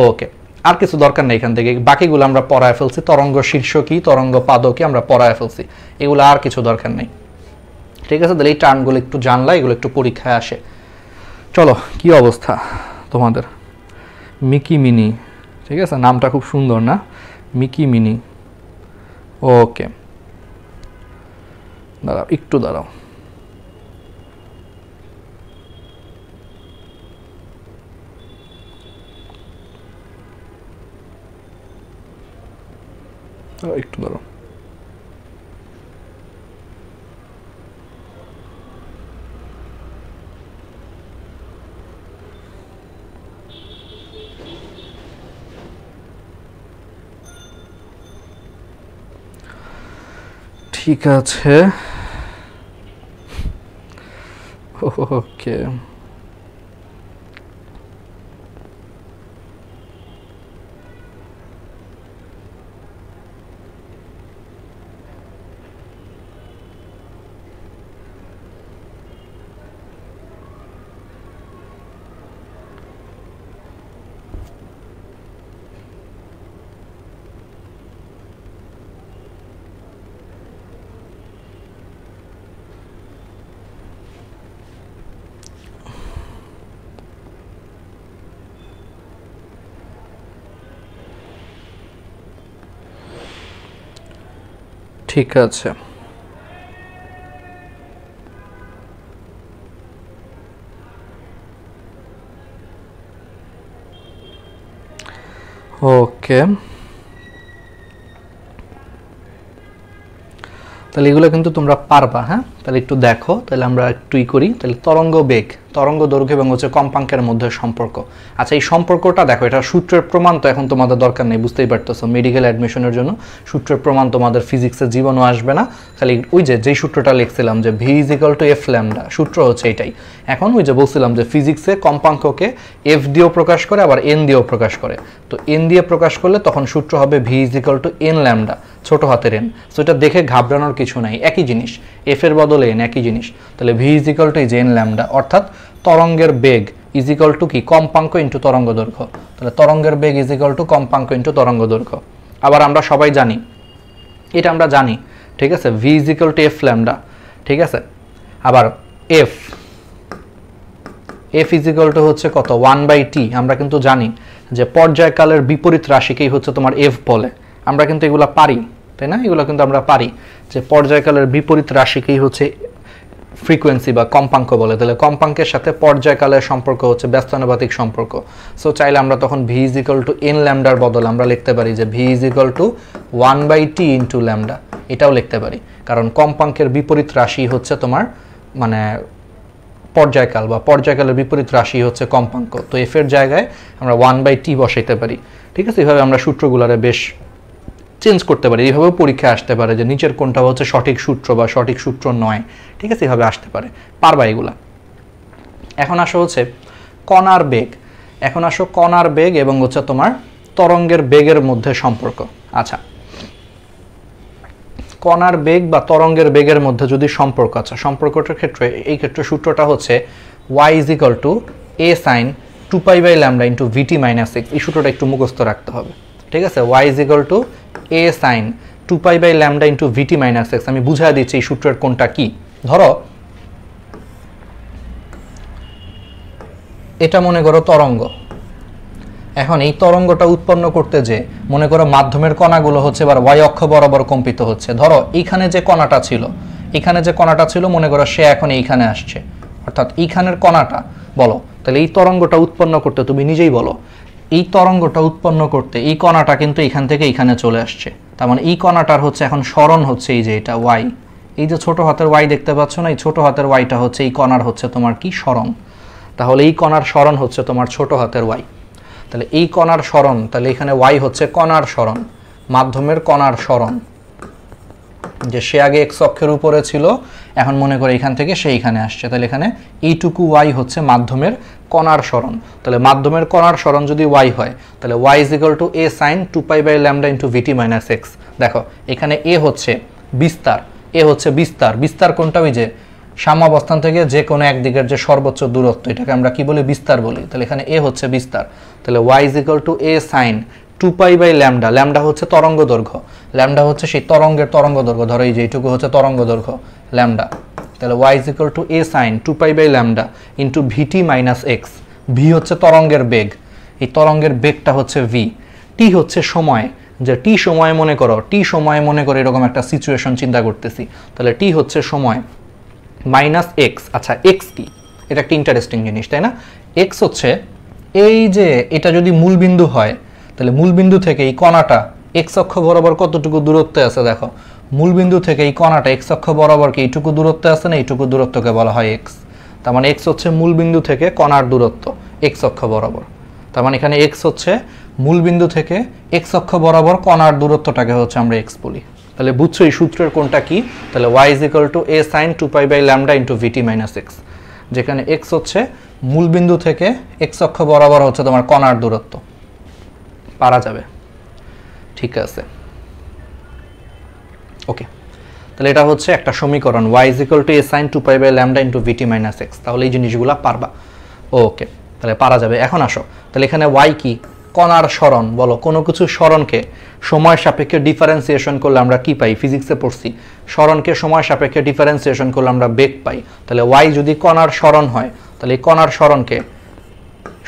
ওকে, আর কিছু দরকার নেই এখান থেকে, বাকিগুলো আমরা পড়ায় ফেলছি। তরঙ্গ শীর্ষ কি, তরঙ্গ পাদ কি আমরা পড়ায় ফেলছি, এগুলো আর কিছু দরকার নেই, ঠিক আছে? তাহলে এই টার্মগুলো একটু জানলা, এগুলো একটু পরীক্ষায় আসে। চলো, কি অবস্থা তোমাদের? মিকি মিনি, ঠিক আছে, নামটা খুব সুন্দর না? Mickey Minnie. ওকে, দাঁড়াও একটু দাঁড়াও, একটু দাঁড়াও। ঠিক আছে, ওকে। ঠিক আছে। ওকে, তাহলে এগুলো কিন্তু তোমরা পারবা। হ্যাঁ, তাহলে একটু দেখো, তাহলে আমরা একটুই করি। তাহলে তরঙ্গ বেগ, তরঙ্গ দৈর্ঘ্য এবং হচ্ছে কম্পাঙ্কের মধ্যে সম্পর্ক। আচ্ছা, এই সম্পর্কটা দেখো, এটা সূত্রের প্রমাণ তো এখন তোমাদের দরকার নেই, বুঝতেই পারতেছো। মেডিকেল অ্যাডমিশনের জন্য সূত্রের প্রমাণ তোমাদের ফিজিক্সের জীবনও আসবে না। খালি ওই যেই সূত্রটা লিখছিলাম যে V is equal two F lambda, সূত্র হচ্ছে এটাই। এখন ওই যে বলছিলাম যে ফিজিক্সে কম্পাঙ্ককে এফ দিয়েও প্রকাশ করে, আবার এন দিয়েও প্রকাশ করে। তো এন দিয়ে প্রকাশ করলে তখন সূত্র হবে V is equal to N lambda, ছোট হাতের এন। সো এটা দেখে ঘাবড়ানোর কিছু নাই, একই জিনিস, এফ এর বদলে এন, একই জিনিস। তাহলে V is equal to N lambda, অর্থাৎ তরঙ্গের বেগ ইজ ইকুয়াল টু কি, কম্পাঙ্ক ইন্টু তরঙ্গ দৈর্ঘ্য। তাহলে তরঙ্গের বেগ ইজ ইকুয়াল টু কম্পাঙ্ক ইন্টু তরঙ্গ দৈর্ঘ্য। আবার আমরা সবাই জানি, এটা আমরা জানি, ঠিক আছে, V is equal two F lambda, ঠিক আছে। আবার এফ ইজ ইকুয়াল টু হচ্ছে কত, 1/t। আমরা কিন্তু জানি যে পর্যায়কালের বিপরীত রাশিকেই হচ্ছে তোমার এফ বলে। আমরা কিন্তু এগুলা পারি, তাই না? এগুলো কিন্তু আমরা পারি যে পর্যায়কালের বিপরীত রাশিকেই হচ্ছে ফ্রিকোয়েন্সি বা কম্পাঙ্ক বলে। তাহলে কম্পাঙ্কের সাথে পর্যায়কালের সম্পর্ক হচ্ছে ব্যস্তানুপাতিক সম্পর্ক। সো চাইলে আমরা তখন V is equal to N ল্যামডার বদলে আমরা লিখতে পারি যে V is equal to 1/t into lambda, এটাও লিখতে পারি। কারণ কম্পাঙ্কের বিপরীত রাশি হচ্ছে তোমার মানে পর্যায়কাল, বা পর্যায়কালের বিপরীত রাশি হচ্ছে কম্পাঙ্ক। তো এফ এর জায়গায় আমরা 1/t বসাইতে পারি, ঠিক আছে। এইভাবে আমরা সূত্রগুলারে বেশ চেঞ্জ করতে পারি। এইভাবেও পরীক্ষা আসতে পারে যে নিচের কোনটা হচ্ছে সঠিক সূত্র বা সঠিক সূত্র নয়, ঠিক আছে, এইভাবে আসতে পারে, পারবা এগুলা। এখন আসো হচ্ছে কণার বেগ। এখন আসো কণার বেগ এবং হচ্ছে তোমার তরঙ্গের বেগের মধ্যে সম্পর্ক। আচ্ছা, কণার বেগ বা তরঙ্গের বেগের মধ্যে যদি সম্পর্ক, আচ্ছা সম্পর্কটার ক্ষেত্রে এই ক্ষেত্রে সূত্রটা হচ্ছে y is equal to a sin 2π/λ into vt minus x। এই সূত্রটা একটু মুখস্থ রাখতে হবে, ঠিক আছে। y is equal to a sin 2π/λ into vt minus x। আমি বুঝাই দিচ্ছি এই সূত্রের কোনটা কি। ধরো এটা মনে করো তরঙ্গ। এখন এই তরঙ্গটা উৎপন্ন করতে যে মনে করো মাধ্যমের কণাগুলো হচ্ছে এবার y অক্ষ বরাবর কম্পিত হচ্ছে। ধরো এইখানে যে কণাটা ছিল, এখানে যে কণাটা ছিল মনে করো সে এখন এইখানে আসছে, অর্থাৎ এইখানের কণাটা বলো। তাহলে এই তরঙ্গটা উৎপন্ন করতে তুমি নিজেই বলো, এই তরঙ্গটা উৎপন্ন করতে এই কণাটা কিন্তু এখান থেকে এখানে চলে আসছে। তার মানে এই কণাটার হচ্ছে এখন সরণ হচ্ছে এই যে এটা y, এই যে ছোট হাতের y দেখতে পাচ্ছ না, এই ছোট হাতের yটা হচ্ছে এই কণার হচ্ছে তোমার কি, সরণ। তাহলে এই কণার সরণ হচ্ছে তোমার ছোট হাতের y। তাহলে এই কণার সরণ, তাহলে এখানে y হচ্ছে কণার সরণ, মাধ্যমের কণার সরণ, যে সে আগে x অক্ষের উপরে ছিল, এখন মনে করে এখান থেকে সে এখানে আসছে। তাহলে এখানে এইটুকু y হচ্ছে মাধ্যমের কণার সরণ। তাহলে মাধ্যমের কণার সরণ যদি y হয়, তাহলে y is equal to a sin 2π/λ into vt minus x। দেখো এখানে a হচ্ছে বিস্তার, a হচ্ছে বিস্তার। বিস্তার কোনটা, ওই যে সাম্যাবস্থান থেকে যে কোনো একদিকের যে সর্বোচ্চ দূরত্ব, এটাকে আমরা কি বলি, বিস্তার বলি। তাহলে এখানে a হচ্ছে বিস্তার। তাহলে y is equal to a sin 2π/λ। Lambda হচ্ছে তরঙ্গ দৈর্ঘ্য, ল্যামডা হচ্ছে সেই তরঙ্গের তরঙ্গ দৈর্ঘ্য। ধরো এই যে এইটুকু হচ্ছে তরঙ্গ দৈর্ঘ্য ল্যামডা। তাহলে y is equal to a sin 2π/λ into vt minus x। v হচ্ছে তরঙ্গের বেগ, এই তরঙ্গের বেগটা হচ্ছে v। t হচ্ছে সময়, যে টি সময় মনে করো, টি সময় মনে করো এরকম একটা সিচুয়েশন চিন্তা করতেছি। তাহলে টি হচ্ছে সময় মাইনাস এক্স। আচ্ছা এক্স কি, এটা একটা ইন্টারেস্টিং জিনিস, তাই না? এক্স হচ্ছে এই যে এটা যদি মূলবিন্দু হয়, তাহলে মূলবিন্দু থেকে এই কণাটা এক্স অক্ষ বরাবর কতটুকু দূরত্বে আছে দেখো। মূলবিন্দু থেকে এই কণাটা এক্স অক্ষ বরাবর কি এইটুকু দূরত্বে আছে না, এইটুকু দূরত্বকে বলা হয় এক্স। তার মানে এক্স হচ্ছে মূলবিন্দু থেকে কণার দূরত্ব এক্স অক্ষ বরাবর। তার মানে এখানে এক্স হচ্ছে মূলবিন্দু থেকে এক্স অক্ষ বরাবর কণার দূরত্বটাকে হচ্ছে আমরা এক্স বলি। তাহলে বুঝছো এই সূত্রের কোনটা কি? তাহলে y is equal to a sin 2π/λ into vt minus x, যেখানে x হচ্ছে মূলবিন্দু থেকে x অক্ষ বরাবর হচ্ছে তোমার কণার দূরত্ব। পারা যাবে, ঠিক আছে, ওকে। তাহলে এটা হচ্ছে একটা সমীকরণ y is equal to a sin 2π/λ into vt minus x। তাহলে এই জিনিসগুলো পারবা, ওকে, তাহলে পারা যাবে। এখন আসো, তাহলে এখানে y কি? কণার সরণ। বলো কোনো কিছু সরণকে সময় সাপেক্ষে ডিফারেন্সিয়েশন করলে আমরা কি পাই? ফিজিক্সে পড়ছি, সরণকে সময় সাপেক্ষে ডিফারেন্সিয়েশন করলে আমরা বেগ পাই। তাহলে y যদি কণার সরণ হয়, তাহলে এই কণার সরণকে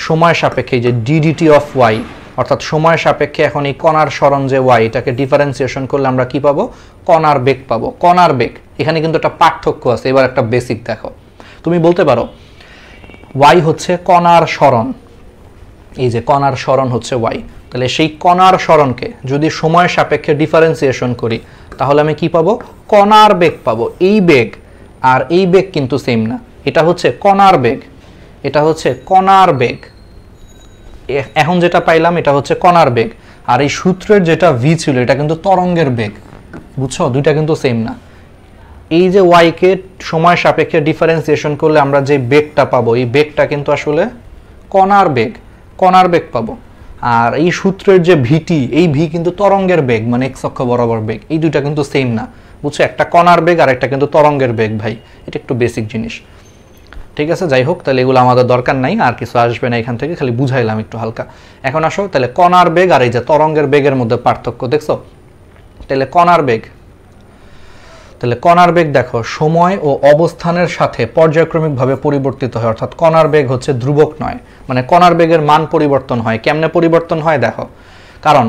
সময় সাপেক্ষে যে ddt অফ y, অর্থাৎ সময় সাপেক্ষে এখন এই কণার সরণ যে y, এটাকে ডিফারেন্সিয়েশন করলে আমরা কি পাবো? কণার বেগ পাবো। কণার বেগ, এখানে কিন্তু একটা পার্থক্য আছে। এবার একটা বেসিক দেখো, তুমি বলতে পারো y হচ্ছে কণার সরণ, এই যে কণার সরণ হচ্ছে y, তাহলে সেই কণার সরণকে যদি সময় সাপেক্ষে ডিফারেন্সিয়েশন করি তাহলে আমি কি পাবো? কণার বেগ পাবো। এই বেগ আর এই বেগ কিন্তু সেম না, এটা হচ্ছে কণার বেগ, এটা হচ্ছে কণার বেগ। এখন যেটা পাইলাম এটা হচ্ছে কণার বেগ, আর এই সূত্রের যেটা v ছিল এটা কিন্তু তরঙ্গের বেগ, বুঝছো? দুইটা কিন্তু সেম না। এই যে y কে সময় সাপেক্ষে ডিফারেন্সিয়েশন করলে আমরা যে বেগটা পাবো, এই বেগটা কিন্তু আসলে কণার বেগ, কণার বেগ পাবো। আর এই সূত্রের যে vt, এই v কিন্তু তরঙ্গের বেগ, মানে x অক্ষ বরাবর বেগ। এই দুইটা কিন্তু সেম না, বুঝছো? একটা কণার বেগ আর একটা কিন্তু তরঙ্গের বেগ। ভাই এটা একটু বেসিক জিনিস, ঠিক আছে? যাই হোক, তাহলে এগুলো আমাদের দরকার নাই, আর কিছু আসবে না এখান থেকে, খালি বুঝাইলাম একটু হালকা। এখন আসো, তাহলে কণার বেগ আর এই যে তরঙ্গের বেগের মধ্যে পার্থক্য দেখছো? তাহলে কণার বেগ, তাহলে কণার বেগ দেখো সময় ও অবস্থানের সাথে পর্যায়ক্রমিকভাবে পরিবর্তিত হয়, অর্থাৎ কণার বেগ হচ্ছে ধ্রুবক নয়, মানে কণার বেগের মান পরিবর্তন হয়। কেমনে পরিবর্তন হয় দেখো, কারণ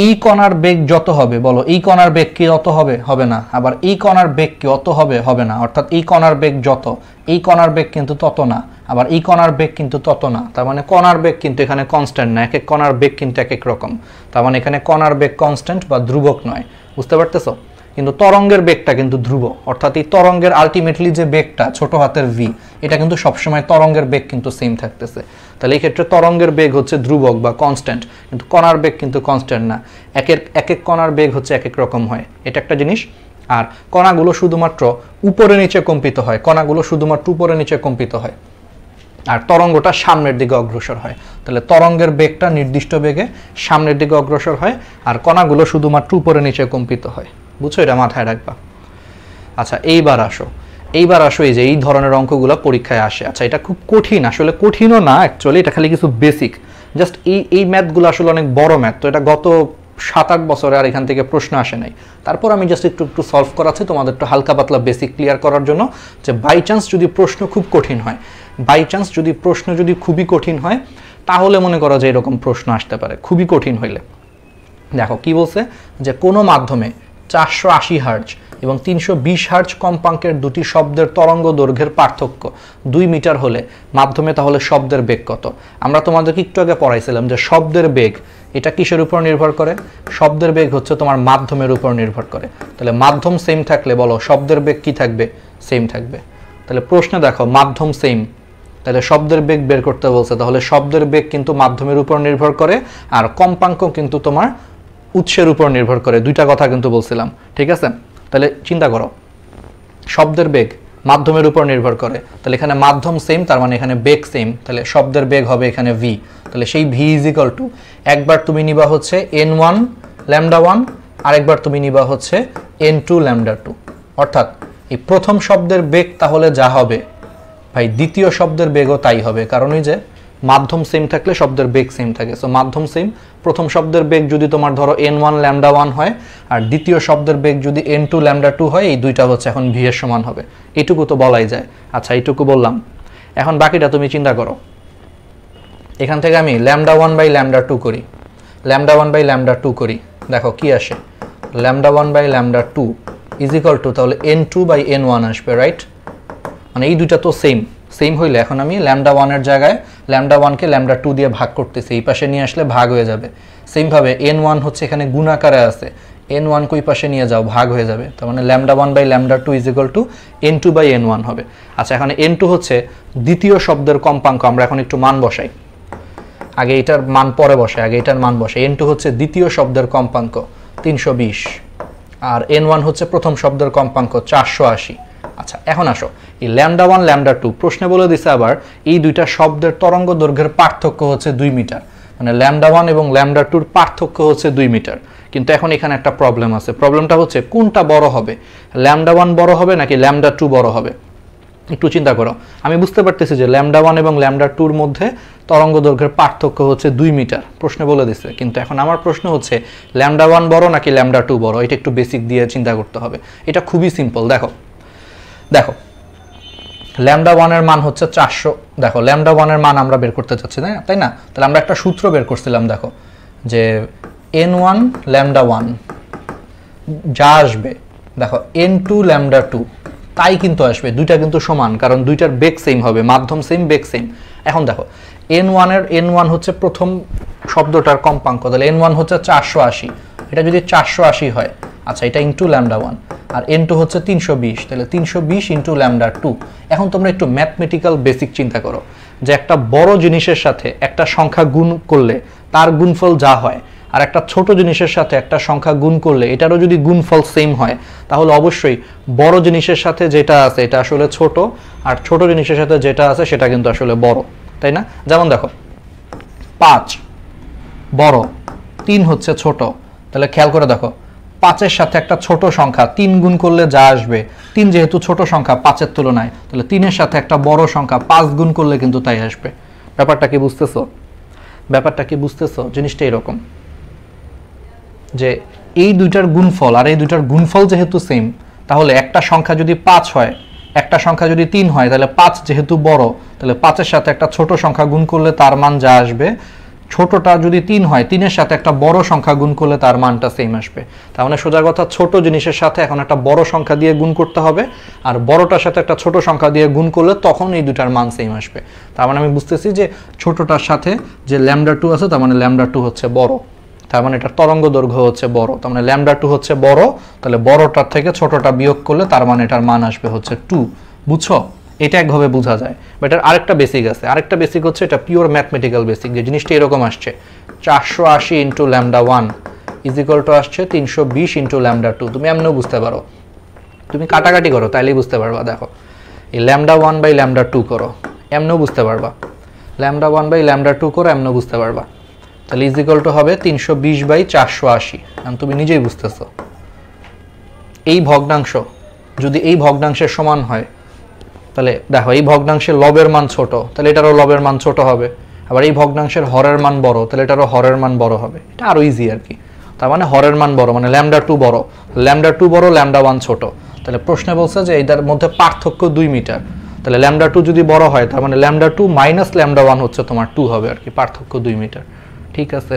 এই কণার বেগ যত হবে, বলো এই কণার বেগ কি অত হবে? হবে না। আবার এই কণার বেগ কি অত হবে? হবে না। অর্থাৎ এই কণার বেগ যত, এই কণার বেগ কিন্তু তত না, আবার এই কণার বেগ কিন্তু তত না। তার মানে কণার বেগ কিন্তু এখানে কনস্ট্যান্ট না, এক এক কণার বেগ কিন্তু এক এক রকম। তার মানে এখানে কণার বেগ কনস্ট্যান্ট বা ধ্রুবক নয়, বুঝতে পারতেছো? কিন্তু তরঙ্গের বেগটা কিন্তু ধ্রুব, অর্থাৎ এই তরঙ্গের আলটিমেটলি যে বেগটা ছোট হাতের v, এটা কিন্তু সবসময় তরঙ্গের বেগ কিন্তু সেম থাকতেছে। তাহলে এই ক্ষেত্রে তরঙ্গের বেগ হচ্ছে ধ্রুবক বা কনস্ট্যান্ট, কিন্তু কণার বেগ কিন্তু কনস্ট্যান্ট না, এক এক কণার বেগ হচ্ছে এক এক রকম হয়, এটা একটা জিনিস। আর কণাগুলো শুধুমাত্র উপরে নিচে কম্পিত হয়, কণাগুলো শুধুমাত্র উপরে নিচে কম্পিত হয়, আর তরঙ্গটা সামনের দিকে অগ্রসর হয়। তাহলে তরঙ্গের বেগটা নির্দিষ্ট বেগে সামনের দিকে অগ্রসর হয়, আর কণাগুলো শুধুমাত্র উপরে নিচে কম্পিত হয়, বুঝছো? এটা মাথায় রাখবা। আচ্ছা এইবার আসো, এইবার আসো এই যে এই ধরনের অঙ্কগুলো পরীক্ষায় আসে। আচ্ছা এটা খুব কঠিন, আসলে কঠিনও না অ্যাকচুয়ালি, এটা খালি কিছু বেসিক, জাস্ট এই ম্যাথগুলো আসলে অনেক বড় ম্যাথ, তো এটা গত 7-8 বছরে আর এখান থেকে প্রশ্ন আসে নাই। তারপর আমি জাস্ট একটু সলভ করাচ্ছি তোমাদের একটু হালকা পাতলা বেসিক ক্লিয়ার করার জন্য, যে বাই চান্স যদি প্রশ্ন খুব কঠিন হয়, বাই চান্স যদি প্রশ্ন যদি খুবই কঠিন হয়, তাহলে মনে করো যে এরকম প্রশ্ন আসতে পারে খুবই কঠিন হইলে। দেখো কি বলছে, যে কোনো মাধ্যমে 480 হার্জ এবং 320 হার্জ কম্পাঙ্কের দুটি শব্দের তরঙ্গ দৈর্ঘ্যের পার্থক্য 2 মিটার হলে মাধ্যমে তাহলে শব্দের বেগ কত? আমরা তোমাদেরকে একটু আগে পড়াইছিলাম যে শব্দের বেগ এটা কিসের উপর নির্ভর করে? শব্দের বেগ হচ্ছে তোমার মাধ্যমের উপর নির্ভর করে। তাহলে মাধ্যম সেম থাকলে বলো শব্দের বেগ কি থাকবে? সেম থাকবে। তাহলে প্রশ্নে দেখো মাধ্যম সেম, তাহলে শব্দের বেগ বের করতে বলছে, তাহলে শব্দের বেগ কিন্তু মাধ্যমের উপর নির্ভর করে, আর কম্পাঙ্ক কিন্তু তোমার উৎসের উপর নির্ভর করে। দুইটা কথা কিন্তু বলছিলাম, ঠিক আছে? তাহলে চিন্তা করো, শব্দের বেগ মাধ্যমের উপর নির্ভর করে, তাহলে এখানে মাধ্যম সেম, তার মানে এখানে বেগ সেম, তাহলে শব্দের বেগ হবে এখানে v। তাহলে সেই v ইজ ইকুয়াল টু, একবার তুমি নিবা হচ্ছে n1 λ1, আরেকবার তুমি নিবা হচ্ছে n2 λ2। অর্থাৎ এই প্রথম শব্দের বেগ তাহলে যা হবে ভাই দ্বিতীয় শব্দের বেগও তাই হবে, কারণ ওই যে মাধ্যম সেম থাকলে শব্দের বেগ সেম থাকে। সো মাধ্যম সেম, প্রথম শব্দের বেগ যদি তোমার ধরো n1 λ1 হয়, আর দ্বিতীয় শব্দের বেগ যদি n2 λ2 হয়, এই দুইটা হচ্ছে এখন v এর সমান হবে। এটুকু তো বলাই যায়। আচ্ছা এইটুকু বললাম, এখন বাকিটা তুমি চিন্তা করো। এখান থেকে আমি λ1/λ2 করি, λ1/λ2 করি, দেখো কি আসে, λ1/λ2 ইজ ইকুয়াল টু তাহলে n2/n1 আসবে, রাইট? মানে এই দুইটা তো সেম, সেম হইলে এখন আমি λ1 এর জায়গায় λ1কে λ2 দিয়ে ভাগ করতেছি, এই পাশে নিয়ে আসলে ভাগ হয়ে যাবে। সেম ভাবে n1 হচ্ছে এখানে গুণাকারে আছে, n1 কই পাশে নিয়ে যাও, ভাগ হয়ে যাবে, তার মানে λ1/λ2 ইজ ইকুয়াল টু n2/n1 হবে। আচ্ছা এখানে n2 হচ্ছে দ্বিতীয় শব্দের কম্পাঙ্ক, আমরা এখন একটু মান বসাই, আগে এটার মান পরে বসাই, আগে এটার মান বসাই। n2 হচ্ছে দ্বিতীয় শব্দের কম্পাঙ্ক 320, আর n1 হচ্ছে প্রথম শব্দের কম্পাঙ্ক 480। আচ্ছা এখন আসো, এই λ1 λ2 প্রশ্নে বলে দিছে আবার এই দুইটা শব্দের তরঙ্গ দৈর্ঘ্যের পার্থক্য হচ্ছে 2 মিটার, মানে λ1 এবং λ2 পার্থক্য হচ্ছে 2 মিটার। কিন্তু এখন এখানে একটা প্রবলেম আছে, প্রবলেমটা হচ্ছে কোনটা বড় হবে, λ1 বড় হবে নাকি λ2 বড় হবে? একটু চিন্তা করো, আমি বুঝতে পারতেছি যে λ1 এবং λ2 মধ্যে তরঙ্গ দৈর্ঘ্যের পার্থক্য হচ্ছে 2 মিটার, প্রশ্নে বলে দিছে। কিন্তু এখন আমার প্রশ্ন হচ্ছে λ1 বড় নাকি λ2 বড়? এটা একটু বেসিক দিয়ে চিন্তা করতে হবে, এটা খুবই সিম্পল। দেখো দেখো ল্যামডা 1 এর মান হচ্ছে 400। দেখো ল্যামডা 1 এর মান আমরা বের করতে চাচ্ছি তাই না? তাহলে আমরা একটা সূত্র বের করছিলাম, দেখো যে n1 ল্যামডা 1 যা আসবে, দেখো n2 ল্যামডা 2 তাই কিন্তু আসবে, দুইটা কিন্তু সমান, কারণ দুইটার বেগ সেম হবে, মাধ্যম সেম, বেগ সেম। এখন দেখো n1 হচ্ছে প্রথম শব্দটার কম্পাঙ্ক, তাহলে n1 হচ্ছে 480, এটা যদি 480 হয়, আচ্ছা এটা ইনটু ল্যামডা 1, আর n2 হচ্ছে 320, তাহলে 320 ইনটু ল্যামডা 2। এখন তোমরা একটু ম্যাথমেটিক্যাল বেসিক চিন্তা করো, যে একটা বড় জিনিসের সাথে একটা সংখ্যা গুণ করলে তার গুণফল যা হয়, আর একটা ছোট জিনিসের সাথে একটা সংখ্যা গুণ করলে এটারও যদি গুণফল সেম হয়, তাহলে অবশ্যই বড় জিনিসের সাথে যেটা আছে এটা আসলে ছোট, আর ছোট জিনিসের সাথে যেটা আছে সেটা কিন্তু আসলে বড়, তাই না? যেমন দেখো 5 বড়, 3 হচ্ছে ছোট, তাহলে খেয়াল করে দেখো 5-এর সাথে একটা ছোট সংখ্যা 3 গুণ করলে যা আসবে, 3 যেহেতু ছোট সংখ্যা 5-এর তুলনায়, তাহলে 3-এর সাথে একটা বড় সংখ্যা 5 গুণ করলে কিন্তু তাই আসবে। ব্যাপারটা কি বুঝতেছো? জিনিসটা এরকম যে এই দুইটার গুণফল আর এই দুইটার গুণফল যেহেতু সেম, তাহলে একটা সংখ্যা যদি 5 হয়, একটা সংখ্যা যদি 3 হয়, তাহলে 5 যেহেতু বড়, তাহলে 5-এর সাথে একটা ছোট সংখ্যা গুণ করলে তার মান যা আসবে, ছোটটা যদি 3 হয়, 3-এর সাথে একটা বড় সংখ্যা গুণ করলে তার মানটা সেম আসবে। তার মানে সোজা কথা, ছোট জিনিসের সাথে এখন একটা বড় সংখ্যা দিয়ে গুণ করতে হবে, আর বড়টার সাথে একটা ছোট সংখ্যা দিয়ে গুণ করলে তখন এই দুটার মান সেম আসবে। তার মানে আমি বুঝতেছি যে ছোটটার সাথে যে ল্যামডা 2 আছে, তার মানে ল্যামডা 2 হচ্ছে বড়, তার মানে এটার তরঙ্গ দৈর্ঘ্য হচ্ছে বড়, তার মানে ল্যামডা 2 হচ্ছে বড়, তাহলে বড়টার থেকে ছোটটা বিয়োগ করলে তার মানে এটার মান আসবে হচ্ছে 2। বুঝছো? এটা একভাবে বোঝা যায়। বাট এর আরেকটা বেসিক আছে, আরেকটা বেসিক হচ্ছে এটা পিওর ম্যাথমেটিক্যাল বেসিক, যে জিনিসটা এরকম আসছে 480 into lambda 1 is equal two আসছে 320 ইন্টু ল্যামডা 2। তুমি এমনও বুঝতে পারো, তুমি কাটাকাটি করো তাইলেই বুঝতে পারবা। দেখো এই ল্যামডা 1 বাই ল্যামডা 2 করো, এমনও বুঝতে পারবা। ল্যামডা 1 বাই ল্যামডা 2 করো, এমনও বুঝতে পারবা। তাহলে ইজ ইকুয়াল টু হবে 320 বাই 480। তুমি নিজেই বুঝতেছো এই ভগ্নাংশ যদি এই ভগ্নাংশের সমান হয়, তাহলে দেখো এই ভগ্নাংশের লবের মান ছোট, তাহলে এটারও লবের মান ছোট হবে। আবার এই ভগ্নাংশের হরের মান বড়, তাহলে এটারও হরের মান বড় হবে। এটা আরো ইজি আর কি। তার মানে হরের মান বড় মানে ল্যামডা 2 বড়, ল্যামডা 2 বড়, ল্যামডা 1 ছোট। তাহলে প্রশ্নে বলছে যে এটার মধ্যে পার্থক্য 2 মিটার। তাহলে ল্যামডা 2 যদি বড় হয়, তার মানে ল্যামডা 2 মাইনাস ল্যামডা 1 হচ্ছে তোমার 2 হবে আর কি, পার্থক্য 2 মিটার। ঠিক আছে,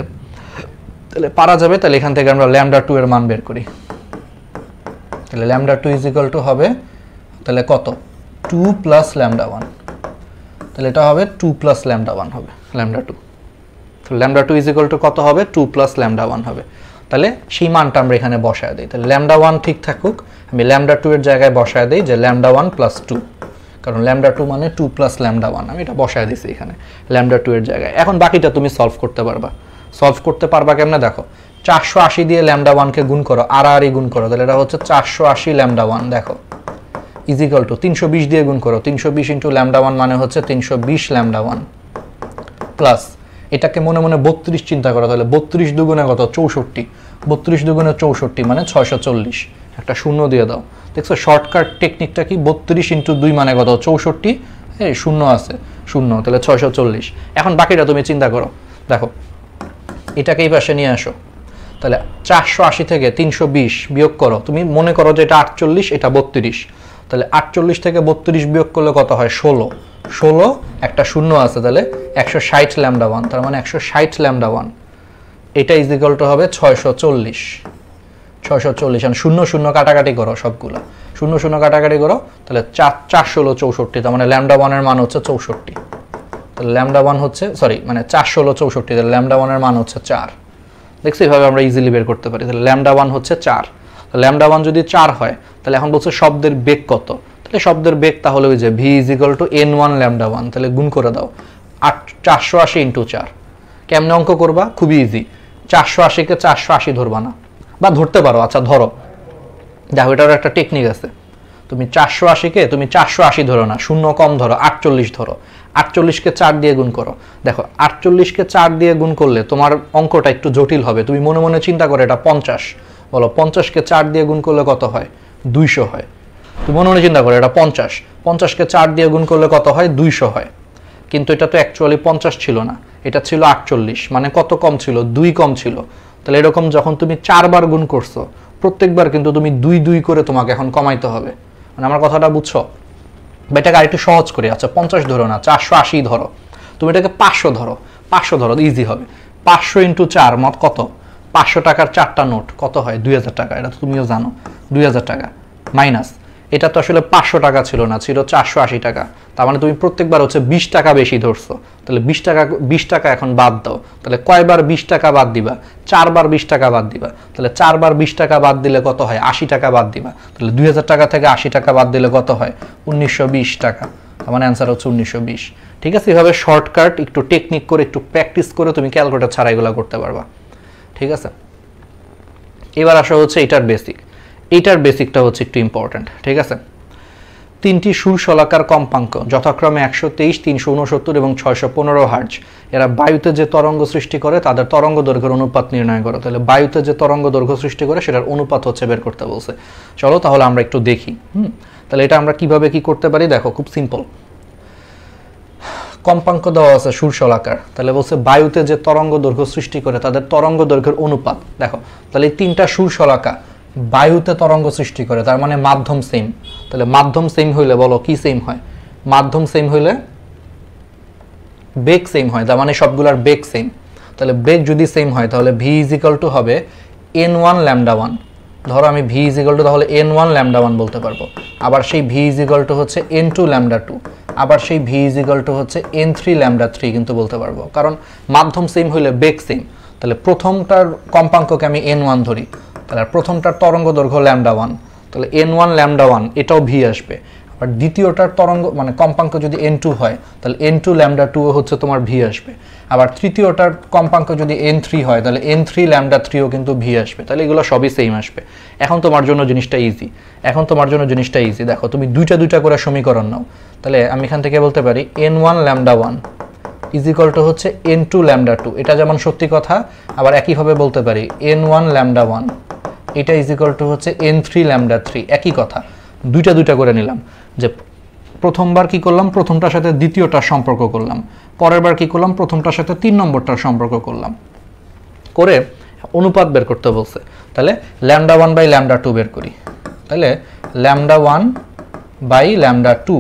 তাহলে পারা যাবে। তাহলে এখান থেকে আমরা ল্যামডা 2 এর মান বের করি। তাহলে ল্যামডা 2 ইজ ইকুয়াল টু হবে তাহলে কত, 2 প্লাস ল্যামডা 1। তাহলে এটা হবে 2 প্লাস ল্যামডা 1 হবে ল্যামডা 2। তো ল্যামডা 2 ইজ ইকুয়াল টু কত হবে, 2 প্লাস ল্যামডা 1 হবে। তাহলে সেই মানটা আমরা এখানে বসায় দিই। তাহলে ল্যামডা 1 ঠিক থাকুক, আমি ল্যামডা 2 এর জায়গায় বসায় দিই যে ল্যামডা 1 প্লাস 2, কারণ ল্যামডা 2 মানে 2 প্লাস ল্যামডা 1, আমি এটা বসায় দিছি এখানে ল্যামডা 2 এর জায়গায়। এখন বাকিটা তুমি সলভ করতে পারবা। সলভ করতে পারবা কেমনে দেখো, 480 দিয়ে ল্যামডা 1 কে গুণ করো, আর গুণ করো, তাহলে এটা হচ্ছে 480 ল্যামডা 1। দেখো ইজ ইকুয়াল টু 320 দিয়ে গুণ করো, 320 ইন্টু ল্যামডা 1 মানে হচ্ছে 320 ল্যামডা 1 প্লাস এটাকে মনে মনে 32 চিন্তা করো, তাহলে 32 দুগুণে কত, 64, 32 দুগুণে 64 মানে 640, একটা শূন্য দিয়ে দাও। দেখছো শর্টকাট টেকনিকটা কি, 32 ইন্টু 2 মানে কত, 64, এই শূন্য আছে, শূন্য, তাহলে 640। এখন বাকিটা তুমি চিন্তা করো, দেখো এটাকে এই পাশে নিয়ে আসো, তাহলে 480 থেকে 320 বিয়োগ করো, তুমি মনে করো যে এটা 48, এটা 32, তাহলে 48 থেকে 32 বিয়োগ করলে কত হয়, 16, 16 একটা শূন্য আছে, তাহলে 160 ল্যামডা 1, তার মানে 160 ল্যামডা 1, এটা ইজ ইকুয়াল টু হবে 640। 640 আর শূন্য শূন্য কাটাকাটি করো, সবগুলো শূন্য শূন্য কাটাকাটি করো, তাহলে 416 64, তার মানে ল্যামডা 1 এর মান হচ্ছে 64। তাহলে ল্যামডা 1 হচ্ছে মানে 416 64, তাহলে ল্যামডা 1 এর মান হচ্ছে 4। দেখছি এইভাবে আমরা ইজিলি বের করতে পারি। তাহলে ল্যামডা 1 হচ্ছে 4। ল্যামডা 1 যদি 4 হয়, তাহলে এখন বলছে শব্দের বেগ কত, তাহলে শব্দের বেগ তাহলে ওই যে v is equal two n1 lambda 1, তাহলে গুণ করে দাও 480 ইন্টু 4। কেমনে অঙ্ক করবা, খুবই ইজি, 480 কে 480 ধরবা না, বা ধরতে পারো, আচ্ছা ধরো, দেখো এটার একটা টেকনিক আছে। তুমি 480 কে তুমি 480 ধরো না, শূন্য কম ধরো, 48 ধরো, 48 কে 4 দিয়ে গুণ করো। দেখো 48 কে 4 দিয়ে গুণ করলে তোমার অঙ্কটা একটু জটিল হবে, তুমি মনে মনে চিন্তা করো এটা 50, বলো 50 কে 4 দিয়ে গুণ করলে কত হয়, 200 হয়। তুমি মনে মনে চিন্তা করো এটা 50, 50 কে 4 দিয়ে গুণ করলে কত হয়, 200 হয়। কিন্তু এটা তো অ্যাকচুয়ালি 50 ছিল না, এটা ছিল 48, মানে কত কম ছিল, 2 কম ছিল। তাহলে এরকম যখন তুমি 4 বার গুণ করছো, প্রত্যেকবার কিন্তু তুমি 2 2 করে তোমাকে এখন কমাইতে হবে। মানে আমার কথাটা বুঝছো? বা এটাকে আরেকটু সহজ করে, আচ্ছা 50 ধরো না, 480 ধরো, তুমি এটাকে 500 ধরো, 500 ধরো, ইজি হবে। 500 ইন্টু 4 মত কত? 500 টাকার 4টা নোট কত হয়? 2000 টাকা। এটা তো তুমিও জানো, 2000 টাকা মাইনাস, এটা তো আসলে 500 টাকা ছিল না, ছিল 480 টাকা। তার মানে তুমি প্রত্যেকবার হচ্ছে 20 টাকা বেশি ধরছো, তাহলে 20 টাকা এখন বাদ দাও। তাহলে কয়বার 20 টাকা বাদ দিবা? 4 বার 20 টাকা বাদ দিবা। তাহলে 4 বার 20 টাকা বাদ দিলে কত হয়? 80 টাকা বাদ দিবা। তাহলে 2000 টাকা থেকে 80 টাকা বাদ দিলে কত হয়? 1920 টাকা। তার মানে অ্যান্সার হচ্ছে 1920। ঠিক আছে, এভাবে শর্টকাট একটু টেকনিক করে একটু প্র্যাকটিস করে তুমি ক্যালকুলেটর ছাড়া এগুলো করতে পারবা। ঠিক আছে, এবার আসা হচ্ছে এটার বেসিক। এইটার বেসিকটা হচ্ছে একটু ইম্পর্টেন্ট। ঠিক আছে, তিনটি সুরশলাকার কম্পাঙ্ক যথাক্রমে 123, 369 এবং 615 হার্জ, এরা বায়ুতে যে তরঙ্গ সৃষ্টি করে তাদের তরঙ্গ দৈর্ঘ্যের অনুপাত নির্ণয় করো। তাহলে বায়ুতে যে তরঙ্গ দৈর্ঘ্য সৃষ্টি করে সেটার অনুপাত হচ্ছে বের করতে বলছে। চলো তাহলে আমরা একটু দেখি। তাহলে এটা আমরা কিভাবে কি করতে পারি দেখো, খুব সিম্পল। কম্পাঙ্ক দেওয়া আছে সুরশলাকার, তাহলে বলছে বায়ুতে যে তরঙ্গ দৈর্ঘ্য সৃষ্টি করে তাদের তরঙ্গ দৈর্ঘ্যের অনুপাত। দেখো তাহলে এই তিনটা সুরশলাকা বায়ুতে তরঙ্গ সৃষ্টি করে, তার মানে মাধ্যম সেম। তাহলে মাধ্যম সেম হইলে বলো কি সেম হয়? মাধ্যম সেম হইলে বেগ সেম হয়, তার মানে সবগুলার বেগ সেম। তাহলে বেগ যদি সেম হয় তাহলে ভি ইজ ইকুয়াল টু হবে n1 ল্যামডা 1। ধরো আমি ভি ইজ ইকুয়াল টু তাহলে n1 ল্যামডা 1 বলতে পারবো। আবার সেই ভি ইজ ইকুয়াল টু হচ্ছে n2 ল্যামডা 2, আবার সেই ভি ইজ ইকুয়াল টু হচ্ছে n3 ল্যামডা 3 কিন্তু বলতে পারবো, কারণ মাধ্যম সেম হইলে বেগ সেম। তাহলে প্রথমটার কম্পাঙ্ককে আমি n1 ধরি, তাহলে প্রথমটার তরঙ্গ দৈর্ঘ্য ল্যামডা 1, তাহলে n1 ল্যামডা 1 এটাও ভি আসবে। আর দ্বিতীয়টার তরঙ্গ মানে কম্পাঙ্ক যদি n2 হয় তাহলে n2 ল্যামডা 2 হচ্ছে তোমার ভি আসবে। আবার তৃতীয়টার কম্পাঙ্ক যদি n3 হয় তাহলে n3 ল্যামডা 3ও কিন্তু ভি আসবে। তাহলে এগুলো সবই সেম আসবে। এখন তোমার জন্য জিনিসটা ইজি, দেখো তুমি দুইটা করে সমীকরণ নাও। তাহলে আমি এখান থেকে বলতে পারি n1 lambda 1 is equal to হচ্ছে n2 ল্যামডা 2, এটা যেমন সত্যি কথা, আবার একইভাবে বলতে পারি n1 ল্যামডা 1 এটা ইজ ইকুয়াল টু হচ্ছে n3 ল্যামডা 3, একই কথা। দুইটা করে নিলাম, যে প্রথমবার কি করলাম, প্রথমটার সাথে দ্বিতীয়টার সম্পর্ক করলাম, পরের বার কি করলাম, প্রথমটার সাথে 3 নম্বরটার সম্পর্ক করলাম, করে অনুপাত বের করতে বলছে। তাহলে ল্যামডা 1 বাই ল্যামডা 2 বের করি। তাহলে ল্যামডা 1 বাই ল্যামডা 2,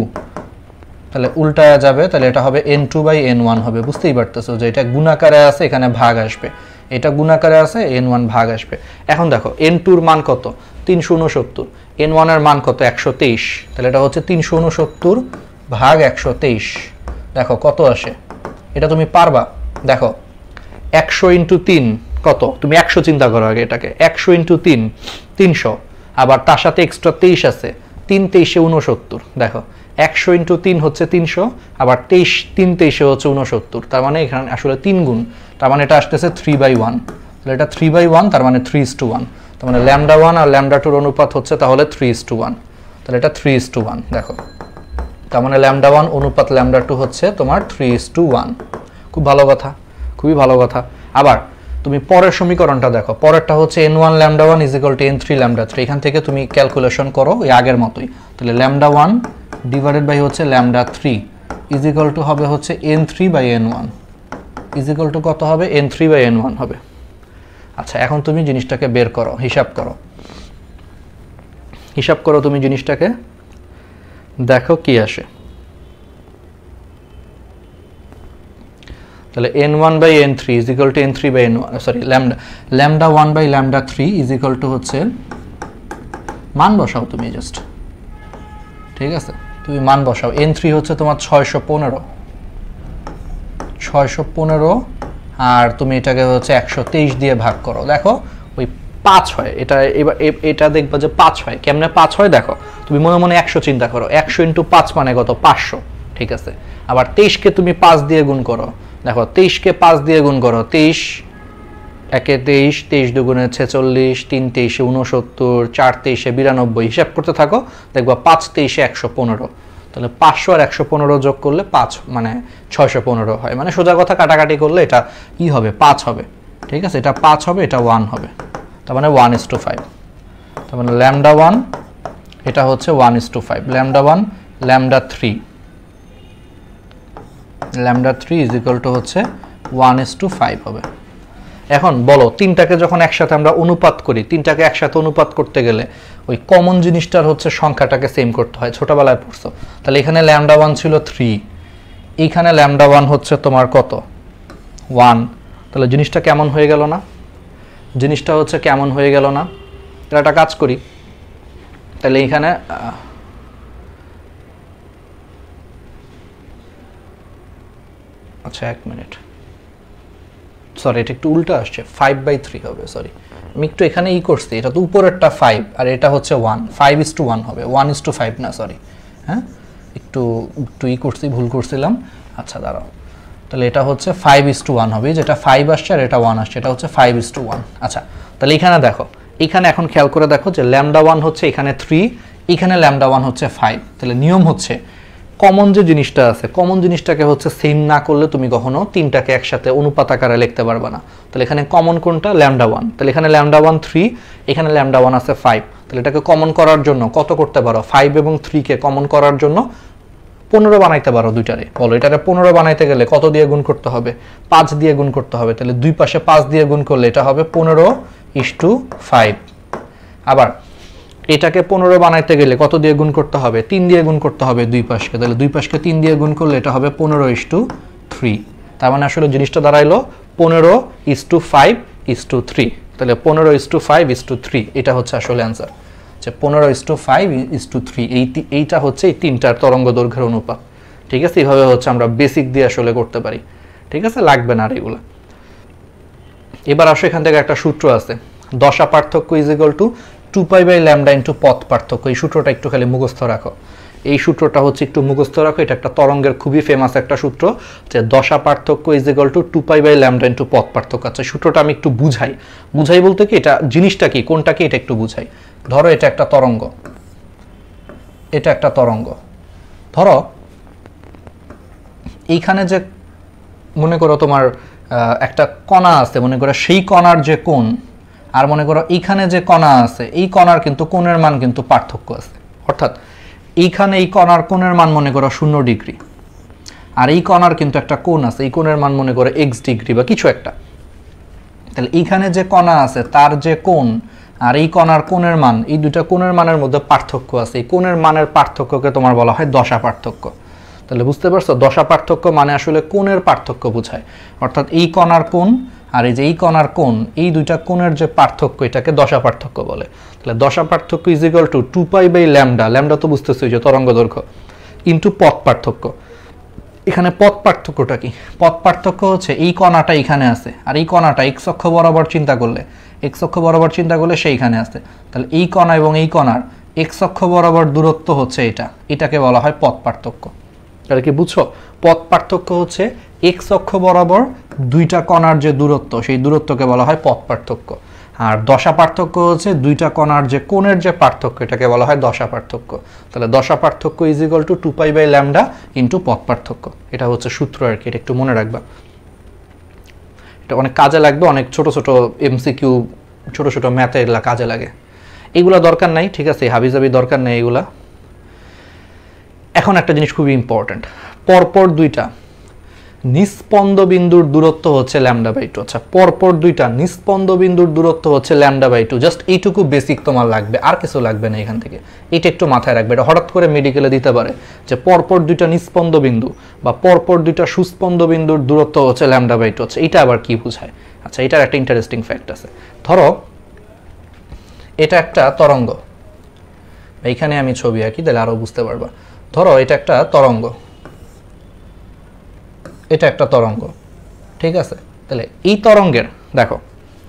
তাহলে উল্টায়া যাবে, তাহলে এটা হবে n2 বাই n1 হবে। বুঝতেই পারতেছো যে এটা গুণাকারে আছে, এখানে ভাগ আসবে, এটা গুণাকারে আছে, n1 ভাগ আসবে। এখন দেখো n2 এর মান কত? 369, n1 এর মান কত? 123, তাহলে এটা হচ্ছে 369 ভাগ 123। দেখো কত আসে, এটা তুমি পারবা। দেখো 100 ইন্টু 3 কত? তুমি 100 চিন্তা করো আগে এটাকে, 100 ইন্টু 3 300, আবার তার সাথে এক্সট্রা 23 আছে, 3 23 69। দেখো 100 ইন্টু 3 হচ্ছে 300, আবার 3 23 হচ্ছে 69, তার মানে এখানে আসলে 3 গুণ, তার মানে এটা আসতেছে 3/1। তাহলে এটা 3/1, তার মানে 3:1, তার মানে ল্যামডা 1 আর ল্যামডা 2 এর অনুপাত হচ্ছে তাহলে 3:1। তাহলে এটা 3:1, দেখো তার মানে ল্যামডা 1 অনুপাত ল্যামডা 2 হচ্ছে তোমার 3:1। খুব ভালো কথা, খুবই ভালো কথা। আবার তুমি পরের সমীকরণটা দেখো, পরেরটা হচ্ছে n1 lambda 1 is equal to n3 lambda 3। এখান থেকে তুমি ক্যালকুলেশন করো ওই আগের মতোই। তাহলে ল্যামডা 1 ডিভাইডেড বাই হচ্ছে ল্যামডা 3 ইজ ইকুয়াল টু হবে হচ্ছে n3 by n1 is equal two কত হবে? n3 বাই n1 হবে। আচ্ছা এখন তুমি জিনিসটাকে বের করো, হিসাব করো তুমি জিনিসটাকে, দেখো কি আসে। তাহলে n1 by n3 is equal to n3 by n1, sorry lambda 1 by lambda 3 is equal to হচ্ছে, মান বসাও তুমি জাস্ট, ঠিক আছে তুমি মান বসাও। n3 হচ্ছে তোমার 615, আর তুমি এটাকে হচ্ছে 123 দিয়ে ভাগ করো, দেখো ওই 5 হয়। এটা এবার এটা দেখবা যে 5 হয়। কেমনে 5 হয় দেখো, তুমি মনে মনে 100 চিন্তা করো, 100 ইন্টু 5 মানে কত? 500, ঠিক আছে। আবার 23কে তুমি 5 দিয়ে গুণ করো, দেখো 23কে 5 দিয়ে গুণ করো, 23 একে 23, 23 দুগুণে 46, 3 23 69, 4 23 92, হিসাব করতে থাকো, দেখবা 5 23 115। তাহলে 500 আর 115 যোগ করলে 5 মানে 615 হয়। মানে সোজা কথা কাটাকাটি করলে এটা কি হবে? 5 হবে, ঠিক আছে। এটা 5 হবে, এটা 1 হবে, তার মানে 1:5। তার মানে ল্যামডা 1 এটা হচ্ছে 1:5, lambda 1 lambda 3 is equal to হচ্ছে 1:5 হবে। এখন বলো তিনটাকে যখন একসাথে আমরা অনুপাত করি, তিনটাকে একসাথে অনুপাত করতে গেলে ওই কমন জিনিসটার হচ্ছে সংখ্যাটাকে সেম করতে হয়, ছোটবেলায় পড়ছো। তাহলে এখানে ল্যামডা 1 ছিল 3, এইখানে ল্যামডা 1 হচ্ছে তোমার কত 1। তাহলে জিনিসটা কেমন হয়ে গেল না? জিনিসটা হচ্ছে কেমন হয়ে গেল না? তাহলে একটা কাজ করি, তাহলে এখানে আচ্ছা 1 মিনিট, সরি এটা একটু উল্টো আসছে, 5/3 হবে, সরি আমি একটু এখানে করছি, এটা তো উপরেরটা 5 আর এটা হচ্ছে 1, 5:1 হবে, 1:5 না, সরি হ্যাঁ একটু একটু করছি, ভুল করছিলাম। আচ্ছা দাঁড়াও, তাহলে এটা হচ্ছে 5:1 হবে, যেটা 5 আসছে আর এটা 1 আসছে, এটা হচ্ছে 5:1। আচ্ছা তাহলে এখানে দেখো, এখানে এখন খেয়াল করে দেখো যে ল্যামডা 1 হচ্ছে এখানে 3, এখানে ল্যামডা 1 হচ্ছে 5। তাহলে নিয়ম হচ্ছে কমন যে জিনিসটা আছে, কমন জিনিসটাকে হচ্ছে সেম না করলে তুমি কখনো তিনটাকে একসাথে অনুপাত আকারে লিখতে পারবে না। তাহলে এখানে কমন কোনটা? ল্যামডা 1। তাহলে এখানে ল্যামডা 1 3, এখানে ল্যামডা 1 আছে 5। তাহলে এটাকে কমন করার জন্য কত করতে পারো? 5 এবং 3 কে কমন করার জন্য 15 বানাইতে পারো দুইটারে। বলো এটারে 15 বানাইতে গেলে কত দিয়ে গুণ করতে হবে? 5 দিয়ে গুণ করতে হবে। তাহলে দুই পাশে 5 দিয়ে গুণ করলে এটা হবে 15:5। আবার এটাকে 15 বানাইতে গেলে কত দিয়ে গুণ করতে হবে? 3 দিয়ে গুণ করতে হবে দুই পাশকে। তাহলে দুই পাশকে 3 দিয়ে গুণ করলে এটা হবে 15:3। তার মানে আসলে জিনিসটা দাঁড়াইলো 15:5:3। তাহলে 15:5:3 এটা হচ্ছে আসলে অ্যান্সার, যে 15:5:3। এইটা হচ্ছে এই তিনটার তরঙ্গ দৈর্ঘ্যের অনুপাত। ঠিক আছে, এইভাবে হচ্ছে আমরা বেসিক দিয়ে আসলে করতে পারি। ঠিক আছে, লাগবে না আর এগুলো। এবার আসো এখান থেকে একটা সূত্র আছে, দশা পার্থক্য ইজ ইকুয়াল টু 2π/λ ইন্টু পথ পার্থক্য। এই সূত্রটা একটু খালি মুখস্থ রাখো। এই সূত্রটা হচ্ছে একটু মুখস্থ রাখো, এটা একটা তরঙ্গের খুবই ফেমাস একটা সূত্র, যে দশা পার্থক্য ইজ ইকুয়াল টু 2π/λ ইন্টু পথ পার্থক্য। আচ্ছা সূত্রটা আমি একটু বুঝাই বলতে কি এটা জিনিসটা কি, কোনটা কি, এটা একটু বুঝাই। ধরো এটা একটা তরঙ্গ, এটা একটা তরঙ্গ। ধরো এইখানে যে মনে করো তোমার একটা কণা আছে, মনে করো সেই কণার যে কোণ, আর মনে করো এইখানে যে কণা আছে এই কণার কিন্তু কোণের মান কিন্তু পার্থক্য আছে। অর্থাৎ এইখানে এই কণার কোণের মান মনে করো 0 ডিগ্রি, আর এই কণার কিন্তু একটা কোণ আছে, এই কোণের মান মনে করো x ডিগ্রি বা কিছু একটা। তাহলে এইখানে যে কণা আছে তার যে কোণ আর এই কণার কোণের মান, এই দুইটা কোণের মানের মধ্যে পার্থক্য আছে। এই কোণের মানের পার্থক্যকে তোমার বলা হয় দশা পার্থক্য। তাহলে বুঝতে পারছো, দশা পার্থক্য মানে আসলে কোণের পার্থক্য বোঝায়। অর্থাৎ এই কণার কোণ আর এই যে এই কণার কোণ, এই দুইটা কোণের যে পার্থক্য এটাকে দশা পার্থক্য বলে। তাহলে দশা পার্থক্য ইজ ইকুয়াল টু 2π/λ, ল্যামডা তো বুঝতেছো যে তরঙ্গ দৈর্ঘ্য, ইন্টু পথ পার্থক্য। এখানে পথ পার্থক্যটা কি? পথ পার্থক্য হচ্ছে এই কণাটা এখানে আছে আর এই কণাটা x অক্ষ বরাবর চিন্তা করলে, সেইখানে আছে। তাহলে এই কণা এবং এই কণার x অক্ষ বরাবর দূরত্ব হচ্ছে এটা, এটাকে বলা হয় পথ পার্থক্য। তাহলে কি বুঝছো? পথ পার্থক্য হচ্ছে x অক্ষ বরাবর দুইটা কণার যে দূরত্ব, সেই দূরত্বকে বলা হয় পথ পার্থক্য। আর দশা পার্থক্য হচ্ছে দুইটা কণার যে কোণের যে পার্থক্য, এটাকে বলা হয় দশা পার্থক্য। তাহলে দশা পার্থক্য ইজ ইকুয়াল টু 2π/λ ইন্টু পথ পার্থক্য। এটা হচ্ছে সূত্র আর কি, এটা একটু মনে রাখবা, এটা অনেক কাজে লাগবে। অনেক ছোট ছোট এমসিকিউ, ছোট ছোট ম্যাথে এগুলা কাজে লাগে। এগুলা দরকার নাই, ঠিক আছে, হাবিজাবি দরকার নেই এগুলা। এখন একটা জিনিস খুবই ইম্পর্টেন্ট, পরপর দুইটা নিস্পন্দ বিন্দুর দূরত্ব হচ্ছে λ/2। আচ্ছা পরপর দুইটা নিস্পন্দ বিন্দুর দূরত্ব হচ্ছে λ/2। জাস্ট এইটুকু বেসিক তোমার লাগবে, আর কিছু লাগবে না এখান থেকে। এটা একটু মাথায় রাখবে, এটা হঠাৎ করে মেডিকেলে দিতে পারে যে পরপর দুইটা নিস্পন্দ বিন্দু বা পরপর দুইটা সুস্পন্দ বিন্দুর দূরত্ব হচ্ছে λ/2। আচ্ছা এটা আবার কি বোঝায়? আচ্ছা এটার একটা ইন্টারেস্টিং ফ্যাক্ট আছে। ধরো এটা একটা তরঙ্গ, এইখানে আমি ছবি আঁকি তাহলে আরো বুঝতে পারবা। ধরো এটা একটা তরঙ্গ, এটা একটা তরঙ্গ, ঠিক আছে। তাহলে এই তরঙ্গের দেখো,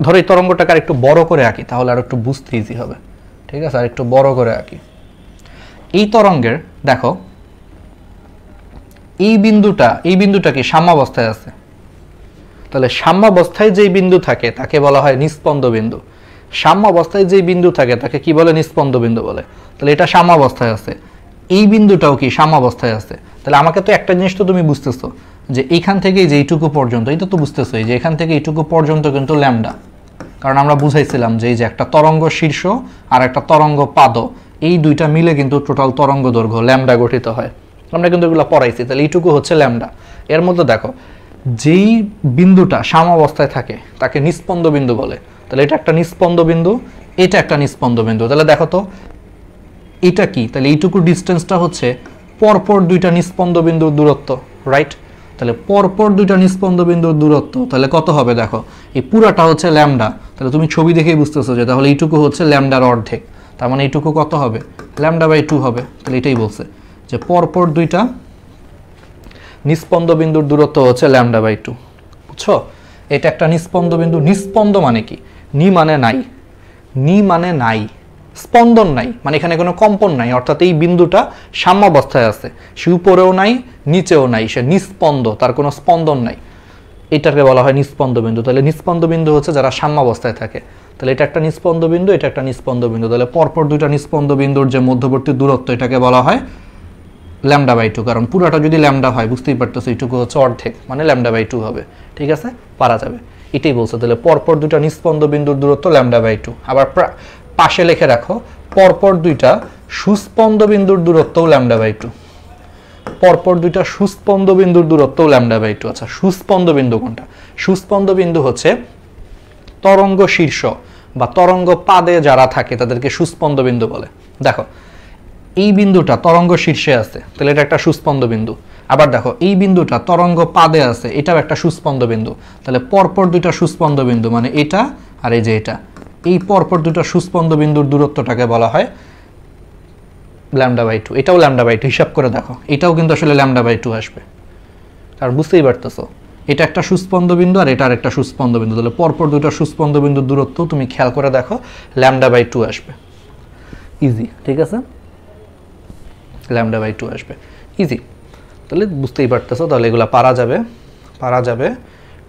ধরো এই তরঙ্গটাকে আর একটু বড় করে আঁকি তাহলে আর একটু বুঝতে ইজি হবে, ঠিক আছে। আর একটু বড় করে আঁকি। এই তরঙ্গের দেখো এই বিন্দুটা কি সাম্যাবস্থায় আছে। তাহলে সাম্যাবস্থায় যেই বিন্দু থাকে তাকে বলা হয় নিস্পন্দ বিন্দু। সাম্যাবস্থায় যেই বিন্দু থাকে তাকে কি বলে? নিস্পন্দ বিন্দু বলে। তাহলে এটা সাম্যাবস্থায় আছে, এই বিন্দুটাও কি সাম্যাবস্থায় আছে। তাহলে আমাকে তো একটা জিনিস তো তুমি বুঝতেছো যে এইখান থেকে যে এইটুকু পর্যন্ত, এইটা তো বুঝতেছো যে এখান থেকে এইটুকু পর্যন্ত কিন্তু ল্যামডা, কারণ আমরা বুঝাইছিলাম যে এই যে একটা তরঙ্গ শীর্ষ আর একটা তরঙ্গ পাদ, এই দুইটা মিলে কিন্তু টোটাল তরঙ্গ দৈর্ঘ্য ল্যামডা গঠিত হয়। আমরা কিন্তু এগুলো পড়াইছি। তাহলে এইটুকু হচ্ছে ল্যামডা। এর মধ্যে দেখো যেই বিন্দুটা সাম্যাবস্থায় থাকে তাকে নিস্পন্দ বিন্দু বলে। তাহলে এটা একটা নিস্পন্দ বিন্দু, এটা একটা নিস্পন্দ বিন্দু। তাহলে দেখো তো এটা কি? তাহলে এইটুকু ডিস্টেন্সটা হচ্ছে পরপর দুইটা নিস্পন্দ বিন্দুর দূরত্ব, রাইট? তাহলে পরপর দুইটা নিস্পন্দ বিন্দুর দূরত্ব তাহলে কত হবে দেখো, এই পুরাটা হচ্ছে ল্যামডা, তাহলে তুমি ছবি দেখেই বুঝতেছো যে তাহলে এইটুকু হচ্ছে ল্যামডার অর্ধেক, তার মানে এইটুকু কত হবে, λ/2 হবে। তাহলে এটাই বলছে যে পরপর দুইটা নিস্পন্দ বিন্দুর দূরত্ব হচ্ছে λ/2, বুঝছো? এটা একটা নিস্পন্দ বিন্দু। নিস্পন্দ মানে কি? নি মানে নাই, নি মানে নাই, স্পন্দন নাই, মানে এখানে কোনো কম্পন নাই, অর্থাৎ এই বিন্দুটা সাম্যাবস্থায় আছে, সে উপরেও নাই নিচেও নাই, সে নিস্পন্দ, তার কোনো স্পন্দন নাই, এটাকে বলা হয় নিস্পন্দ বিন্দু। তাহলে নিস্পন্দ বিন্দু হচ্ছে যারা সাম্যাবস্থায় থাকে। তাহলে এটা একটা নিস্পন্দ বিন্দু, এটা একটা নিস্পন্দ বিন্দু। তাহলে পরপর দুইটা নিস্পন্দ বিন্দুর যে মধ্যবর্তী দূরত্ব এটাকে বলা হয় λ/2, কারণ পুরাটা যদি ল্যামডা হয় বুঝতেই পারতেছো এইটুকু হচ্ছে অর্ধেক, মানে λ/2 হবে। ঠিক আছে, পারা যাবে, এটাই বলছে। তাহলে পরপর দুইটা নিস্পন্দ বিন্দুর দূরত্ব λ/2। আবার পাশে লিখে রাখো পরপর দুইটা সুস্পন্দ বিন্দুর দূরত্ব λ/2, পরপর দুইটা সুস্পন্দ বিন্দুর দূরত্ব λ/2। আচ্ছা, সুস্পন্দ বিন্দু কোনটা? সুস্পন্দ বিন্দু হচ্ছে তরঙ্গ শীর্ষ বা তরঙ্গ পাদে যারা থাকে তাদেরকে সুস্পন্দ বিন্দু বলে। দেখো এই বিন্দুটা তরঙ্গ শীর্ষে আছে, তাহলে এটা একটা সুস্পন্দ বিন্দু। আবার দেখো এই বিন্দুটা তরঙ্গ পাদে আছে, এটাও একটা সুস্পন্দ বিন্দু। তাহলে পরপর দুইটা সুস্পন্দ বিন্দু মানে এটা আর এই যে এটা, এই পরপর দুটো সুস্পন্দ বিন্দুর দূরত্বটাকে বলা হয় λ/2। এটাও λ/2, হিসাব করে দেখো এটাও কিন্তু আসলে λ/2 আসবে, কারণ বুঝতেই পারতেছো এটা একটা সুস্পন্দ বিন্দু আর এটা আরেকটা সুস্পন্দ বিন্দু। তাহলে পরপর দুটো সুস্পন্দ বিন্দুর দূরত্ব তুমি খেয়াল করে দেখো λ/2 আসবে, ইজি। ঠিক আছে, λ/2 আসবে, ইজি। তাহলে বুঝতেই পারতেছো, তাহলে এগুলা পারা যাবে, পারা যাবে,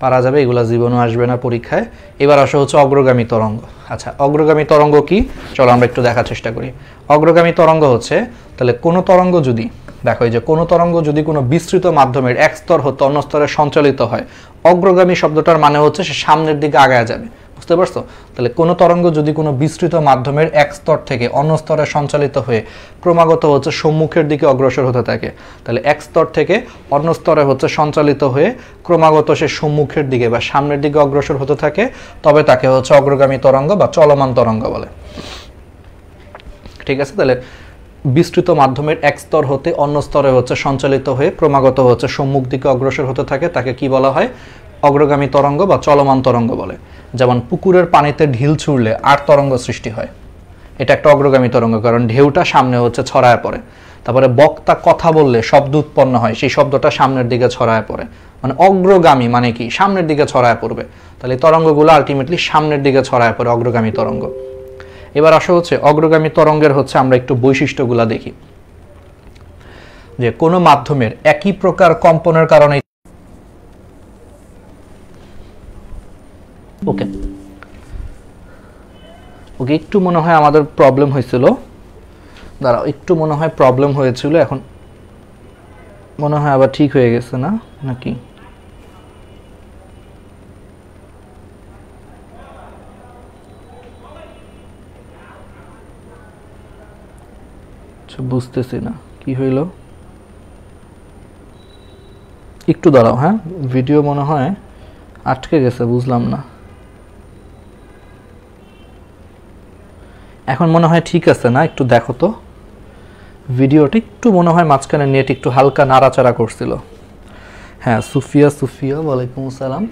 পারা যাবে, এগুলা জীবনও আসবে না পরীক্ষায়। এবার আসা হচ্ছে অগ্রগামী তরঙ্গ। আচ্ছা, অগ্রগামী তরঙ্গ কি? চলো আমরা একটু দেখার চেষ্টা করি। অগ্রগামী তরঙ্গ হচ্ছে, তাহলে কোনো তরঙ্গ যদি, দেখো এই যে কোনো তরঙ্গ যদি কোনো বিস্তৃত মাধ্যমের এক স্তর হতে অন্য স্তরে সঞ্চালিত হয়, অগ্রগামী শব্দটার মানে হচ্ছে সে সামনের দিকে আগায় যাবে, বুঝতে পারছো? তাহলে কোনো তরঙ্গ যদি কোনো বিস্তৃত মাধ্যমের এক স্তর থেকে অন্য স্তরে সঞ্চালিত হয়ে ক্রমাগত হচ্ছে সম্মুখের দিকে অগ্রসর হতে থাকে, তাহলে এক স্তর থেকে অন্য স্তরে হচ্ছে সঞ্চালিত হয়ে ক্রমাগত সে সম্মুখের দিকে বা সামনের দিকে অগ্রসর হতে থাকে, তবে তাকে হচ্ছে অগ্রগামী তরঙ্গ বা চলমান তরঙ্গ বলে। ঠিক আছে, তাহলে বিস্তৃত মাধ্যমের এক স্তর হতে অন্য স্তরে হচ্ছে সঞ্চালিত হয়ে ক্রমাগত হচ্ছে সম্মুখ দিকে অগ্রসর হতে থাকে, তাকে কি বলা হয়? অগ্রগামী তরঙ্গ বা চলমান তরঙ্গ বলে। যেমন পুকুরের পানিতে ঢিল ছুঁড়লে আর তরঙ্গ সৃষ্টি হয়, এটা একটা অগ্রগামী তরঙ্গ, কারণ ঢেউটা সামনে হচ্ছে ছড়ায় পড়ে। তারপরে বক্তা কথা বললে শব্দ উৎপন্ন হয়, সেই শব্দটা সামনের দিকে ছড়ায় পড়ে, মানে অগ্রগামী মানে কি? সামনের দিকে ছড়ায় পড়বে। তাহলে তরঙ্গগুলো আলটিমেটলি সামনের দিকে ছড়ায় পড়ে, অগ্রগামী তরঙ্গ। এবার আসা হচ্ছে অগ্রগামী তরঙ্গের হচ্ছে আমরা একটু বৈশিষ্ট্যগুলা দেখি, যে কোনো মাধ্যমের একই প্রকার কম্পনের কারণে। ওকে ওকে, একটু মনে হয় আমাদের প্রবলেম হয়েছিল, দাঁড়াও একটু মনে হয় প্রবলেম হয়েছিল, এখন মনে হয় আবার ঠিক হয়ে গেছে না নাকি? বুঝতেছি না কি হইল, একটু দাঁড়াও। হ্যাঁ, ভিডিও মনে হয় আটকে গেছে, বুঝলাম না। এখন মনে হয় ঠিক আছে না? একটু দেখো তো ভিডিওটা, একটু মনে হয় মাঝখানে নেট একটু হালকা নাড়াচাড়া করছিল। হ্যাঁ, সুফিয়া, সুফিয়া ওয়ালাইকুম আসসালাম,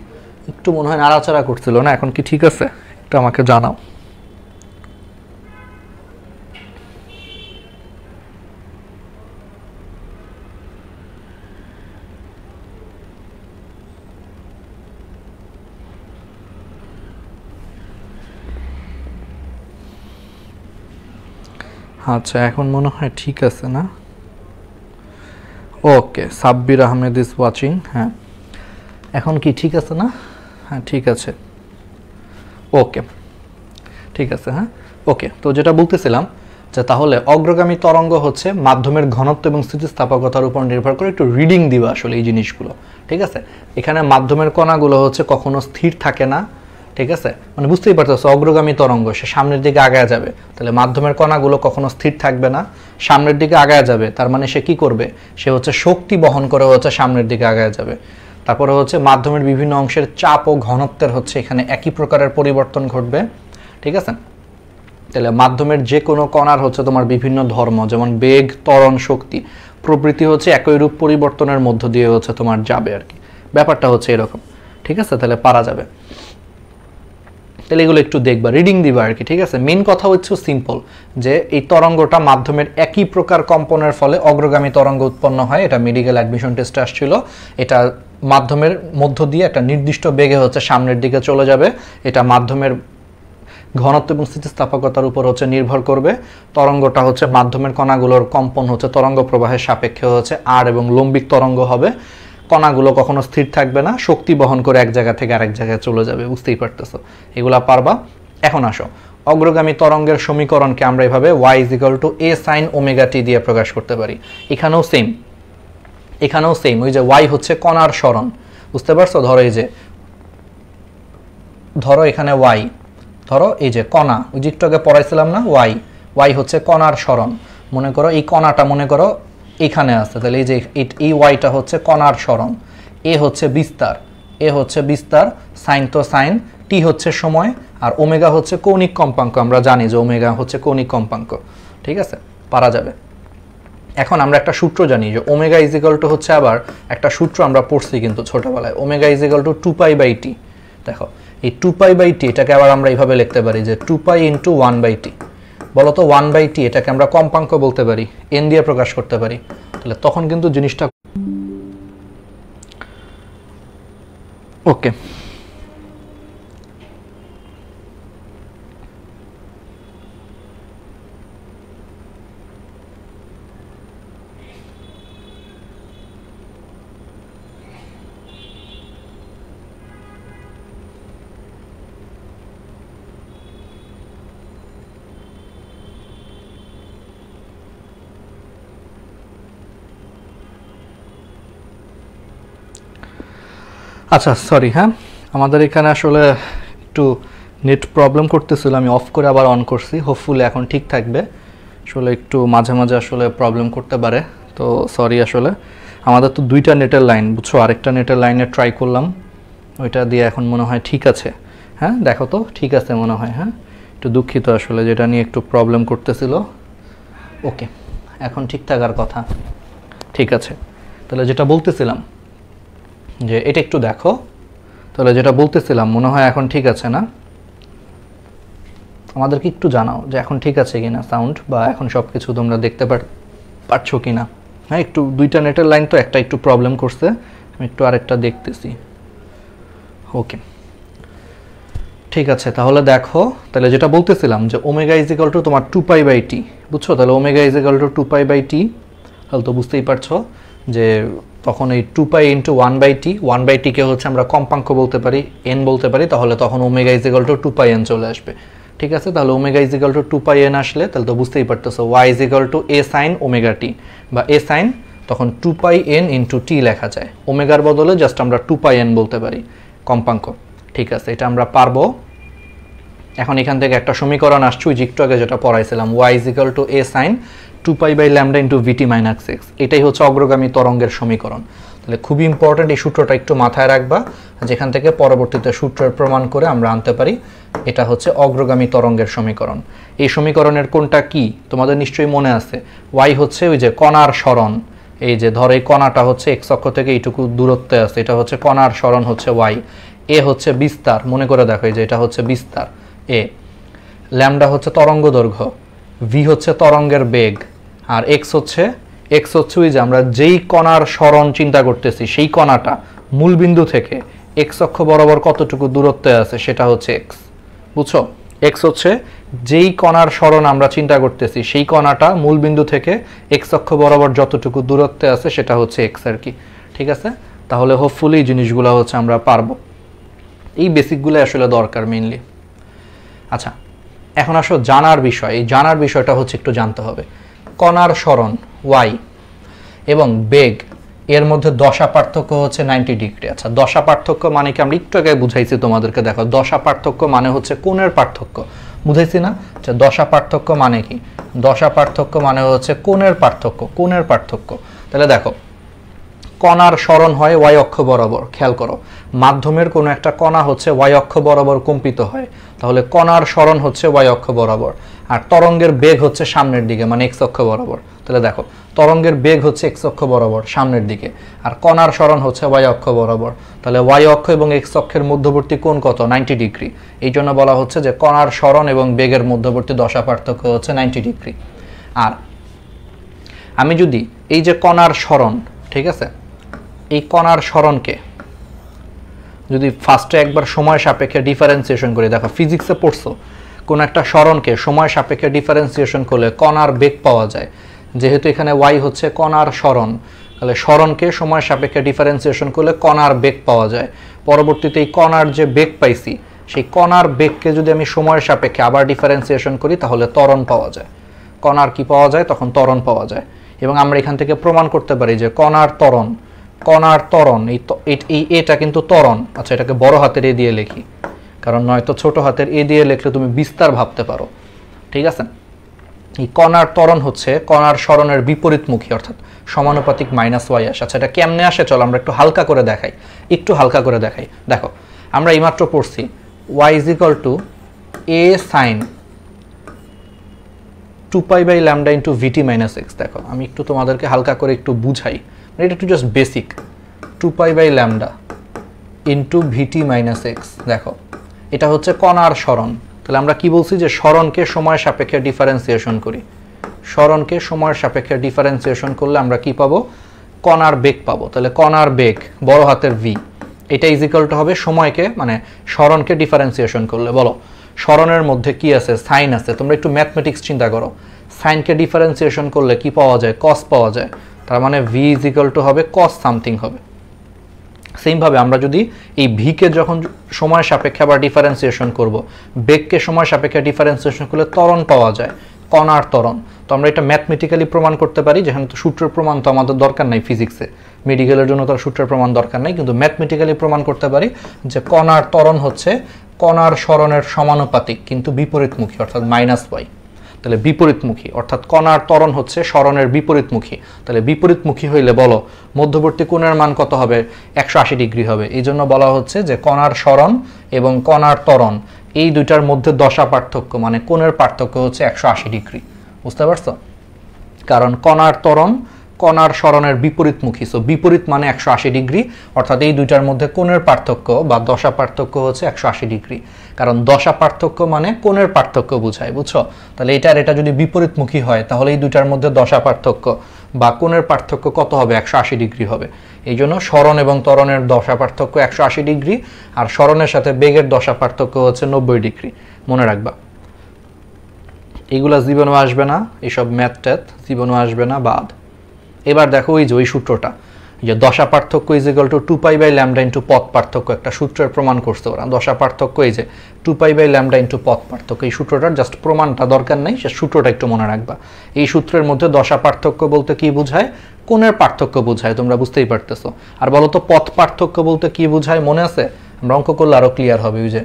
একটু মনে হয় নাড়াচাড়া করছিল না? এখন কি ঠিক আছে? একটু আমাকে জানাও। আচ্ছা, এখন মনে হয় ঠিক আছে না? ওকে, সাব্বির আহমেদ ইজ ওয়াচিং। হ্যাঁ, এখন কি ঠিক আছে না? হ্যাঁ ঠিক আছে, ওকে ঠিক আছে। হ্যাঁ ওকে, তো যেটা বলতেছিলাম যে তাহলে অগ্রগামী তরঙ্গ হচ্ছে মাধ্যমের ঘনত্ব এবং স্থিতিস্থাপকতার উপর নির্ভর করে একটু রিডিং দিবা আসলে এই জিনিসগুলো। ঠিক আছে, এখানে মাধ্যমের কণাগুলো হচ্ছে কখনো স্থির থাকে না। ঠিক আছে, মানে বুঝতেই পারতেছো অগ্রগামী তরঙ্গ সে সামনের দিকে আগায় যাবে, তাহলে মাধ্যমের কণাগুলো কখনো স্থির থাকবে না, সামনের দিকে আগায় যাবে। তার মানে সে কি করবে? সে হচ্ছে শক্তি বহন করে হচ্ছে সামনের দিকে আগায় যাবে। তারপরে হচ্ছে মাধ্যমের বিভিন্ন অংশের চাপ ও ঘনত্বের হচ্ছে এখানে একই প্রকারের পরিবর্তন ঘটবে। ঠিক আছে, তাহলে মাধ্যমের যে কোনো কণার হচ্ছে তোমার বিভিন্ন ধর্ম, যেমন বেগ, ত্বরণ, শক্তি প্রবৃত্তি হচ্ছে একই রূপ পরিবর্তনের মধ্য দিয়ে হচ্ছে তোমার যাবে আর কি, ব্যাপারটা হচ্ছে এরকম। ঠিক আছে, তাহলে পারা যাবে। তাহলে এগুলো একটু দেখবা, রিডিং দিবা আর কি। ঠিক আছে, মেন কথা হচ্ছে সিম্পল, যে এই তরঙ্গটা মাধ্যমের একই প্রকার কম্পনের ফলে অগ্রগামী তরঙ্গ উৎপন্ন হয়। এটা মেডিকেল অ্যাডমিশন টেস্টে আসছিল। এটা মাধ্যমের মধ্য দিয়ে একটা নির্দিষ্ট বেগে হচ্ছে সামনের দিকে চলে যাবে। এটা মাধ্যমের ঘনত্ব এবং স্থিতিস্থাপকতার উপর হচ্ছে নির্ভর করবে। তরঙ্গটা হচ্ছে মাধ্যমের কণাগুলোর কম্পন হচ্ছে তরঙ্গ প্রবাহের সাপেক্ষে হচ্ছে আর এবং লম্বিক তরঙ্গ হবে। কণাগুলো কখনো স্থির থাকবে না, শক্তি বহন করে এক জায়গা থেকে আরেক জায়গায় চলে যাবে। বুঝতেই পারতেছো, এগুলা পারবা। এখন আসো, অগ্রগামী তরঙ্গের সমীকরণকে আমরা এভাবে y = a sin omega t দিয়ে প্রকাশ করতে পারি। এখানেও সেম, ওই যে y হচ্ছে কণার সরণ, বুঝতে পারছো? ধরো এখানে y, ধরো এই যে কণা, ওই যে একটু আগে পড়াইছিলাম না y হচ্ছে কণার সরণ। মনে করো এই কণাটা মনে করো এখানে আছে, তাহলে এই যে এই ওয়াইটা হচ্ছে কণার সরণ, এ হচ্ছে বিস্তার, সাইন তো সাইন, টি হচ্ছে সময়, আর ওমেগা হচ্ছে কৌণিক কম্পাঙ্ক। আমরা জানি যে ওমেগা হচ্ছে কৌণিক কম্পাঙ্ক। ঠিক আছে, পারা যাবে। এখন আমরা একটা সূত্র জানি যে ওমেগা = হচ্ছে, আবার একটা সূত্র আমরা পড়ছি কিন্তু ছোটবেলায়, ওমেগা = 2π/t। দেখো এই 2π/t এটাকে আবার আমরা এইভাবে লিখতে পারি যে 2π × 1/t। বলো তো 1/t এটাকে আমরা কম্পাঙ্ক বলতে পারি, n দিয়ে প্রকাশ করতে পারি। তাহলে তখন কিন্তু জিনিসটা ওকে। আচ্ছা সরি, হ্যাঁ আমাদের এখানে আসলে একটু নেট প্রবলেম করতেছিল, আমি অফ করে আবার অন করছি। হোপফুলি এখন ঠিক থাকবে। আসলে একটু মাঝে মাঝে আসলে প্রবলেম করতে পারে, তো সরি। আসলে আমাদের তো দুইটা নেটের লাইন, বুঝছো, আরেকটা নেটের লাইনে ট্রাই করলাম, ওইটা দিয়ে এখন মনে হয় ঠিক আছে। হ্যাঁ দেখো তো ঠিক আছে মনে হয়। হ্যাঁ একটু দুঃখিত আসলে, যেটা নিয়ে একটু প্রবলেম করতেছিল। ওকে, এখন ঠিক থাকার কথা। ঠিক আছে, তাহলে যেটা বলতেছিলাম যে এটা একটু দেখো, তাহলে যেটা বলতেছিলাম মনে হয় এখন ঠিক আছে না? আমাদেরকে একটু জানাও যে এখন ঠিক আছে কিনা সাউন্ড, বা এখন সব কিছু তোমরা দেখতে পারছো কিনা। হ্যাঁ একটু দুইটা নেটের লাইন তো, একটা একটু প্রবলেম করছে, আমি একটু আরেকটা দেখতেছি। ওকে ঠিক আছে, তাহলে দেখো, তাহলে যেটা বলতেছিলাম যে ওমেগা = তোমার 2π/t, বুঝছো? তাহলে ওমেগা = 2π/t, তাহলে তো বুঝতেই পারছো যে তখন এই 2π × 1/t কে হচ্ছে আমরা কম্পাঙ্ক বলতে পারি, n বলতে পারি, তাহলে তখন ওমেগা = 2πn চলে আসবে। ঠিক আছে, তাহলে ওমেগা = 2πn আসলে তাহলে তো বুঝতেই পারতেছো y = a sin omega t, বা a sin তখন 2πn × t লেখা যায়। ওমেগার বদলে জাস্ট আমরা 2πn বলতে পারি কম্পাঙ্ক। ঠিক আছে, এটা আমরা পারবো। এখন এখান থেকে একটা সমীকরণ আসছে, ওই একটু আগে যেটা পড়াইছিলাম, y = a sin 2π/λ × vt - x। এটাই হচ্ছে অগ্রগামী তরঙ্গের সমীকরণ। তাহলে খুবই ইম্পর্টেন্ট, এই সূত্রটা একটু মাথায় রাখবা, যেখান থেকে পরবর্তীতে সূত্রের প্রমাণ করে আমরা আনতে পারি এটা হচ্ছে অগ্রগামী তরঙ্গের সমীকরণ। এই সমীকরণের কোনটা কি তোমাদের নিশ্চয়ই মনে আছে। y হচ্ছে ওই যে কণার সরণ, এই যে ধর এই কণাটা হচ্ছে x অক্ষ থেকে এইটুকু দূরত্বে আছে, এটা হচ্ছে কণার সরণ হচ্ছে y। এ হচ্ছে বিস্তার, মনে করে দেখো এই যে এটা হচ্ছে বিস্তার এ। ল্যামডা হচ্ছে তরঙ্গ দৈর্ঘ্য, ভি হচ্ছে তরঙ্গের বেগ, আর এক্স হচ্ছে ওই যে আমরা যেই কণার সরণ চিন্তা করতেছি সেই কণাটা মূলবিন্দু থেকে এক্স অক্ষ বরাবর কতটুকু দূরত্বে আছে সেটা হচ্ছে এক্স। বুঝছো, এক্স হচ্ছে যেই কণার সরণ আমরা চিন্তা করতেছি সেই কণাটা মূলবিন্দু থেকে এক্স অক্ষ বরাবর যতটুকু দূরত্বে আছে সেটা হচ্ছে এক্স আর কি। ঠিক আছে, তাহলে হোপফুলি এই জিনিসগুলো হচ্ছে আমরা পারবো। এই বেসিকগুলো আসলে দরকার মেইনলি। আচ্ছা এখন আসো জানার বিষয়, এই জানার বিষয়টা হচ্ছে একটু জানতে হবে। কণার সরণ y এবং বেগ এর মধ্যে দশা পার্থক্য হচ্ছে 90 ডিগ্রি। আচ্ছা দশা পার্থক্য মানে কি? আমরা একটু আগে বুঝাইছি তোমাদেরকে, দেখো দশা পার্থক্য মানে হচ্ছে কোণের পার্থক্য, বুঝাইছি না? আচ্ছা দশা পার্থক্য মানে কি? দশা পার্থক্য মানে হচ্ছে কোণের পার্থক্য। তাহলে দেখো কণার সরণ হয় ওয়াই অক্ষ বরাবর। খেয়াল করো, মাধ্যমের কোনো একটা কণা হচ্ছে ওয়াই অক্ষ বরাবর কম্পিত হয়, তাহলে কণার সরণ হচ্ছে ওয়াই অক্ষ বরাবর, আর তরঙ্গের বেগ হচ্ছে সামনের দিকে মানে এক্স অক্ষ বরাবর। তাহলে দেখো, তরঙ্গের বেগ হচ্ছে এক্স অক্ষ বরাবর সামনের দিকে, আর কণার সরণ হচ্ছে ওয়াই অক্ষ বরাবর। তাহলে ওয়াই অক্ষ এবং এক্স অক্ষের মধ্যবর্তী কোণ কত? 90 ডিগ্রি। এই জন্য বলা হচ্ছে যে কণার সরণ এবং বেগের মধ্যবর্তী দশা পার্থক্য হচ্ছে 90 ডিগ্রি। আর আমি যদি এই যে কণার সরণ, ঠিক আছে, এই কণার সরণকে যদি ফার্স্টে একবার সময় সাপেক্ষে ডিফারেন্সিয়েশন করি, দেখো ফিজিক্সে পড়ছো, কোন একটা সরণকে সময় সাপেক্ষে ডিফারেন্সিয়েশন করলে কণার বেগ পাওয়া যায়। যেহেতু এখানে ওয়াই হচ্ছে কণার সরণ, তাহলে সরণকে সময় সাপেক্ষে ডিফারেন্সিয়েশন করলে কণার বেগ পাওয়া যায়। পরবর্তীতে এই কণার যে বেগ পাইছি, সেই কণার বেগকে যদি আমি সময়ের সাপেক্ষে আবার ডিফারেন্সিয়েশন করি তাহলে ত্বরণ পাওয়া যায়। কণার কি পাওয়া যায়? তখন ত্বরণ পাওয়া যায়। এবং আমরা এখান থেকে প্রমাণ করতে পারি যে কণার ত্বরণ, এই এটা কিন্তু ত্বরণ। আচ্ছা, এটাকে বড় হাতের এ দিয়ে লিখি, কারণ নয়তো ছোট হাতের এ দিয়ে লিখলে তুমি বিস্তার ভাবতে পারো। ঠিক আছে, এই কণার ত্বরণ হচ্ছে কণার সরণের বিপরীতমুখী, অর্থাৎ সমানুপাতিক -y আসে। আচ্ছা, এটা কেমনে আসে চলো আমরা একটু হালকা করে দেখাই। দেখো, আমরা এইমাত্র পড়ছি y = a sin 2π/λ × vt - x। দেখো, আমি একটু তোমাদেরকে হালকা করে একটু বুঝাই, এটা একটু জাস্ট বেসিক। 2π/λ × vt - x। দেখো, এটা হচ্ছে কণার সরণ। তাহলে আমরা কি বলছি যে সরণকে সময় সাপেক্ষে ডিফারেন্সিয়েশন করি। সরণকে সময়ের সাপেক্ষে ডিফারেন্সিয়েশন করলে আমরা কি পাবো? কণার বেগ পাবো। তাহলে কণার বেগ বড় হাতের v, এটা ইজিক্যাল টু হবে সময়কে মানে সরণকে ডিফারেন্সিয়েশন করলে। বলো, সরণের মধ্যে কি আছে? সাইন আছে। তোমরা একটু ম্যাথমেটিক্স চিন্তা করো, সাইনকে ডিফারেন্সিয়েশন করলে কি পাওয়া যায়? কস পাওয়া যায়। তার মানে v = হবে কস সামথিং হবে। সেমভাবে আমরা যদি এই ভিকে যখন সময় সাপেক্ষে আবার ডিফারেন্সিয়েশন করব, বেগকে সময় সাপেক্ষে ডিফারেন্সিয়েশন করলে ত্বরণ পাওয়া যায়, কণার ত্বরণ। তো আমরা এটা ম্যাথমেটিক্যালি প্রমাণ করতে পারি, যেখানে তো সূত্রের প্রমাণ তো আমাদের দরকার নাই ফিজিক্সে, মেডিকেলের জন্য তার সূত্রের প্রমাণ দরকার নাই, কিন্তু ম্যাথমেটিক্যালি প্রমাণ করতে পারি যে কণার ত্বরণ হচ্ছে কণার সরণের সমানুপাতিক কিন্তু বিপরীতমুখী, অর্থাৎ -y। তাহলে বিপরীতমুখী অর্থাৎ কণার ত্বরণ হচ্ছে সরণের বিপরীতমুখী। তাহলে বিপরীতমুখী হইলে বলো মধ্যবর্তী কোণের মান কত হবে? 180 ডিগ্রি হবে। এই জন্য বলা হচ্ছে যে কণার সরণ এবং কণার ত্বরণ এই দুইটার মধ্যে দশা পার্থক্য মানে কোণের পার্থক্য হচ্ছে 180 ডিগ্রি। বুঝতে পারছো? কারণ কণার ত্বরণ কণার সরণের বিপরীতমুখী, সো বিপরীত মানে 180 ডিগ্রি, অর্থাৎ এই দুইটার মধ্যে কোণের পার্থক্য বা দশা পার্থক্য হচ্ছে 180 ডিগ্রি। কারণ দশা পার্থক্য মানে কোণের পার্থক্য বোঝায়, বুঝছো? তাহলে এটা যদি বিপরীতমুখী হয় তাহলে এই দুইটার মধ্যে দশা পার্থক্য বা কোণের পার্থক্য কত হবে? 180 ডিগ্রি হবে। এই জন্য সরণ এবং ত্বরণের দশা পার্থক্য 180 ডিগ্রি, আর সরণের সাথে বেগের দশা পার্থক্য হচ্ছে 90 ডিগ্রি। মনে রাখবা, এগুলা জীবনও আসবে না, এইসব ম্যাথ ট্যাথ জীবনও আসবে না, বাদ। এবার দেখো ওই যে ওই সূত্রটা, যে দশা পার্থক্য = 2π/λ × পথ পার্থক্য, একটা সূত্রের প্রমাণ করতে ওরা। দশা পার্থক্য এই যে 2π/λ × পথ পার্থক্য, এই সূত্রটার জাস্ট প্রমাণটা দরকার নেই, সে সূত্রটা একটু মনে রাখবা। এই সূত্রের মধ্যে দশা পার্থক্য বলতে কি বোঝায়? কোণের পার্থক্য বোঝায়, তোমরা বুঝতেই পারতেছো। আর বলো তো পথ পার্থক্য বলতে কি বোঝায়? মনে আছে? আমরা অঙ্ক করলে আরো ক্লিয়ার হবে। ওই যে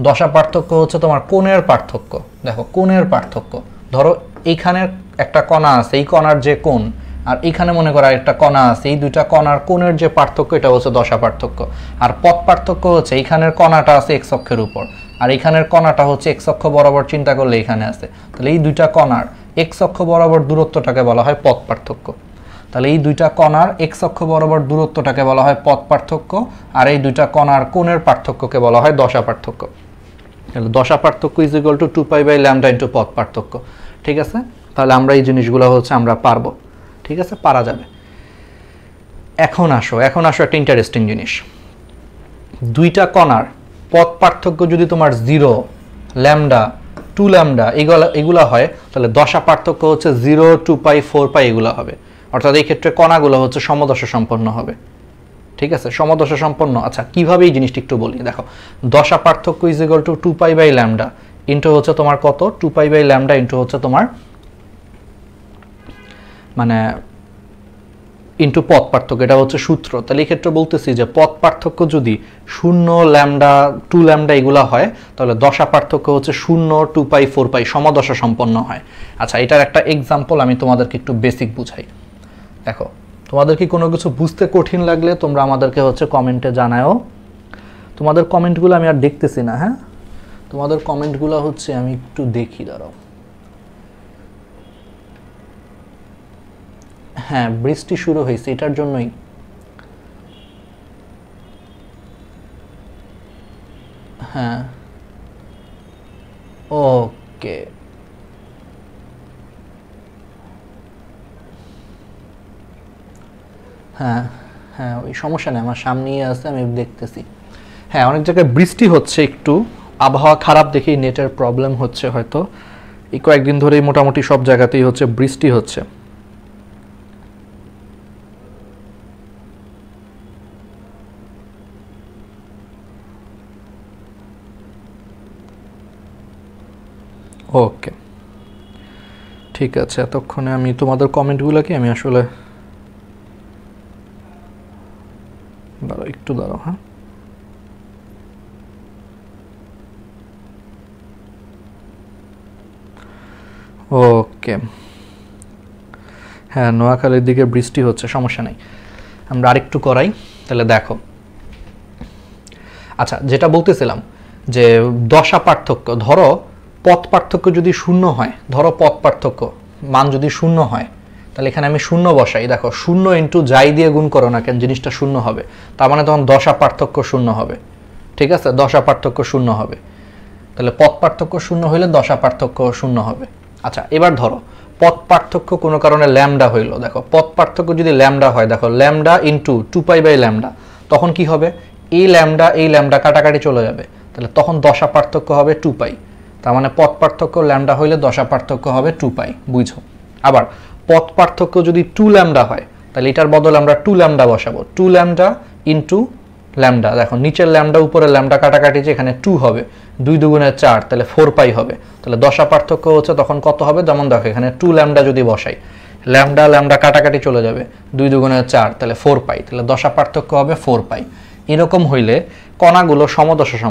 দশা পার্থক্য হচ্ছে তোমার কোণের পার্থক্য। দেখো, কোণের পার্থক্য, ধরো এইখানে একটা কণা আছে, এই কণার যে কোণ, আর এখানে মনে করা একটা কণা আছে, এই দুইটা কণার কোণের যে পার্থক্য এটা হচ্ছে দশা পার্থক্য। আর পথ পার্থক্য হচ্ছে এইখানের কণাটা আছে এক্স অক্ষের উপর, আর এইখানের কণাটা হচ্ছে এক্স অক্ষ বরাবর চিন্তা করলে এখানে আছে। তাহলে এই দুইটা কণার এক্স অক্ষ বরাবর দূরত্বটাকে বলা হয় পথ পার্থক্য। তাহলে এই দুইটা কণার এক্স অক্ষ বরাবর দূরত্বটাকে বলা হয় পথ পার্থক্য, আর এই দুইটা কণার কোণের পার্থক্যকে বলা হয় দশা পার্থক্য। তাহলে দশা পার্থক্য = 2π/λ × পথ পার্থক্য। ঠিক আছে, তাহলে আমরা এই জিনিসগুলো হচ্ছে আমরা পারবো। ঠিক আছে, পারা যাবে। এখন আসো একটা ইন্টারেস্টিং জিনিস। দুইটা কণার পথ পার্থক্য যদি তোমার 0, λ, 2λ এগুলা হয়, তাহলে দশা পার্থক্য হচ্ছে 0, 2π, 4π এগুলা হবে। অর্থাৎ এই ক্ষেত্রে কণাগুলো হচ্ছে সমদশা সম্পন্ন হবে। ঠিক আছে, সমদশা সম্পন্ন। আচ্ছা, কিভাবে এই জিনিসটা একটু বলি। দেখো, দশা পার্থক্য = 2π/λ ইন্টু হচ্ছে তোমার কত? 2π/λ ইন্টু হচ্ছে তোমার মানে ইন্টু পথ পার্থক্য, এটা হচ্ছে সূত্র। তাহলে এই ক্ষেত্রে বলতেছি যে পথ পার্থক্য যদি 0, λ, 2λ এগুলা হয়, তাহলে দশা পার্থক্য হচ্ছে 0, 2π, 4π সমদশা সম্পন্ন হয়। আচ্ছা, এটার একটা এক্সাম্পল আমি তোমাদেরকে একটু বেসিক বুঝাই। দেখো, তোমাদের কি কোনো কিছু বুঝতে কঠিন লাগলে তোমরা আমাদেরকে হচ্ছে কমেন্টে জানাও। তোমাদের কমেন্টগুলো আমি আর দেখতেছি না। হ্যাঁ, তোমাদের কমেন্টগুলো হচ্ছে আমি একটু দেখি, দাঁড়াও। হ্যাঁ, বৃষ্টি শুরু হয়েছে, এটার জন্যই। হ্যাঁ, ওকে। হ্যাঁ হ্যাঁ, ওই সমস্যা নেই, আমার সামনেই আছে, আমি দেখতেছি। হ্যাঁ, অনেক জায়গায় বৃষ্টি হচ্ছে, একটু আবহাওয়া খারাপ দেখেই নেটের প্রবলেম হচ্ছে হয়তো। এই কয়েকদিন ধরেই মোটামুটি সব জায়গাতেই হচ্ছে বৃষ্টি হচ্ছে। ওকে, ঠিক আছে। এতক্ষণে আমি তোমাদের কমেন্টগুলোকে আমি আসলে দাঁড়াও, একটু দাঁড়াও। হ্যাঁ, ওকে। হ্যাঁ, নোয়াখালীর দিকে বৃষ্টি হচ্ছে, সমস্যা নেই, আমরা আরেকটু করাই তাহলে দেখো। আচ্ছা, যেটা বলতেছিলাম যে দশা পার্থক্য, ধরো পথ পার্থক্য যদি শূন্য হয়, ধরো পথ পার্থক্য মান যদি শূন্য হয়, তাহলে এখানে আমি শূন্য বসাই। দেখো, শূন্য ইন্টু যাই দিয়ে গুণ করো না কেন, জিনিসটা শূন্য হবে। তার মানে তখন দশা পার্থক্য শূন্য হবে। ঠিক আছে, দশা পার্থক্য শূন্য হবে। তাহলে পথ পার্থক্য শূন্য হইলে দশা পার্থক্য শূন্য হবে। আচ্ছা, এবার ধরো পথ পার্থক্য কোনো কারণে ল্যামডা হইলো। দেখো, পথ পার্থক্য যদি ল্যামডা হয়, দেখো ল্যামডা ইন্টু 2π/ল্যামডা, তখন কি হবে? এই ল্যামডা কাটাকাটি চলে যাবে, তাহলে তখন দশা পার্থক্য হবে 2π। তার মানে পথ পার্থক্য ল্যামডা হইলে দশা পার্থক্য হবে 2π, বুঝো। আবার পথ পার্থক্য যদি 2λ হয়, তাহলে এটার বদলে আমরা 2λ বসাবো। 2λ ইন্টু ল্যামডা, দেখো নিচের ল্যামডা উপরের ল্যামডা কাটাকাটি, যেখানে 2 হবে, 2 দুগুণে 4, তাহলে 4π হবে। তাহলে দশা পার্থক্য হচ্ছে তখন কত হবে? যেমন দেখো এখানে 2λ যদি বসাই, ল্যামডা কাটাকাটি চলে যাবে, 2 দুগুণে 4, তাহলে 4π, তাহলে দশা পার্থক্য হবে 4π। এরকম হইলে কণাগুলো সমদশা